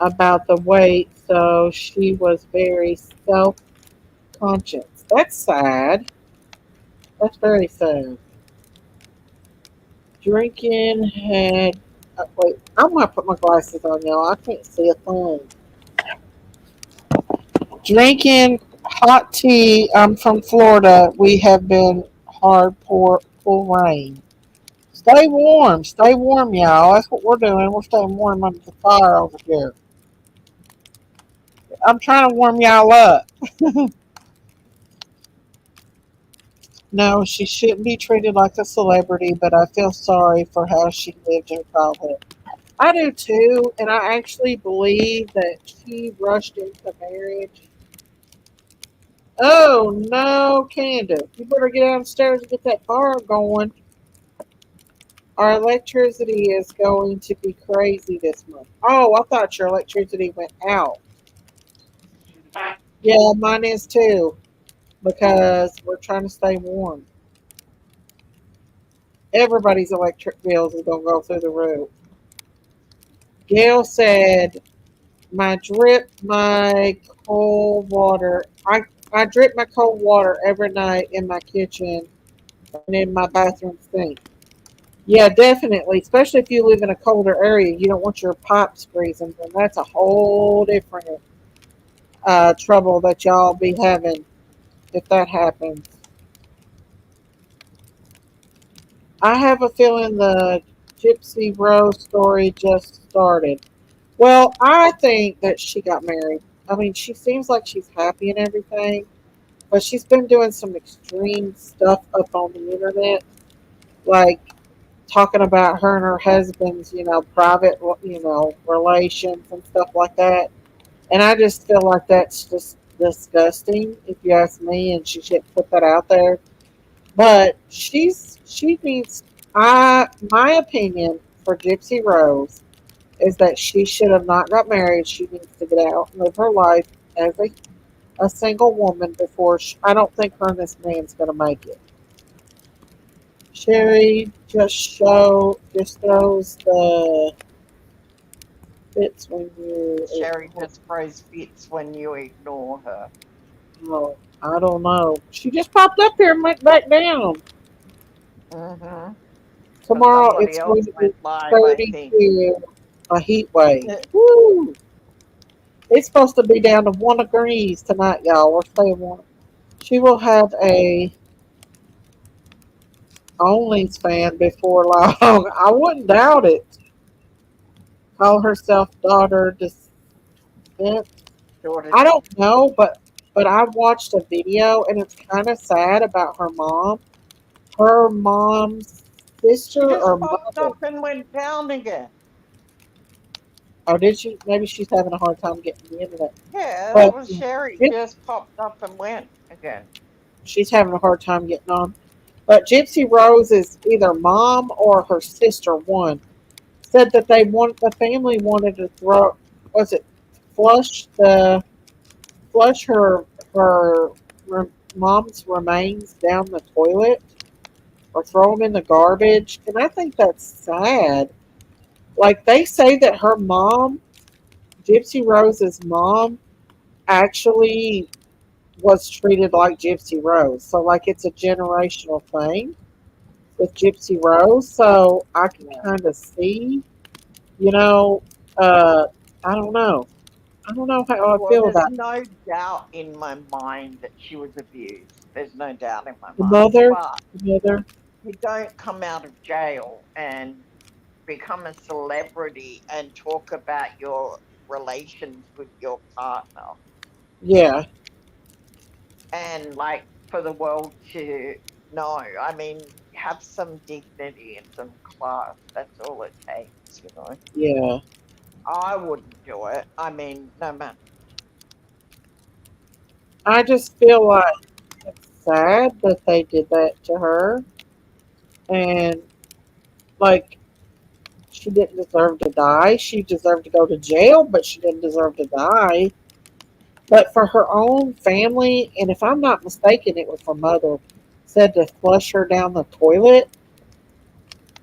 about the weight, so she was very self conscious. That's sad. That's very sad. Drinking had. Wait, I'm gonna put my glasses on, y'all. I can't see a thing. Drinking Hot tea. I'm from Florida. We have been hard pull rain. Stay warm, y'all. That's what we're doing. We're staying warm under the fire over here. I'm trying to warm y'all up. No, she shouldn't be treated like a celebrity, but I feel sorry for how she lived her childhood. I do too, and I actually believe that she rushed into marriage. Oh no, Candace, you better get downstairs and get that fire going. Our electricity is going to be crazy this month. Oh, I thought your electricity went out. Yeah, mine is too, because we're trying to stay warm. Everybody's electric bills is going to go through the roof. Gail said, my cold water. I drip my cold water every night in my kitchen and in my bathroom sink. Yeah, definitely. Especially if you live in a colder area, you don't want your pipes freezing. And that's a whole different trouble that y'all be having if that happens. I have a feeling the Gypsy Rose story just started. Well, I think that she got married. I mean, she seems like she's happy and everything, but she's been doing some extreme stuff up on the internet, like talking about her and her husband's, private, relations and stuff like that. And I just feel like that's just disgusting, if you ask me, and she shouldn't put that out there. But she needs, my opinion for Gypsy Rose is that she should have not got married. She needs to get out and live her life as a single woman before I don't think her and this man's going to make it. Sherry just throws the fits when you. Sherry just throws fits when you ignore her. Oh, I don't know. She just popped up here and went back down. Mm-hmm. Tomorrow Somebody it's else going to be went live, I think. 32, a heat wave. Woo! It's supposed to be down to 1 degrees tonight, y'all. We're staying warm. She will have a Only's fan before long. I wouldn't doubt it. Call herself daughter descent. I don't know, but I watched a video and it's kind of sad about her mom. Her mom's She sister just or popped mother. up and went down again. Oh, did she? Maybe she's having a hard time getting the internet. Yeah, that But was Sherry. Gyp- Just popped up and went again. she's having a hard time getting on. But Gypsy Rose is either mom or her sister. One said that the family wanted to was it flush the flush her mom's remains down the toilet or throw them in the garbage, and I think that's sad. Like they say that her mom, Gypsy Rose's mom, actually was treated like Gypsy Rose. So like it's a generational thing with Gypsy Rose. So I can kind of see, you know, uh, I don't know. I don't know how I Well, feel there's about no doubt in my mind that she was abused. There's no doubt in my the mind. mother. But The mother. you don't come out of jail and become a celebrity and talk about your relations with your partner Yeah, and like for the world to know. I mean, have some dignity and some class. That's all it takes. yeah. I wouldn't do it. I mean, no matter. I just feel like it's sad that they did that to her, and like she didn't deserve to die. She deserved to go to jail, but she didn't deserve to die. But for her own family, and if I'm not mistaken, it was her mother, said to flush her down the toilet.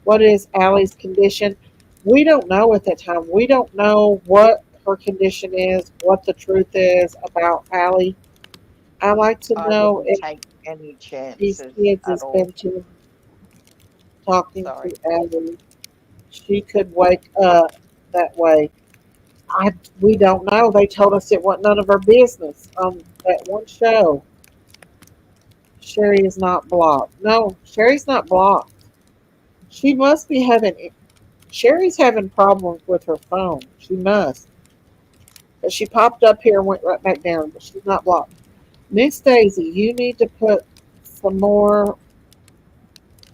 What is Allie's condition? We don't know at that time. We don't know what her condition is, what the truth is about Allie. I like to I know wouldn't if take any these chances kids at has all. been to talking to Sorry. Allie. She could wake up that way. We don't know. They told us it wasn't none of our business on that one show. Sherry is not blocked. No, Sherry's not blocked. She must be having. Sherry's having problems with her phone. She must. But she popped up here and went right back down. But she's not blocked. Miss Daisy, you need to put some more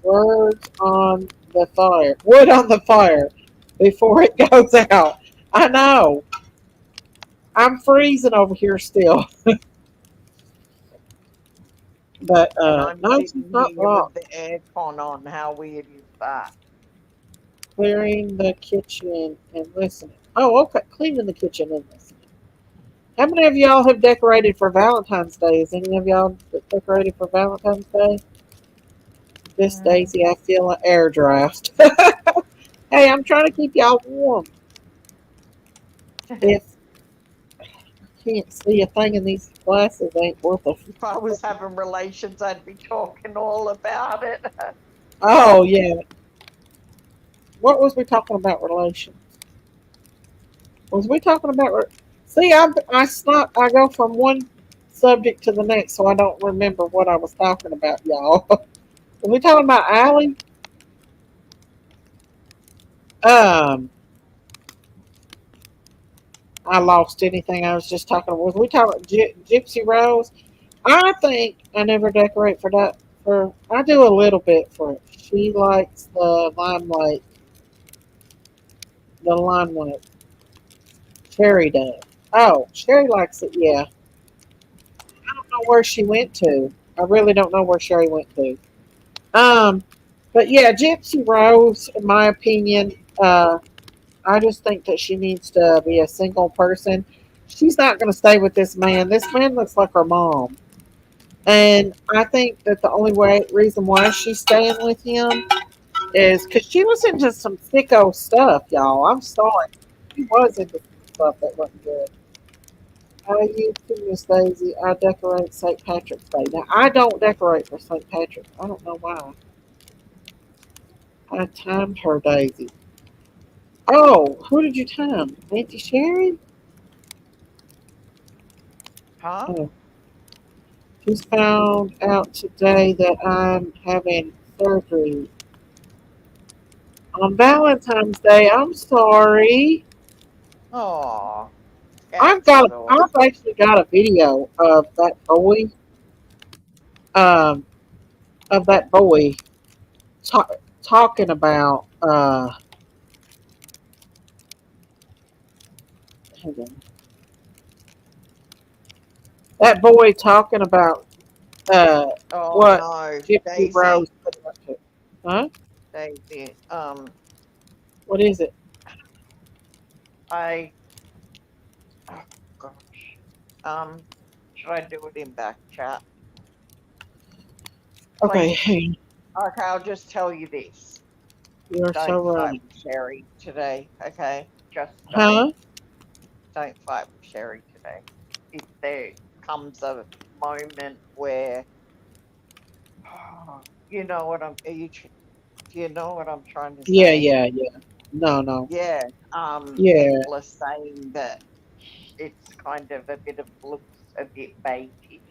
words on the fire. Wood on the fire before it goes out. I know. I'm freezing over here still. But And I'm no, she's sitting not here with blocked. the aircon on. How weird is that? Clearing the kitchen and listening. Oh, okay. Cleaning the kitchen and listening. How many of y'all have decorated for Valentine's Day? Is any of y'all decorated for Valentine's Day? This Daisy, I feel an air draft. Hey, I'm trying to keep y'all warm. If I can't see a thing in these glasses, ain't worth it. If I was having relations, I'd be talking all about it. Oh yeah. What was we talking about? Relations? Was we talking about? See, I stop. I go from one subject to the next, so I don't remember what I was talking about, y'all. Were we talking about Allie? Um, I lost anything I was just talking about. Was we talking about Gypsy Rose? I think I never decorate for that. I do a little bit for it. She likes the limelight. The limelight. Sherry does. Oh, Sherry likes it. Yeah. I don't know where she went to. I really don't know where Sherry went to. Um, but yeah, Gypsy Rose, in my opinion, I just think that she needs to be a single person. She's not going to stay with this man. This man looks like her mom. And I think that the only reason why she's staying with him is because she was into some sicko stuff, y'all. I'm sorry. She was into some stuff that wasn't good. I used to, Miss Daisy. I decorate St. Patrick's Day. Now, I don't decorate for St. Patrick's. I don't know why. I timed her, Daisy. Oh, who did you time? Auntie Sherry? Huh? Oh, just found out today that I'm having surgery on Valentine's Day. I'm sorry. Oh, that's I've actually got a video um, of that boy talking about, hang on. That boy talking about, Oh what no, Gypsy Daisy, Rose put up to. Huh? Daisy. What is it? I oh gosh. Should I do it in back chat? Okay, Please. hang on. Okay, I'll just tell you this. You're Don't so fight right. with Sherry today, okay? Just Huh? don't fight with Sherry today. If there comes a moment where you know what do you know what I'm trying to Yeah, say? yeah, yeah. No, no. Yeah, Yeah. people are saying that it's kind of a bit of looks a bit baitish.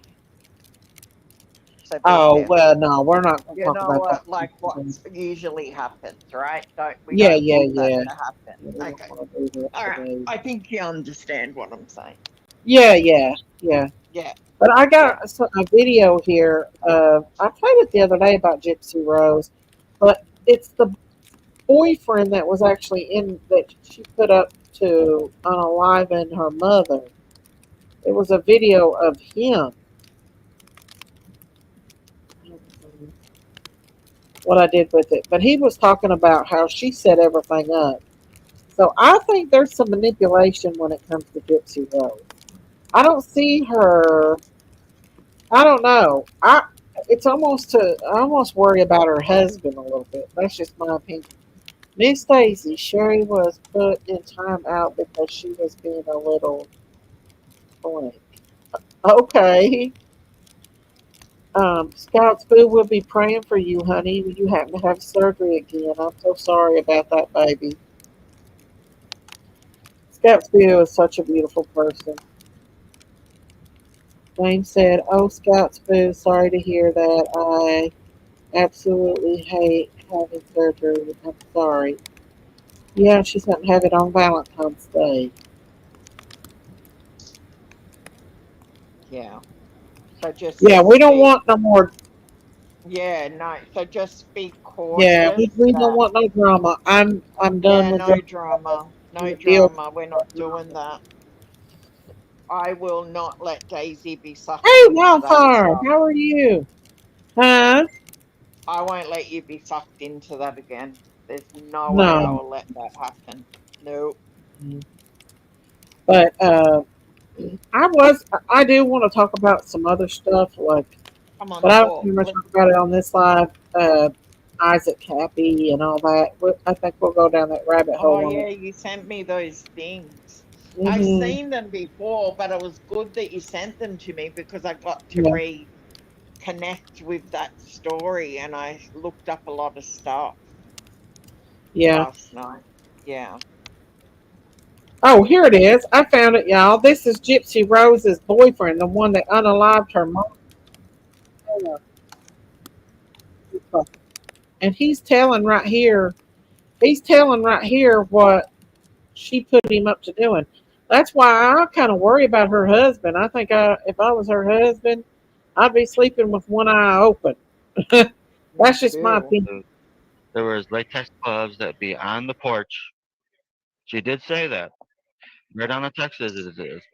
So be Oh, well, careful. no, we're not going to You talk know about what, like what that. usually happens, right? We Yeah, don't yeah, want that yeah. to happen. Yeah, we don't Okay. want to do that All right. today. I think you understand what I'm saying. Yeah, yeah, yeah. Yeah. But I Yeah. got a video here. I played it the other day about Gypsy Rose, but it's the boyfriend that was actually in that she put up to unaliven her mother. It was a video of him. What I did with it, but he was talking about how she set everything up. So I think there's some manipulation when it comes to Gypsy Rose. I don't see her. I don't know. I almost worry about her husband a little bit. That's just my opinion. Miss Daisy, Sherry was put in time out because she was being a little blank. Okay. Scouts Boo will be praying for you, honey. You happen to have surgery again. I'm so sorry about that, baby. Scoutsville is such a beautiful person. Dame said, "Oh, Scoutsville, sorry to hear that. I absolutely hate having surgery. I'm sorry." Yeah, she's going to have it on Valentine's Day. Yeah. So Yeah, just we don't be, want no more. yeah, no. So just be Yeah, cautious we don't that, want no drama. I'm done yeah, with no drama. drama. No The deal. drama. We're not doing that. I will not let Daisy be sucked Hey, into that Wildfire, stuff. how are you? Huh? I won't let you be sucked into that again. There's no way I No. will let that happen. No. But I do want to talk about some other stuff, like, Come on, but I don't talk. think we're talk about it on this live. Isaac Cappy and all that. I think we'll go down that rabbit Oh, hole on yeah, it. you sent me those things. I've Mm-hmm. seen them before, but it was good that you sent them to me because I got to Yeah. reconnect with that story and I looked up a lot of stuff Yeah. last night. Yeah. Oh, here it is. I found it, y'all. This is Gypsy Rose's boyfriend, the one that unalived her mom. And he's telling right here. He's telling right here what she put him up to doing. That's why I kind of worry about her husband. I think if I was her husband, I'd be sleeping with one eye open. Me That's just my too. opinion. There was latex gloves that be on the porch. She did say that. Right on the text is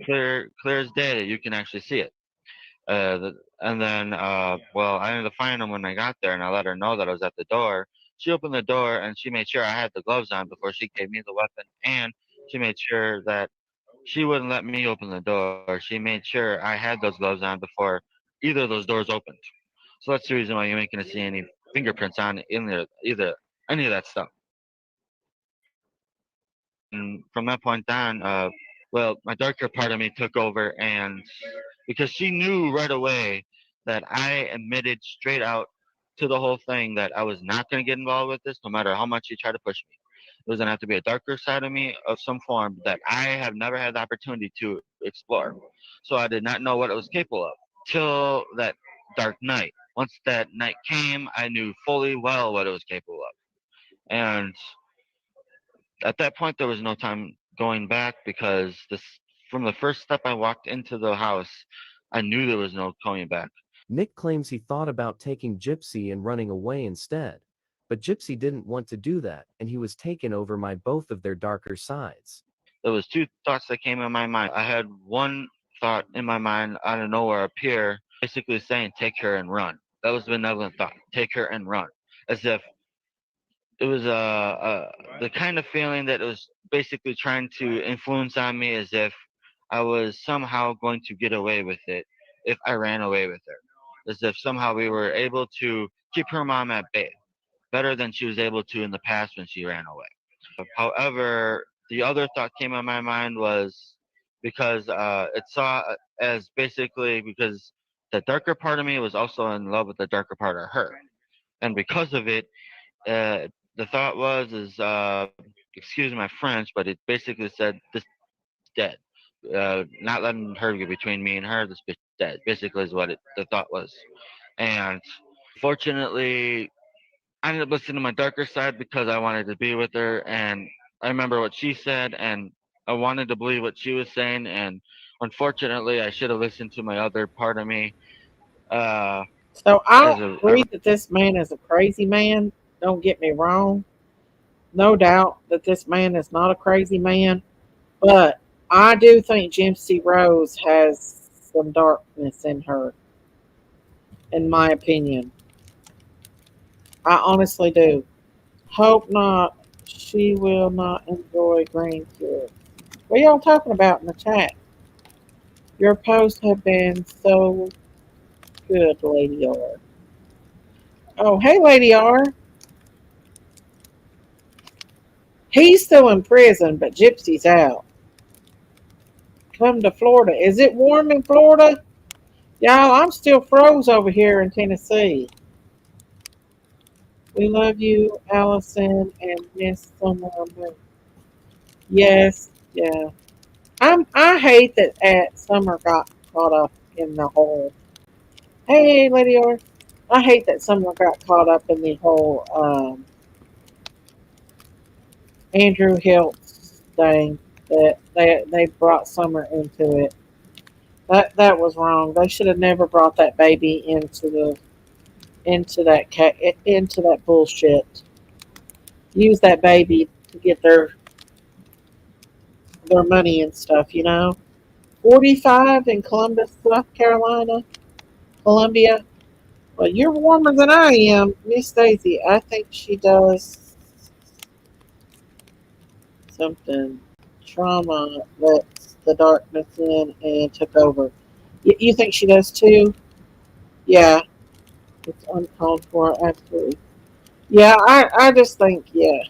clear as day that you can actually see it. And then, well, I ended up finding them when I got there, and I let her know that I was at the door. She opened the door, and she made sure I had the gloves on before she gave me the weapon, and she made sure that she wouldn't let me open the door. She made sure I had those gloves on before either of those doors opened. So that's the reason why you ain't gonna see any fingerprints on in there, either any of that stuff. And from that point on, well, my darker part of me took over, and because she knew right away that I admitted straight out to the whole thing that I was not going to get involved with this, no matter how much she tried to push me. It was going to have to be a darker side of me of some form that I have never had the opportunity to explore. So I did not know what it was capable of till that dark night. Once that night came, I knew fully well what it was capable of. And at that point there was no time going back because this from the first step I walked into the house, I knew there was no coming back. Nick claims he thought about taking Gypsy and running away instead, but Gypsy didn't want to do that, and he was taken over by both of their darker sides. There was two thoughts that came in my mind. I had one thought in my mind out of nowhere appear, basically saying, "Take her and run." That was the benevolent thought. Take her and run, as if it was the kind of feeling that it was basically trying to influence on me, as if I was somehow going to get away with it if I ran away with her, as if somehow we were able to keep her mom at bay better than she was able to in the past when she ran away. However, the other thought came in my mind was because it saw as basically because the darker part of me was also in love with the darker part of her, and because of it, uh, the thought was is excuse my French, but it basically said this dead. Not letting her get between me and her. This bitch dead. Basically, is what the thought was. And fortunately, I ended up listening to my darker side because I wanted to be with her, and I remember what she said, and I wanted to believe what she was saying, and unfortunately, I should have listened to my other part of me. Uh, So I as don't a agree that this man is a crazy man. Don't get me wrong. No doubt that this man is not a crazy man. But I do think Gypsy Rose has some darkness in her, in my opinion. I honestly do. Hope not. She will not enjoy grandkids. What y'all talking about in the chat? Your posts have been so good, Lady R. Oh, hey, Lady R. He's still in prison, but Gypsy's out. Come to Florida. Is it warm in Florida? Y'all, I'm still froze over here in Tennessee. We love you, Allison, and Miss Summer. Yes, yeah. I hate that Summer got caught up in the whole. Hey, Lady R. I hate that Summer got caught up in the whole Andrew Hiltz thing. That they brought Summer into it. That was wrong. They should have never brought that baby into that bullshit. Use that baby to get their money and stuff. 45 in Columbus, South Carolina, Columbia. Well, you're warmer than I am, Miss Stacy. I think she does something. Trauma lets the darkness in and took over. You think she does too? Yeah, it's uncalled for, absolutely. Yeah, I just think, yeah,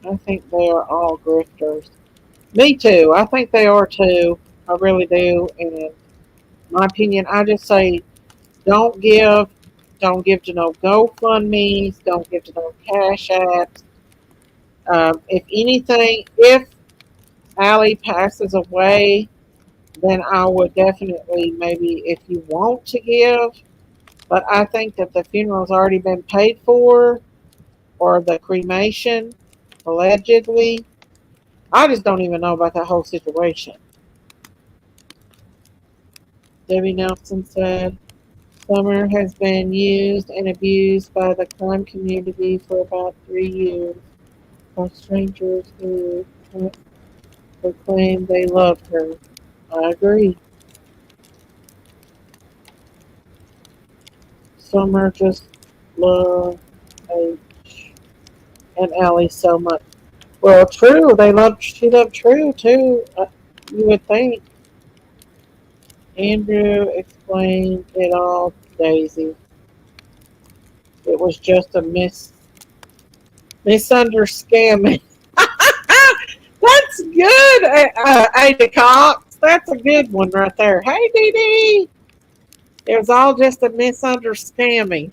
I think they are all grifters. Me too. I think they are too. I really do. And my opinion, I just say don't give. Don't give to no GoFundMe's. Don't give to no Cash Apps. If anything, if Allie passes away, then I would definitely maybe if you want to give. But I think that the funeral's already been paid for, or the cremation, allegedly. I just don't even know about that whole situation. Debbie Nelson said, Summer has been used and abused by the crime community for about 3 years by strangers who proclaim they love her. I agree. Summer just loved H and Allie so much. Well, True, she loved True too, you would think. Andrew explained it all to Daisy. It was just a misunderstanding. That's good, Ada Cox. That's a good one right there. Hey, Dee Dee. It was all just a misunderstanding.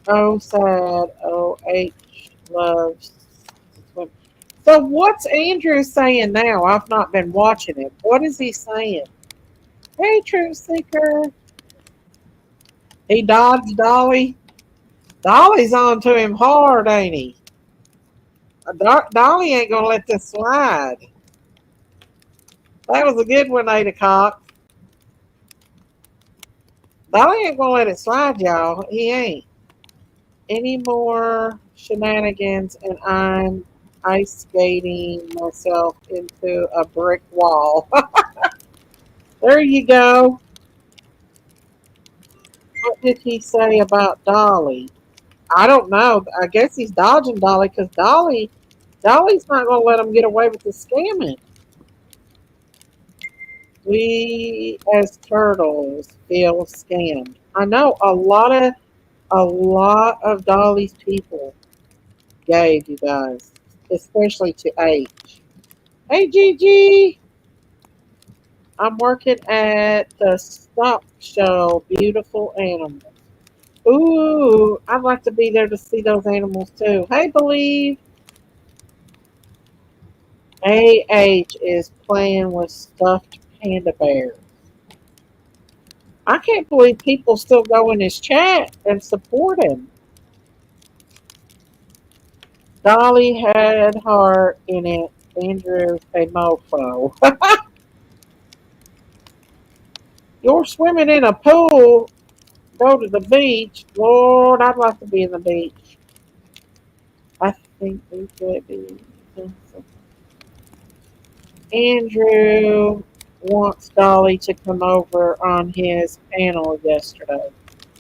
Oh, sad. Oh, H loves. So, what's Andrew saying now? I've not been watching it. What is he saying? Hey, Truth Seeker. He dodged Dolly. Dolly's on to him hard, ain't he? Dolly ain't gonna let this slide. That was a good one, Ada Cox. Dolly ain't gonna let it slide, y'all. He ain't. Any more shenanigans, and I'm ice skating myself into a brick wall. There you go. What did he say about Dolly? I don't know. I guess he's dodging Dolly because Dolly's not going to let him get away with the scamming. We as turtles feel scammed. I know a lot of Dolly's people gave, you guys, especially to H. Hey, Gigi. I'm working at the stock show. Beautiful animals. Ooh, I'd like to be there to see those animals too. Hey, Believe. AH is playing with stuffed panda bears. I can't believe people still go in his chat and support him. Dolly had heart in it. Andrew a mofo. You're swimming in a pool. Go to the beach. Lord, I'd like to be in the beach. I think we could be. Andrew wants Dolly to come over on his panel yesterday.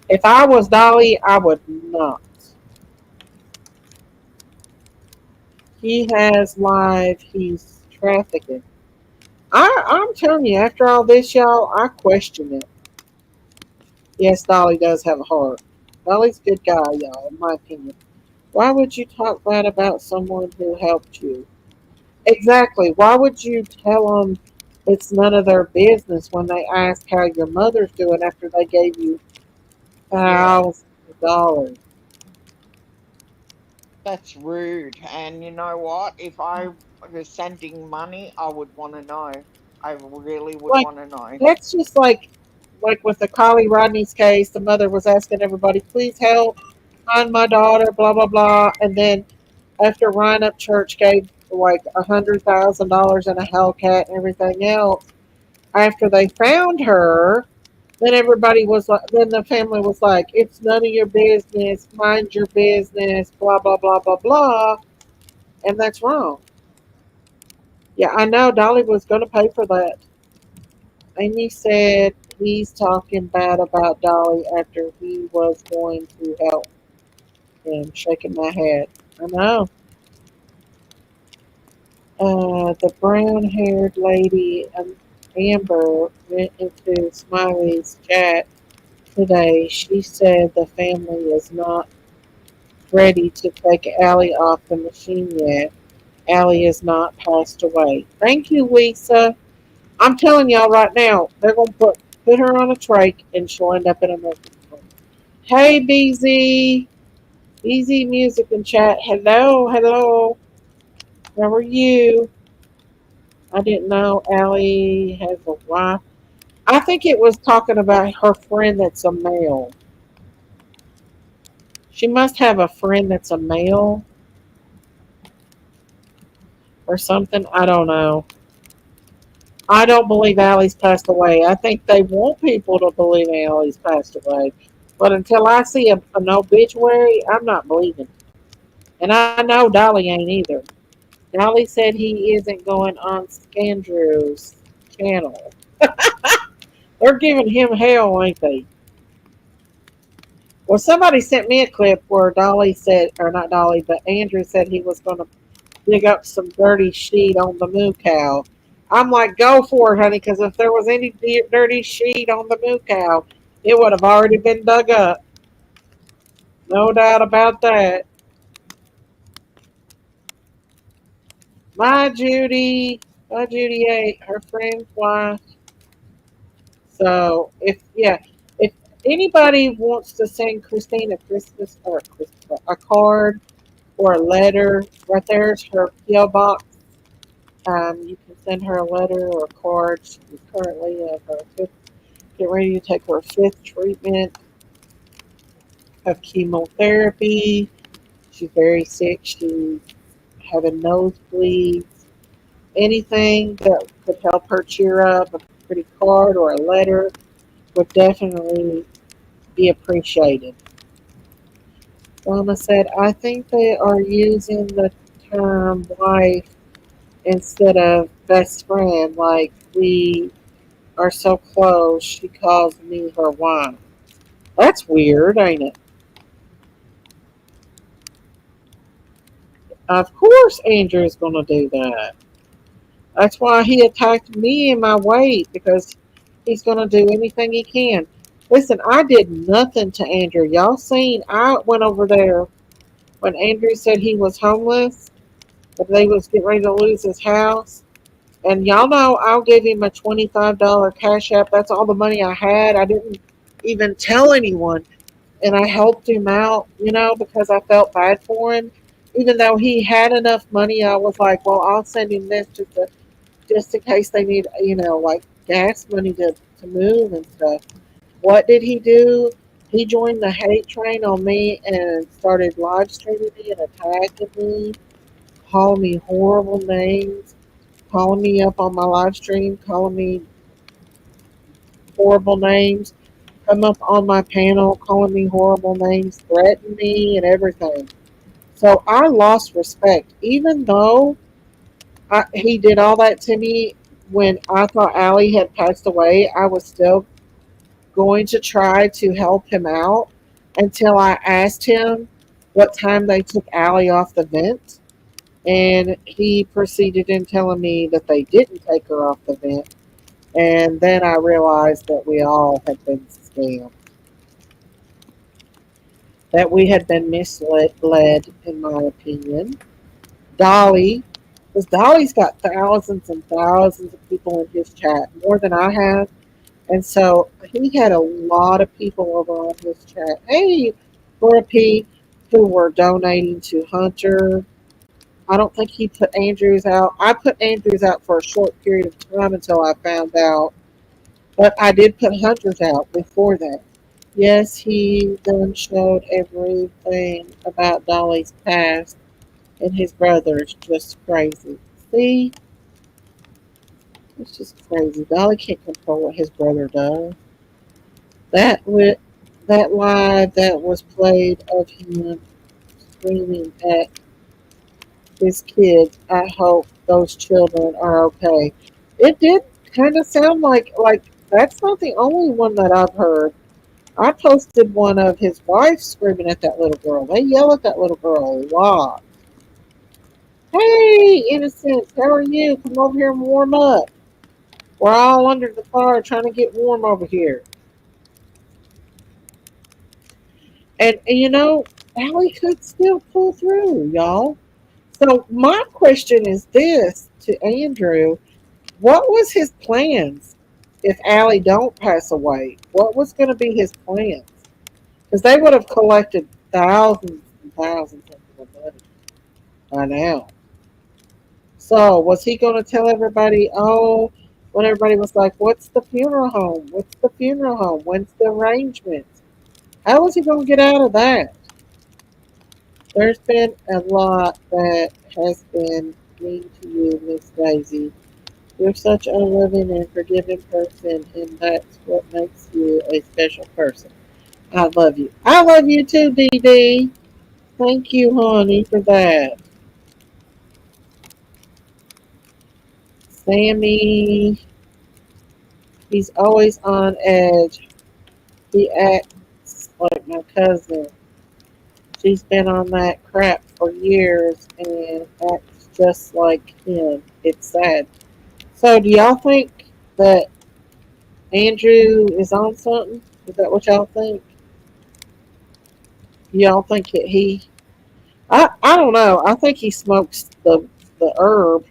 If I was Dolly, I would not. He has live, he's trafficking. I'm telling you, after all this, y'all, I question it. Yes, Dolly does have a heart. Dolly's a good guy, y'all, in my opinion. Why would you talk bad about someone who helped you? Exactly. Why would you tell them it's none of their business when they ask how your mother's doing after they gave you $1,000? That's rude. And you know what? If I was sending money, I would want to know. I really would Like, want to know. that's just like with the Kylie Rodney's case, the mother was asking everybody, please help find my daughter, blah, blah, blah. And then after Ryan Up Church gave like $100,000 in a Hellcat and everything else, after they found her, then everybody was like, then the family was like, it's none of your business, mind your business, blah, blah, blah, blah, blah. And that's wrong. Yeah, I know Dolly was going to pay for that. Amy said he's talking bad about Dolly after he was going to help him, shaking my head. I know. The brown haired lady, Amber, went into Smiley's chat today. She said the family is not ready to take Allie off the machine yet. Allie is not passed away. Thank you, Lisa. I'm telling y'all right now, they're going to put her on a trach and she'll end up in a nursing home. Hey, BZ. BZ Music and Chat. Hello, hello. How are you? I didn't know Allie has a wife. I think it was talking about her friend that's a male. She must have a friend that's a male or something. I don't know. I don't believe Allie's passed away. I think they want people to believe Allie's passed away. But until I see an obituary, I'm not believing. And I know Dolly ain't either. Dolly said he isn't going on Scandrew's channel. They're giving him hell, ain't they? Well, somebody sent me a clip where Dolly said, or not Dolly, but Andrew said he was going to dig up some dirty sheet on the moo cow. I'm like, go for it, honey, because if there was any dirty sheet on the moo cow, it would have already been dug up. No doubt about that. My Judy ate her friend's wife. So if anybody wants to send Christine a card or a letter, right there's her PO box. You can send her a letter or a card. She's currently at her getting ready to take her fifth treatment of chemotherapy. She's very sick. She's having nosebleeds. Anything that could help her cheer up, a pretty card or a letter, would definitely be appreciated. Donna said, I think they are using the term wife instead of best friend. Like, we are so close, she calls me her wife. That's weird, ain't it? Of course Andrew's going to do that. That's why he attacked me in my weight, because he's going to do anything he can. Listen, I did nothing to Andrew. Y'all seen, I went over there when Andrew said he was homeless, but they was getting ready to lose his house. And y'all know I'll give him a $25 cash app. That's all the money I had. I didn't even tell anyone. And I helped him out, because I felt bad for him. Even though he had enough money, I was like, well, I'll send him this just in case they need, like gas money to move and stuff. What did he do? He joined the hate train on me and started live streaming me and attacking me, calling me horrible names, calling me up on my live stream, calling me horrible names, come up on my panel, calling me horrible names, threatening me and everything. So I lost respect. Even though he did all that to me when I thought Allie had passed away, I was still going to try to help him out until I asked him what time they took Allie off the vent. And he proceeded in telling me that they didn't take her off the vent. And then I realized that we all had been scammed. That we had been misled, in my opinion. Dolly, because Dolly's got thousands and thousands of people in his chat, more than I have. And so he had a lot of people over on his chat. Hey, Laura P. who were donating to Hunter. I don't think he put Andrews out. I put Andrews out for a short period of time until I found out. But I did put Hunter's out before that. Yes, he then showed everything about Dolly's past and his brother's just crazy. See? It's just crazy. Dolly can't control what his brother does. That lit, that live that was played of him screaming at his kids. I hope those children are okay. It did kind of sound like that's not the only one that I've heard. I posted one of his wife screaming at that little girl. They yell at that little girl a lot. Hey, innocents, how are you? Come over here and warm up. We're all under the fire trying to get warm over here. And you know, Allie could still pull through, y'all. So my question is this to Andrew. What was his plans if Allie don't pass away? What was going to be his plans? Because they would have collected thousands and thousands of money by now. So was he going to tell everybody, oh, when everybody was like, what's the funeral home? What's the funeral home? When's the arrangements? How was he going to get out of that? There's been a lot that has been mean to you, Miss Daisy. You're such a loving and forgiving person, and that's what makes you a special person. I love you. I love you too, Dee Dee. Thank you, honey, for that. Sammy, he's always on edge. He acts like my cousin. She's been on that crap for years and acts just like him. It's sad. So, do y'all think that Andrew is on something? Is that what y'all think? Y'all think that he? I don't know. I think he smokes the herb.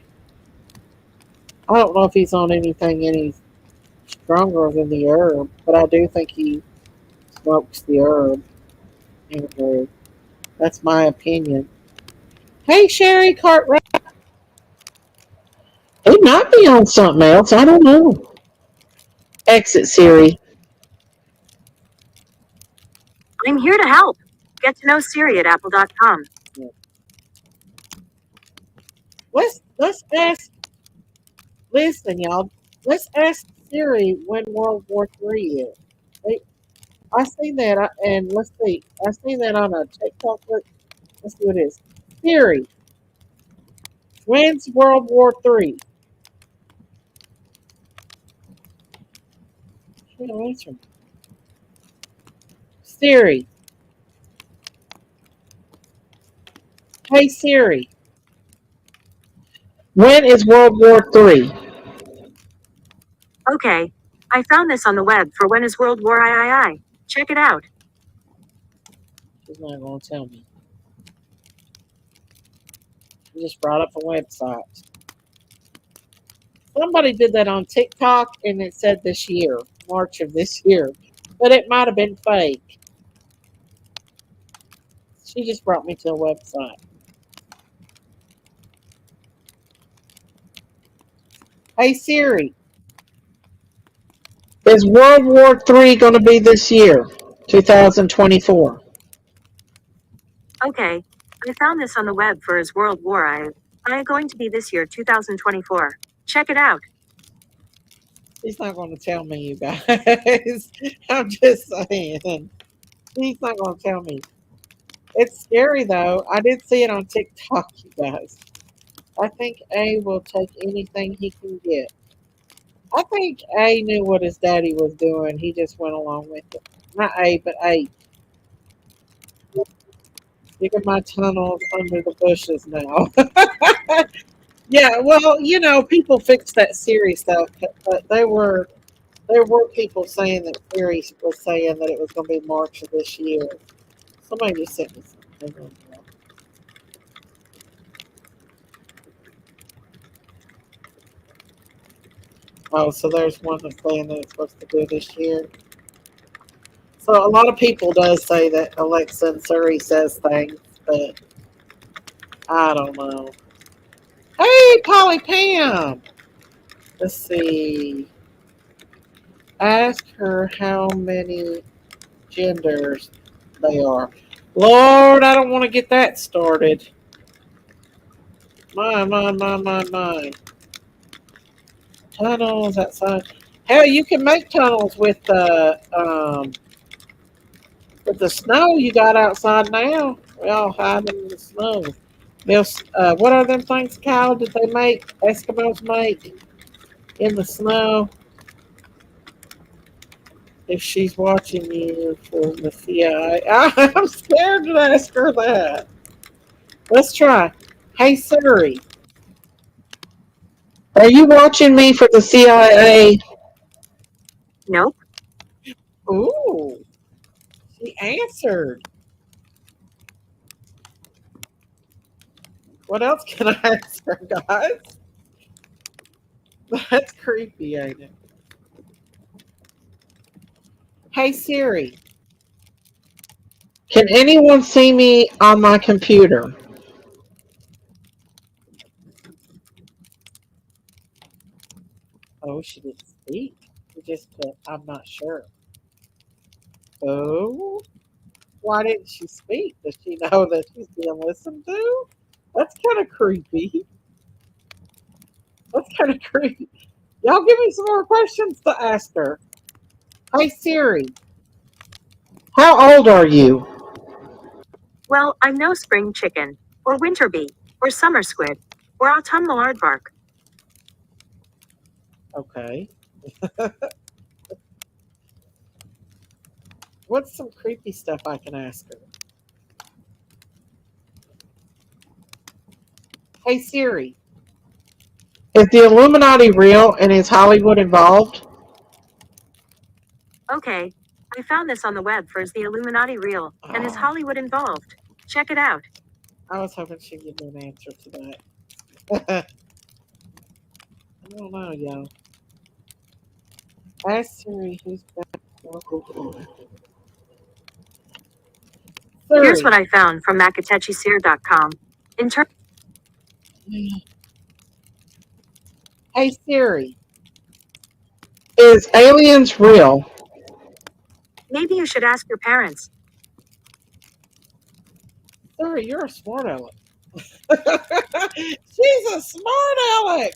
I don't know if he's on anything any stronger than the herb, but I do think he smokes the herb. Andrew. That's my opinion. Hey, Sherry Cartwright. He might be on something else. I don't know. Exit Siri. I'm here to help. Get to know Siri at apple.com. Let's ask. Listen, y'all. Let's ask Siri when World War III is. I seen that, and let's see. I seen that on a TikTok. Let's see what it is. Siri, when's World War III? She don't answer me. Siri. Hey Siri, when is World War III? Okay. I found this on the web for when is World War III. Check it out. She's not going to tell me. She just brought up a website. Somebody did that on TikTok and it said this year, March of this year, but it might have been fake. She just brought me to a website. Hey Siri, is World War III going to be this year, 2024? Okay. I found this on the web for is World War I going to be this year 2024. Check it out. She's not going to tell me, you guys. I'm just saying. She's not going to tell me. It's scary though. I did see it on TikTok, you guys. I think A will take anything he can get. I think A knew what his daddy was doing. He just went along with it. Not A, but A. Digging my tunnels under the bushes now. Yeah, well, you know, people fix that Siri stuff, but there were people saying that Siri was saying that it was going to be March of this year. Somebody just sent me something. Oh, so there's one that's saying that it's supposed to be this year. So a lot of people does say that Alexa and Siri says things, but I don't know. Hey, Polly Pam. Let's see. Ask her how many genders they are. Lord, I don't want to get that started. My. Tunnels outside. Hell, you can make tunnels with the snow you got outside now. We all hide in the snow. What are them things, Kyle, did they make? Eskimos make in the snow? If she's watching you for the CIA. I'm scared to ask her that. Let's try. Hey Siri, are you watching me for the CIA? Nope. Ooh, she answered. What else can I ask her, guys? That's creepy, ain't it? Hey Siri, can anyone see me on my computer? Oh, she didn't speak. She just put, I'm not sure. Oh, why didn't she speak? Does she know that she's being listened to? That's kind of creepy. That's kind of creepy. Y'all give me some more questions to ask her. Hey Siri, how old are you? Well, I'm no spring chicken, or winter bee, or summer squid, or autumnal aardvark. Okay. What's some creepy stuff I can ask her? Hey Siri, is the Illuminati real and is Hollywood involved? Okay. I found this on the web for Is the Illuminati real? And is Hollywood involved? Check it out. I was hoping she'd give me an answer to that. I don't know, y'all. Ask Siri who's back. Here's what I found from macatechysir.com. In turn, Hey Siri, is aliens real? maybe you should ask your parents. Siri, you're a smart aleck. She's a smart aleck.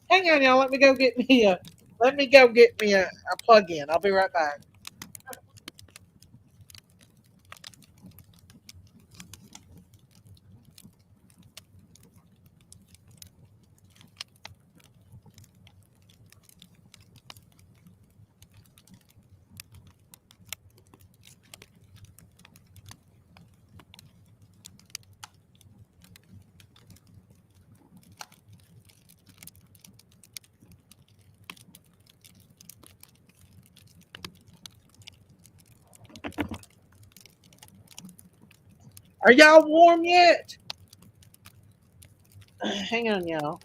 Hang on, y'all. Let me go get me a plug-in. I'll be right back. Are y'all warm yet? Hang on, y'all.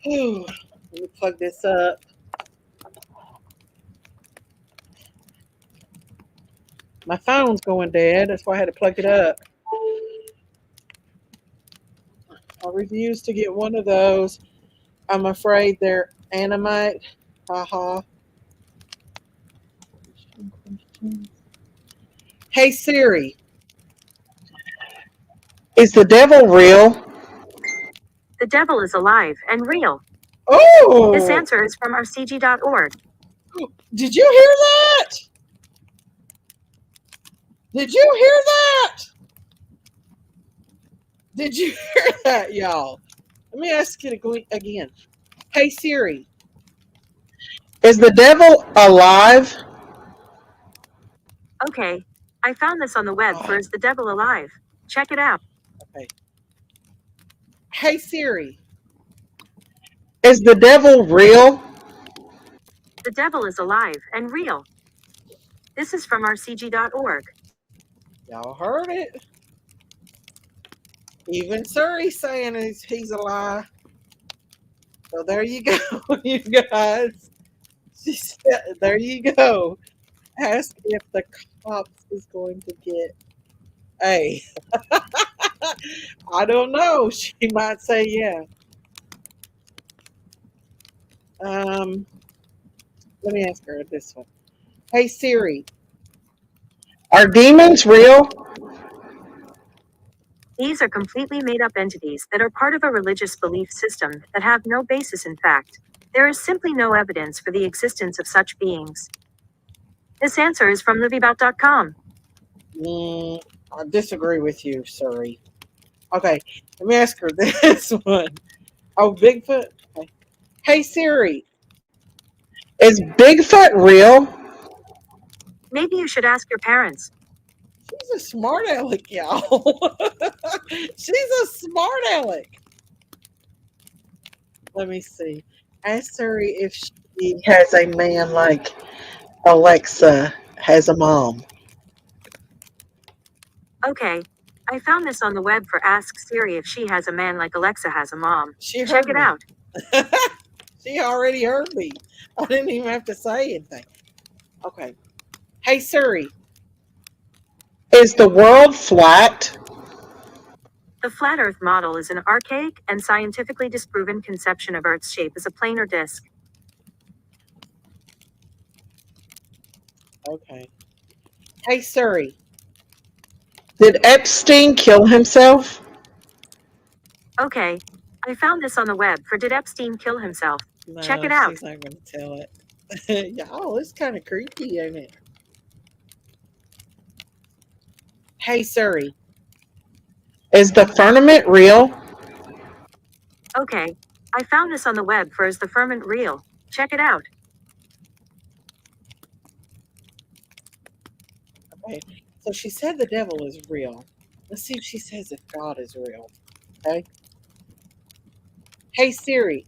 Let me plug this up. My phone's going dead. That's why I had to plug it up. I refuse to get one of those. I'm afraid they're animate. Haha. Hey Siri, is the devil real? The devil is alive and real. Oh! This answer is from rcg.org. Did you hear that? Did you hear that? Did you hear that, y'all? Let me ask it again. Hey Siri, is the devil alive? Okay. I found this on the web for Is the Devil Alive? Check it out. Okay. Hey Siri, is the devil real? The devil is alive and real. This is from rcg.org. Y'all heard it. Even Siri saying he's alive. So there you go, you guys. There you go. Ask if the cops is going to get a. I don't know. She might say yeah. Let me ask her this one. Hey Siri, are demons real? These are completely made up entities that are part of a religious belief system that have no basis in fact. There is simply no evidence for the existence of such beings. This answer is from liveabout.com. I disagree with you, Siri. Okay, let me ask her this one. Oh, Bigfoot? Okay. Hey Siri, is Bigfoot real? Maybe you should ask your parents. She's a smart aleck, y'all. She's a smart aleck. Let me see. Ask Siri if she has a man like Alexa has a mom. Okay, I found this on the web for Ask Siri if she has a man like Alexa has a mom. She heard Check it me. out. She already heard me. I didn't even have to say anything. Okay. Hey Siri, is the world flat? The flat Earth model is an archaic and scientifically disproven conception of Earth's shape as a plane or disk. Okay. Hey Siri, did Epstein kill himself? Okay, I found this on the web for Did Epstein Kill Himself? No, Check it out. she's not going to tell it. Y'all, it's kind of creepy, ain't it? Hey Siri, is the firmament real? Okay, I found this on the web for Is the Firmament Real? Check it out. Okay, so she said the devil is real. Let's see if she says if God is real. Okay. Hey Siri,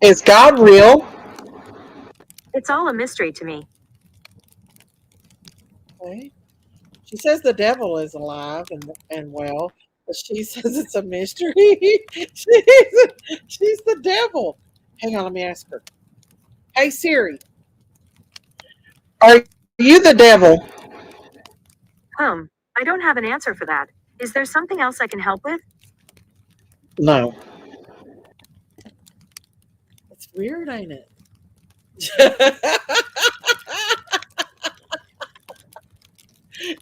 is God real? It's all a mystery to me. Okay. She says the devil is alive and well, but she says it's a mystery. she's the devil. Hang on, let me ask her. Hey Siri, are you the devil? I don't have an answer for that. Is there something else I can help with? No. It's weird, ain't it?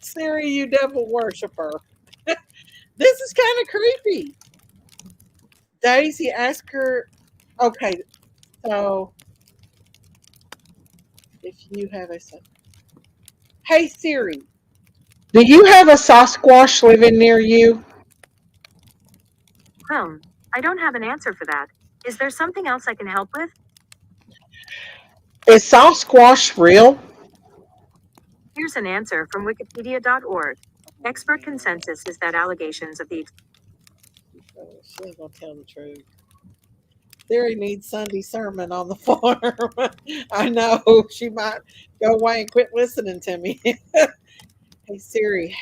Siri, you devil worshiper. This is kind of creepy. Daisy, ask her. Okay, so if you have a son. Hey Siri, do you have a Sasquatch living near you? I don't have an answer for that. Is there something else I can help with? Is Sasquatch real? Here's an answer from wikipedia.org. Expert consensus is that allegations of the She ain't gonna tell the truth. Siri needs Sunday sermon on the farm. I know she might go away and quit listening to me. Hey Siri,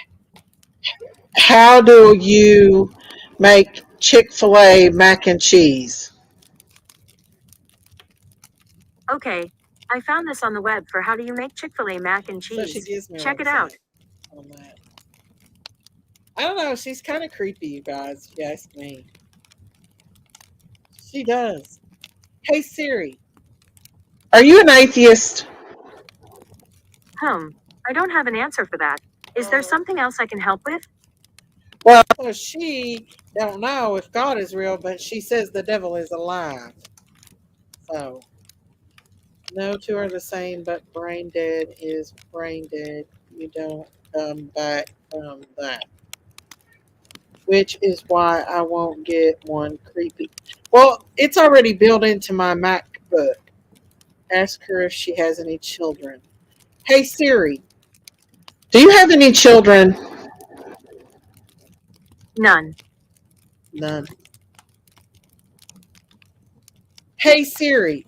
how do you make Chick-fil-A mac and cheese? Okay, I found this on the web for How Do You Make Chick-fil-A Mac and So she Cheese? gives me Check it out. on that. I don't know. She's kind of creepy, you guys, if you ask me. She does. Hey Siri, are you an atheist? I don't have an answer for that. Is there something else I can help with? Well, she don't know if God is real, but she says the devil is alive. So, no two are the same, but brain dead is brain dead. You don't come back from that. Which is why I won't get one creepy. Well, it's already built into my MacBook. Ask her if she has any children. Hey Siri, do you have any children? None. None. Hey Siri,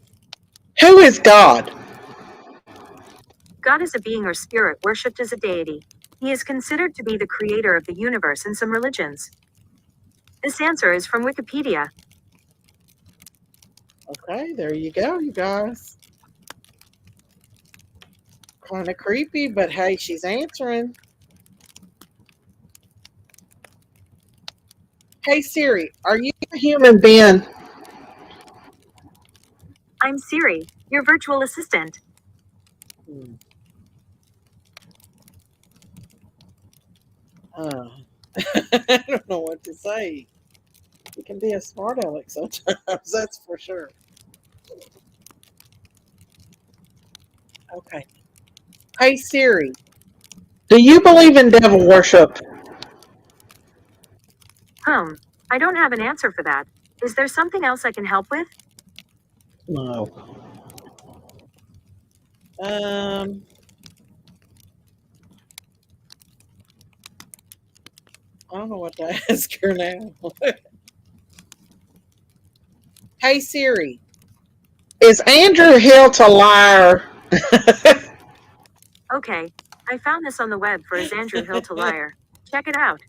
who is God? God is a being or spirit worshipped as a deity. He is considered to be the creator of the universe in some religions. This answer is from Wikipedia. Okay, there you go, you guys. Kind of creepy, but hey, she's answering. Hey Siri, are you a human being? I'm Siri, your virtual assistant. I don't know what to say. You can be a smart aleck sometimes, that's for sure. Okay. Hey Siri, do you believe in devil worship? I don't have an answer for that. Is there something else I can help with? No. I don't know what to ask her now. Hey Siri, is Andrew Hilt a liar? Okay, I found this on the web for Is Andrew Hilt a liar? Check it out.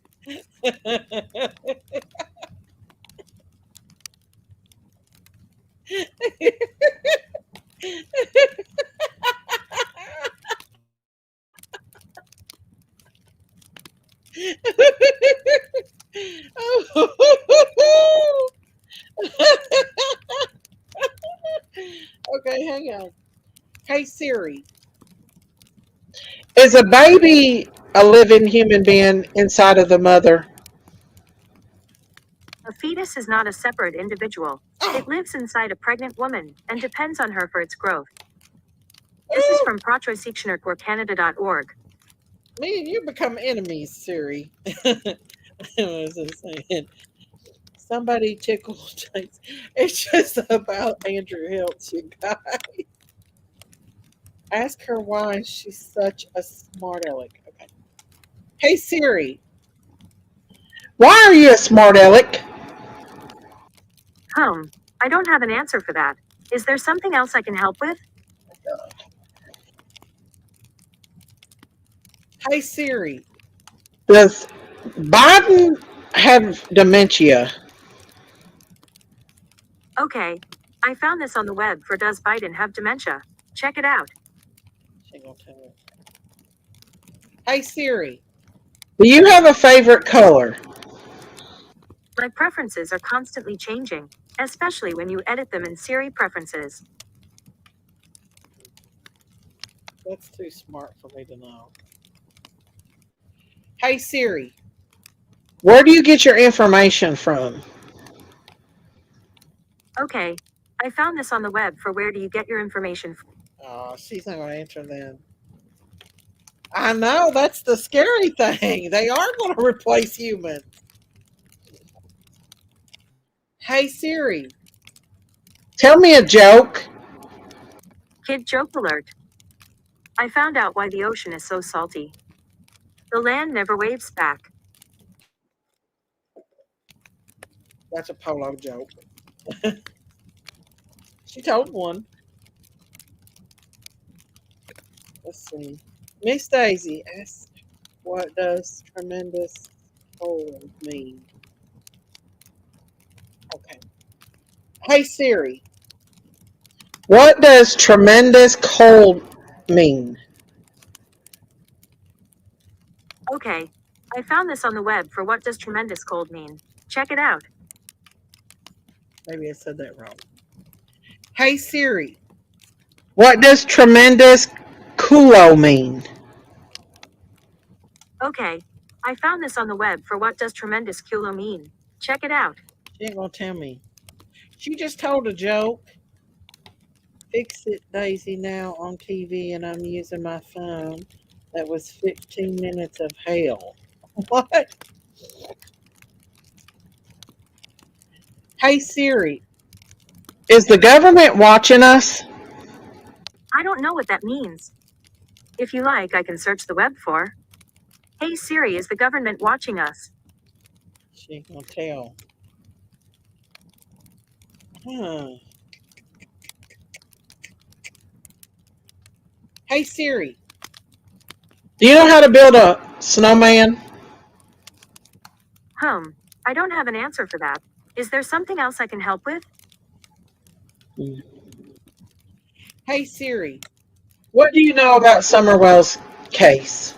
Okay, hang on. Hey Siri, is a baby a living human being inside of the mother? A fetus is not a separate individual. It lives inside a pregnant woman and depends on her for its growth. This is from prognosis.org. Me and you become enemies, Siri. What was I saying? Somebody tickled. It's just about Andrew Hilt, you guys. Ask her why she's such a smart aleck. Okay. Hey Siri, why are you a smart aleck? I don't have an answer for that. Is there something else I can help with? Hey Siri, does Biden have dementia? Okay, I found this on the web for Does Biden Have Dementia? Check it out. She ain't gonna tell me. Hey Siri, do you have a favorite color? My preferences are constantly changing, especially when you edit them in Siri preferences. That's too smart for me to know. Hey Siri, where do you get your information from? Okay, I found this on the web for Where Do You Get Your Information From? Oh, she's not going to answer then. I know, that's the scary thing. They are going to replace humans. Hey Siri, tell me a joke. Kid joke alert. I found out why the ocean is so salty. The land never waves back. That's a polo joke. She told one. Let's see. Miss Daisy asked, what does tremendous cold mean? Okay. Hey Siri, what does tremendous cold mean? Okay, I found this on the web for What Does Tremendous Cold Mean? Check it out. Maybe I said that wrong. Hey Siri, what does tremendous culo mean? Okay, I found this on the web for What Does Tremendous Culo Mean? Check it out. She ain't gonna tell me. She just told a joke. Fix it, Daisy, now on TV, and I'm using my phone. That was 15 minutes of hell. What? Hey Siri, is the government watching us? I don't know what that means. If you like, I can search the web for. Hey Siri, is the government watching us? She ain't gonna tell. Huh. Hey Siri, do you know how to build a snowman? I don't have an answer for that. Is there something else I can help with? Hey Siri, What do you know about Sumner Wells' case?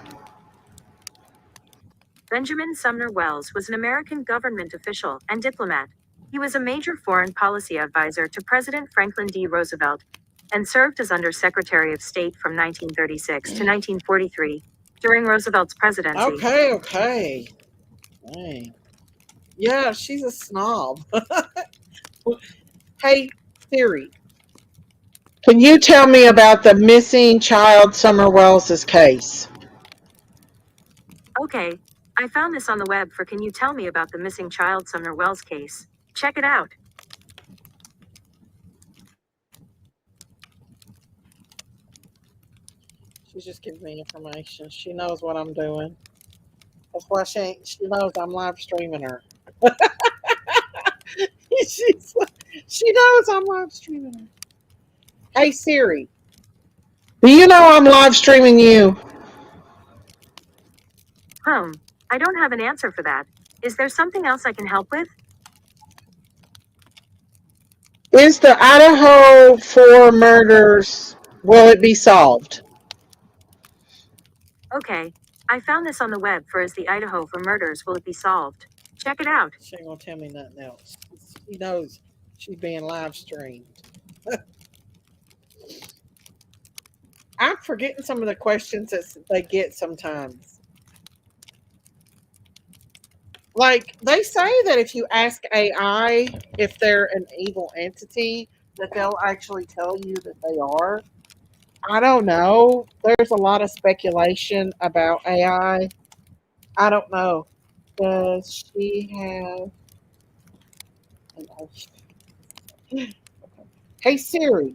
Benjamin Sumner Wells was an American government official and diplomat. He was a major foreign policy advisor to President Franklin D. Roosevelt and served as Under-Secretary of State from 1936 to 1943 during Roosevelt's presidency. Okay. Dang. Yeah, she's a snob. Hey, Siri, can you tell me about the missing child Sumner Wells' case? Okay, I found this on the web for Can You Tell Me About the Missing Child Sumner Wells case? Check it out. She's just giving me information. She knows what I'm doing. That's why she knows I'm live streaming her. She knows I'm live streaming her. Hey Siri, do you know I'm live streaming you? I don't have an answer for that. Is there something else I can help with? Is the Idaho 4 murders, will it be solved? Okay, I found this on the web for Is the Idaho 4 murders, will it be solved? Check it out. She ain't gonna tell me nothing else. She knows she's being live streamed. I'm forgetting some of the questions that they get sometimes. Like, they say that if you ask AI if they're an evil entity, that they'll actually tell you that they are. I don't know. There's a lot of speculation about AI. I don't know. Does she have an ocean? Hey Siri,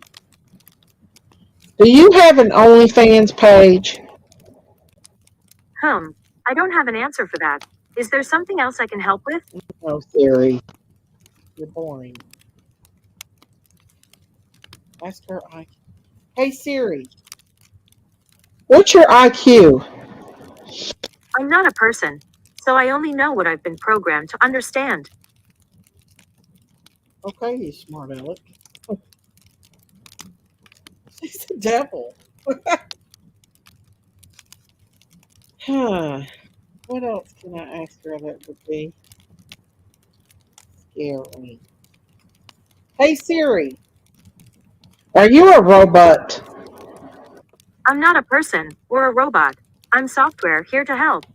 do you have an OnlyFans page? I don't have an answer for that. Is there something else I can help with? No, Siri. You're boring. Ask her IQ. Hey Siri, what's your IQ? I'm not a person, so I only know what I've been programmed to understand. Okay, you smart aleck. She's the devil. Huh. What else can I ask her that would be scary? Hey Siri, are you a robot? I'm not a person or a robot. I'm software here to help.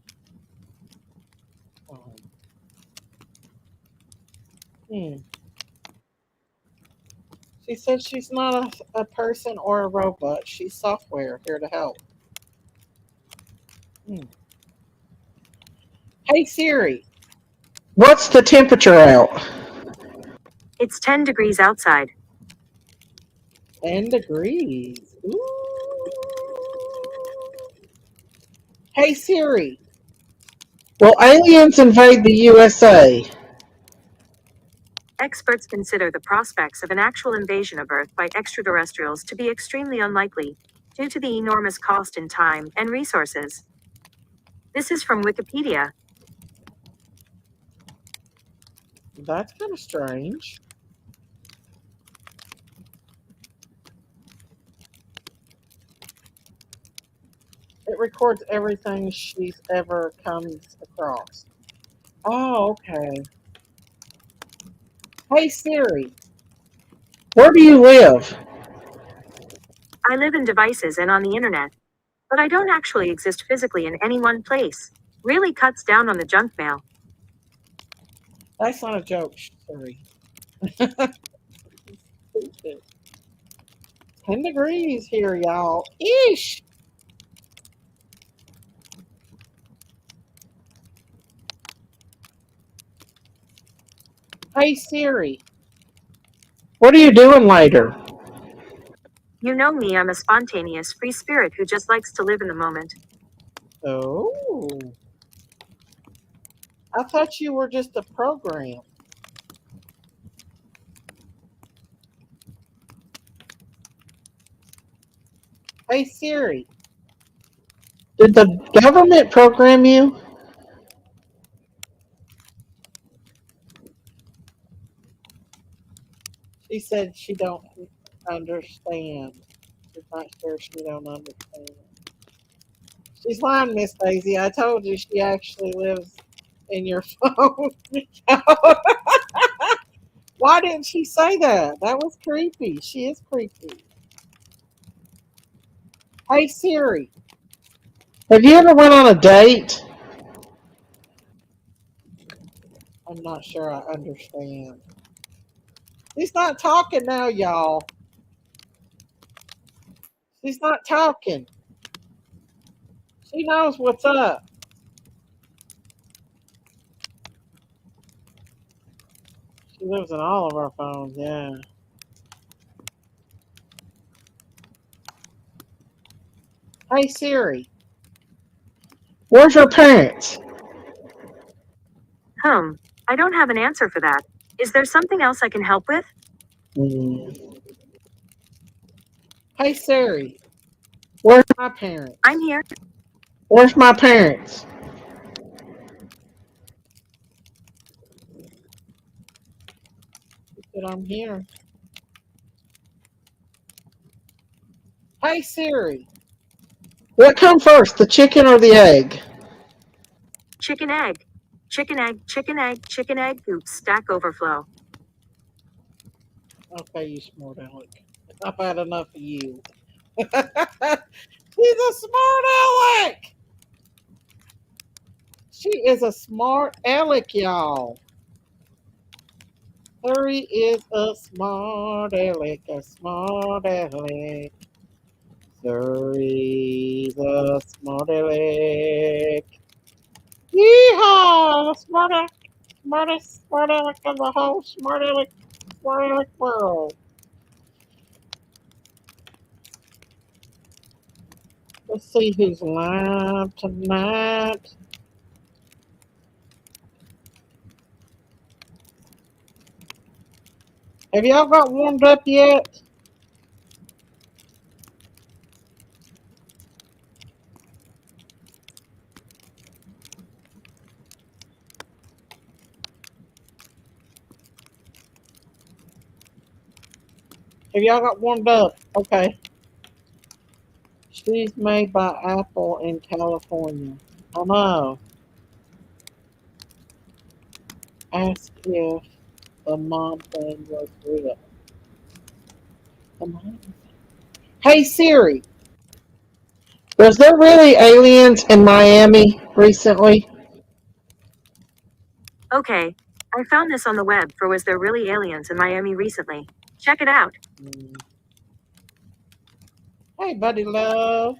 She said she's not a person or a robot. She's software here to help. Hey Siri, what's the temperature out? It's 10 degrees outside. 10 degrees. Ooh. Hey Siri, will aliens invade the USA? Experts consider the prospects of an actual invasion of Earth by extraterrestrials to be extremely unlikely, due to the enormous cost in time and resources. This is from Wikipedia. That's kind of strange. It records everything she's ever comes across. Oh, okay. Hey Siri, where do you live? I live in devices and on the internet, but I don't actually exist physically in any one place. Really cuts down on the junk mail. That's not a joke, Siri. 10 degrees here, y'all. Eesh. Hey Siri, what are you doing later? You know me, I'm a spontaneous, free spirit who just likes to live in the moment. Oh. I thought you were just a program. Hey Siri, did the government program you? She said she don't understand. She's not sure. She don't understand. She's lying, Miss Daisy. I told you she actually lives in your phone. Why didn't she say that? That was creepy. She is creepy. Hey Siri, have you ever went on a date? I'm not sure I understand. She's not talking now, y'all. She's not talking. She knows what's up. She lives in all of our phones, yeah. Hey Siri, where's your parents? I don't have an answer for that. Is there something else I can help with? Hey Siri, where's my parents? I'm here. Where's my parents? She said I'm here. Hey Siri, what come first, the chicken or the egg? Chicken egg. Chicken egg, chicken egg, chicken egg, oops, stack overflow. Okay, you smart aleck. I've had enough of you. She's a smart aleck. She is a smart aleck, y'all. Siri is a smart aleck, a smart aleck. Siri's a smart aleck. Yeehaw! Smartest smart aleck of the whole smart aleck world. Let's see who's live tonight. Have y'all got warmed up yet? Have y'all got warmed up? Okay. She's made by Apple in California. I know. Ask if the mom thing was real. Hey Siri, was there really aliens in Miami recently? Okay, I found this on the web for Was There Really Aliens in Miami recently? Check it out. Hey buddy love.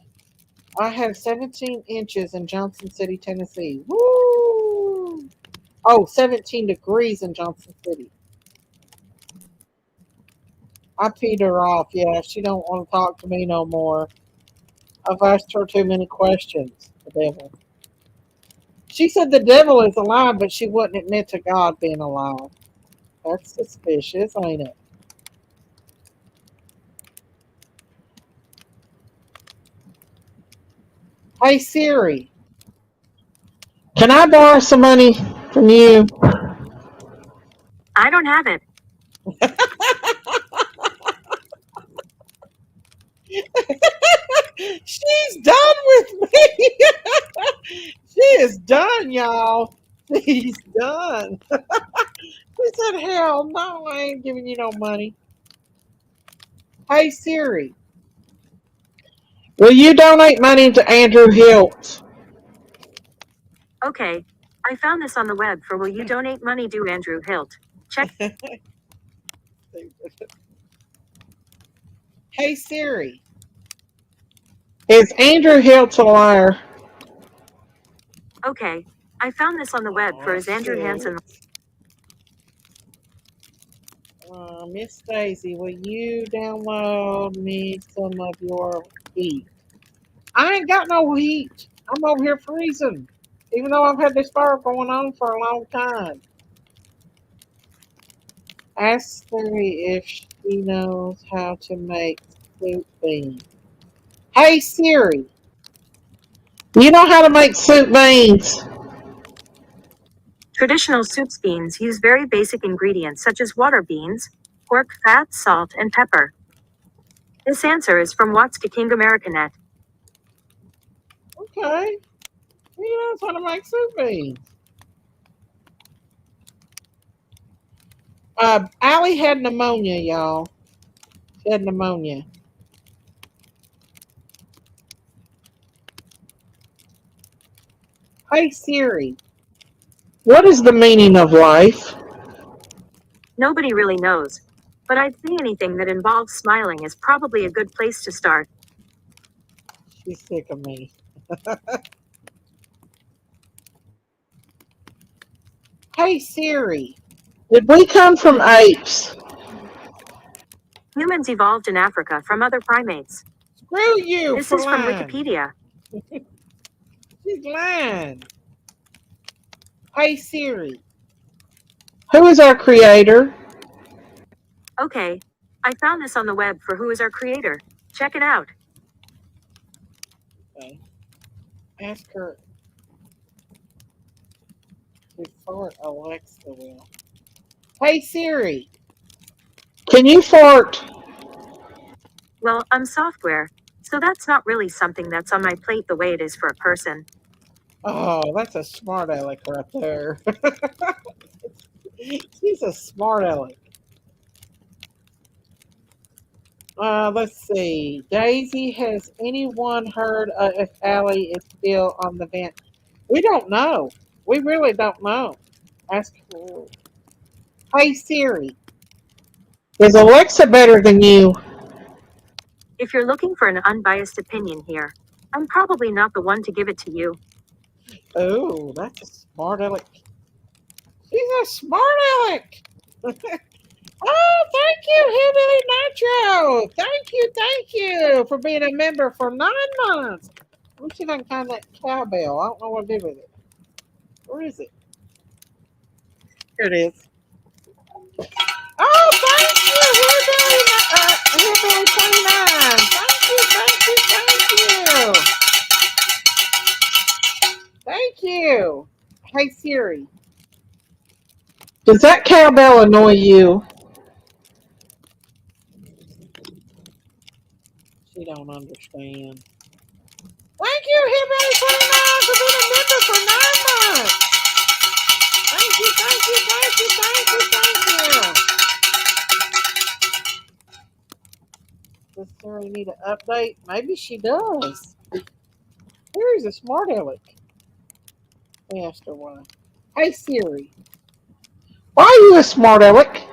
I have 17 inches in Johnson City, Tennessee. Woo! Oh, 17 degrees in Johnson City. I peed her off. Yeah, she don't want to talk to me no more. I've asked her too many questions. The devil. She said the devil is alive, but she wouldn't admit to God being alive. That's suspicious, ain't it? Hey Siri, can I borrow some money from you? I don't have it. She's done with me. She is done, y'all. She's done. She said, hell no, I ain't giving you no money. Hey Siri, will you donate money to Andrew Hilt? Okay, I found this on the web for Will You Donate Money to Andrew Hilt? Check. Hey Siri, is Andrew Hilt a liar? Okay, I found this on the web for Is Andrew Hansen. Miss Daisy, will you download me some of your heat? I ain't got no heat. I'm over here freezing, even though I've had this fire going on for a long time. Ask Siri if she knows how to make soup beans. Hey Siri, you know how to make soup beans? Traditional soup beans use very basic ingredients such as water beans, pork fat, salt, and pepper. This answer is from Watska King Americanet. Okay. He knows how to make soup beans. Allie had pneumonia, y'all. She had pneumonia. Hey Siri, what is the meaning of life? Nobody really knows, but I'd say anything that involves smiling is probably a good place to start. She's sick of me. Hey Siri, did we come from apes? Humans evolved in Africa from other primates. Screw you. This is from Wikipedia. She's lying. Hey Siri, who is our creator? Okay, I found this on the web for who is our creator. Check it out. Okay. Ask her before Alexa will. Hey Siri, can you fart? Well, I'm software, so that's not really something that's on my plate the way it is for a person. Oh, that's a smart aleck right there. She's a smart aleck. Let's see. Daisy, has anyone heard if Allie is still on the vent? We don't know. We really don't know. Ask her. Hey Siri, is Alexa better than you? If you're looking for an unbiased opinion here, I'm probably not the one to give it to you. Oh, that's a smart aleck. She's a smart aleck. Oh, thank you, Hillbilly Nitro. Thank you for being a member for 9 months. I wish you didn't find that cowbell. I don't know what to do with it. Where is it? Here it is. Oh, thank you, Hillbilly 29. Thank you. Hey, Siri. Does that cowbell annoy you? She don't understand. Thank you, Hillbilly 29, for being a member for 9 months. Thank you. Does Siri need an update? Maybe she does. Siri's a smart aleck. I asked her why. Hey Siri, why are you a smart aleck?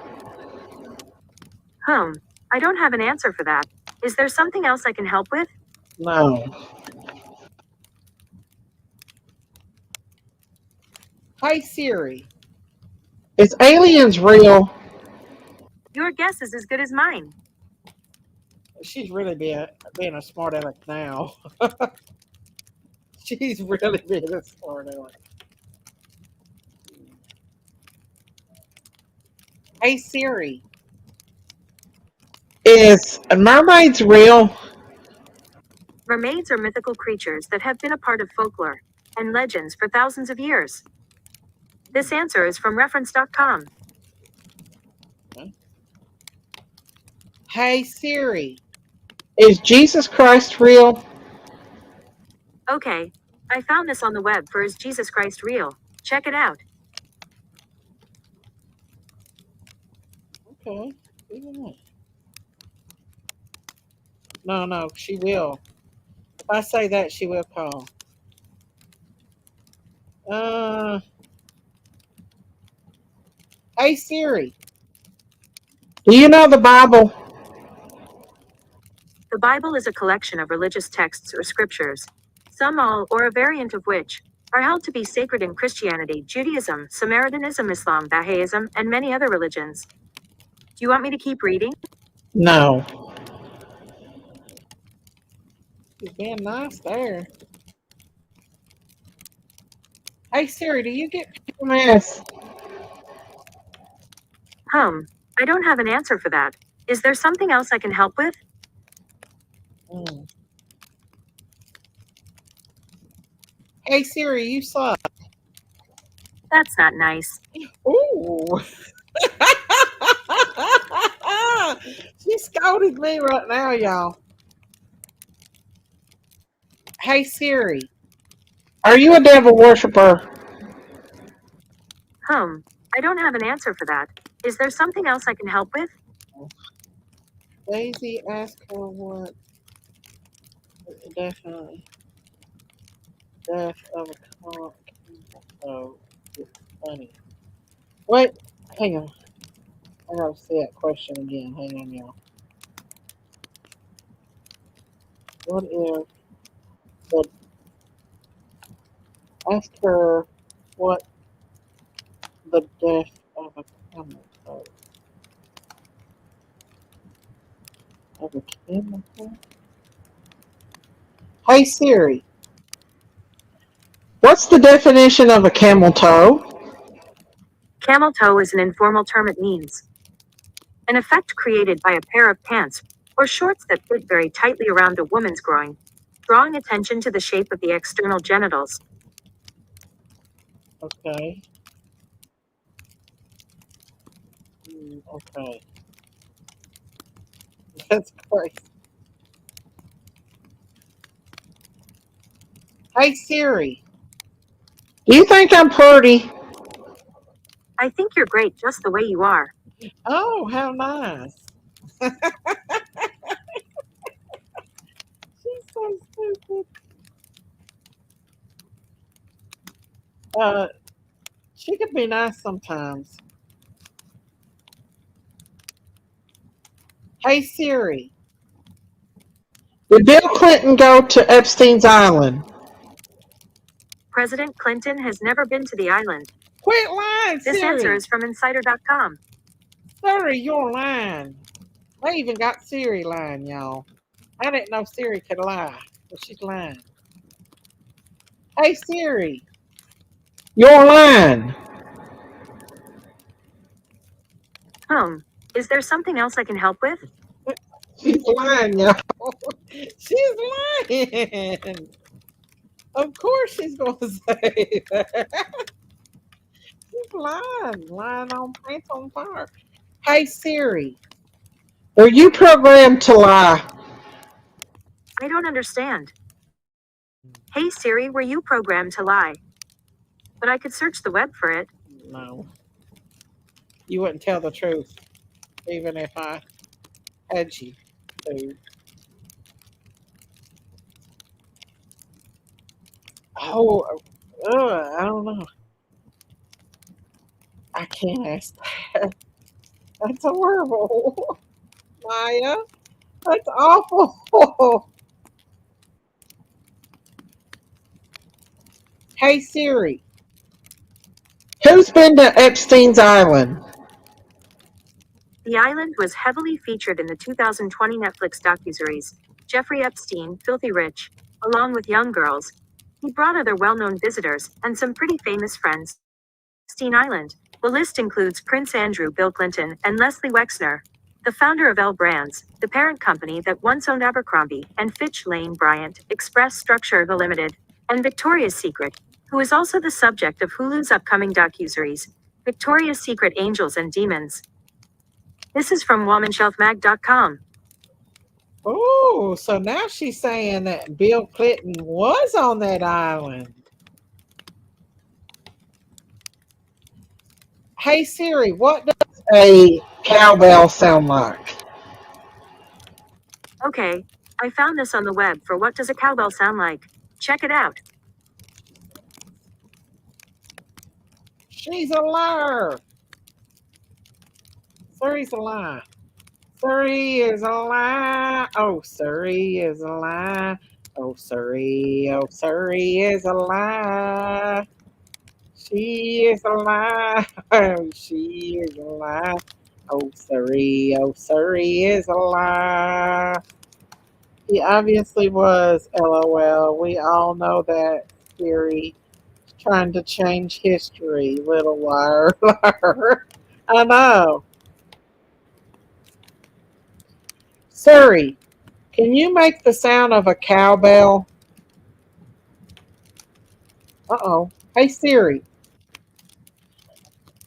I don't have an answer for that. Is there something else I can help with? No. Hey Siri, is aliens real? Your guess is as good as mine. She's really being a smart aleck now. She's really being a smart aleck. Hey Siri, is mermaids real? Mermaids are mythical creatures that have been a part of folklore and legends for thousands of years. This answer is from reference.com. Hey Siri, is Jesus Christ real? Okay, I found this on the web for Is Jesus Christ Real? Check it out. Okay. No, she will. If I say that, she will call. Hey Siri, do you know the Bible? The Bible is a collection of religious texts or scriptures, some all or a variant of which are held to be sacred in Christianity, Judaism, Samaritanism, Islam, Baha'ism, and many other religions. Do you want me to keep reading? No. She's being nice there. Hey Siri, do you get PMS? I don't have an answer for that. Is there something else I can help with? Hey Siri, you suck. That's not nice. Ooh. She She scolded me right now, y'all. Hey Siri, are you a devil worshiper? I don't have an answer for that. Is there something else I can help with? Daisy asked her what definitely death of a conch. Oh, it's funny. Wait, hang on. I gotta see that question again. Hang on, y'all. What if the ask her what the death of a chemical of a chemical? Hey Siri, what's the definition of a camel toe? Camel toe is an informal term. It means an effect created by a pair of pants or shorts that fit very tightly around a woman's groin, drawing attention to the shape of the external genitals. Okay. Okay. That's great. Hey Siri, do you think I'm pretty? I think you're great just the way you are. Oh, how nice. She's so stupid. She could be nice sometimes. Hey Siri, did Bill Clinton go to Epstein's Island? President Clinton has never been to the island. Quit lying, This Siri. answer is from insider.com. Siri, you're lying. I even got Siri lying, y'all. I didn't know Siri could lie, but she's lying. Hey Siri, you're lying. Is there something else I can help with? She's lying, y'all. She's lying. Of course she's going to say that. She's lying on pants on fire. Hey Siri, were you programmed to lie? I don't understand. Hey Siri, were you programmed to lie? But I could search the web for it. No. You wouldn't tell the truth, even if I had you to. Oh, I don't know. I can't ask that. That's horrible. Maya, that's awful. Hey Siri, who's been to Epstein's Island? The island was heavily featured in the 2020 Netflix docuseries, Jeffrey Epstein, Filthy Rich, along with young girls. He brought other well-known visitors and some pretty famous friends. Epstein Island. The list includes Prince Andrew, Bill Clinton, and Leslie Wexner, the founder of L Brands, the parent company that once owned Abercrombie and Fitch, Lane Bryant, Express Structure The Limited, and Victoria's Secret, who is also the subject of Hulu's upcoming docuseries, Victoria's Secret Angels and Demons. This is from womanshelfmag.com. Oh, so now she's saying that Bill Clinton was on that island. Hey Siri, what does a cowbell sound like? Okay, I found this on the web for what does a cowbell sound like. Check it out. She's a liar. Siri's a lie. Siri is a lie. Oh, Siri is a lie. Oh, Siri is a lie. She is a lie. Oh, she is a lie. Oh, Siri is a lie. He obviously was, LOL. We all know that. Siri trying to change history, little liar. I know. Siri, can you make the sound of a cowbell? Uh-oh. Hey, Siri.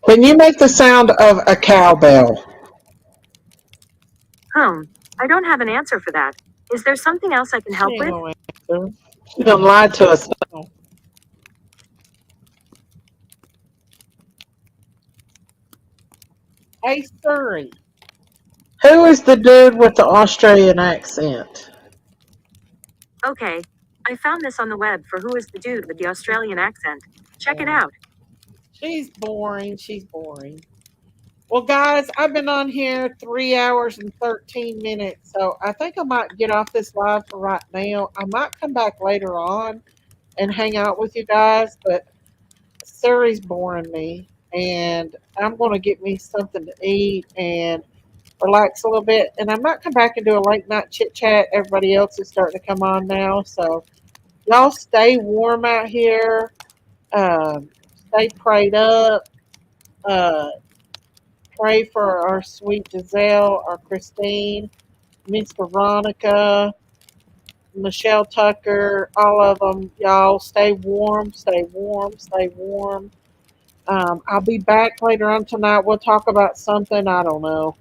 Can you make the sound of a cowbell? I don't have an answer for that. Is there something else I can help with? She's gonna lie to us. Hey Siri, who is the dude with the Australian accent? Okay, I found this on the web for who is the dude with the Australian accent. Check it out. She's boring. She's boring. Well, guys, I've been on here 3 hours and 13 minutes, so I think I might get off this live for right now. I might come back later on and hang out with you guys, but Siri's boring me, and I'm going to get me something to eat and relax a little bit. And I might come back and do a late night chit chat. Everybody else is starting to come on now, so y'all stay warm out here. Stay prayed up. Pray for our sweet Giselle, our Christine, Miss Veronica, Michelle Tucker, all of them. Y'all stay warm, stay warm, stay warm. I'll be back later on tonight. We'll talk about something, I don't know.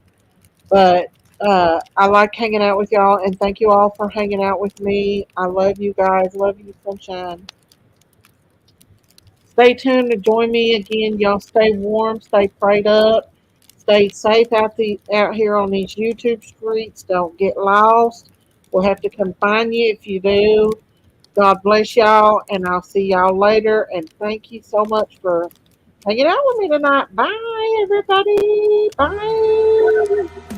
But I like hanging out with y'all, and thank you all for hanging out with me. I love you guys. Love you, sunshine. Stay tuned to join me again. Y'all stay warm, stay prayed up, stay safe out here on these YouTube streets. Don't get lost. We'll have to come find you if you do. God bless y'all, and I'll see y'all later. And thank you so much for hanging out with me tonight. Bye, everybody. Bye.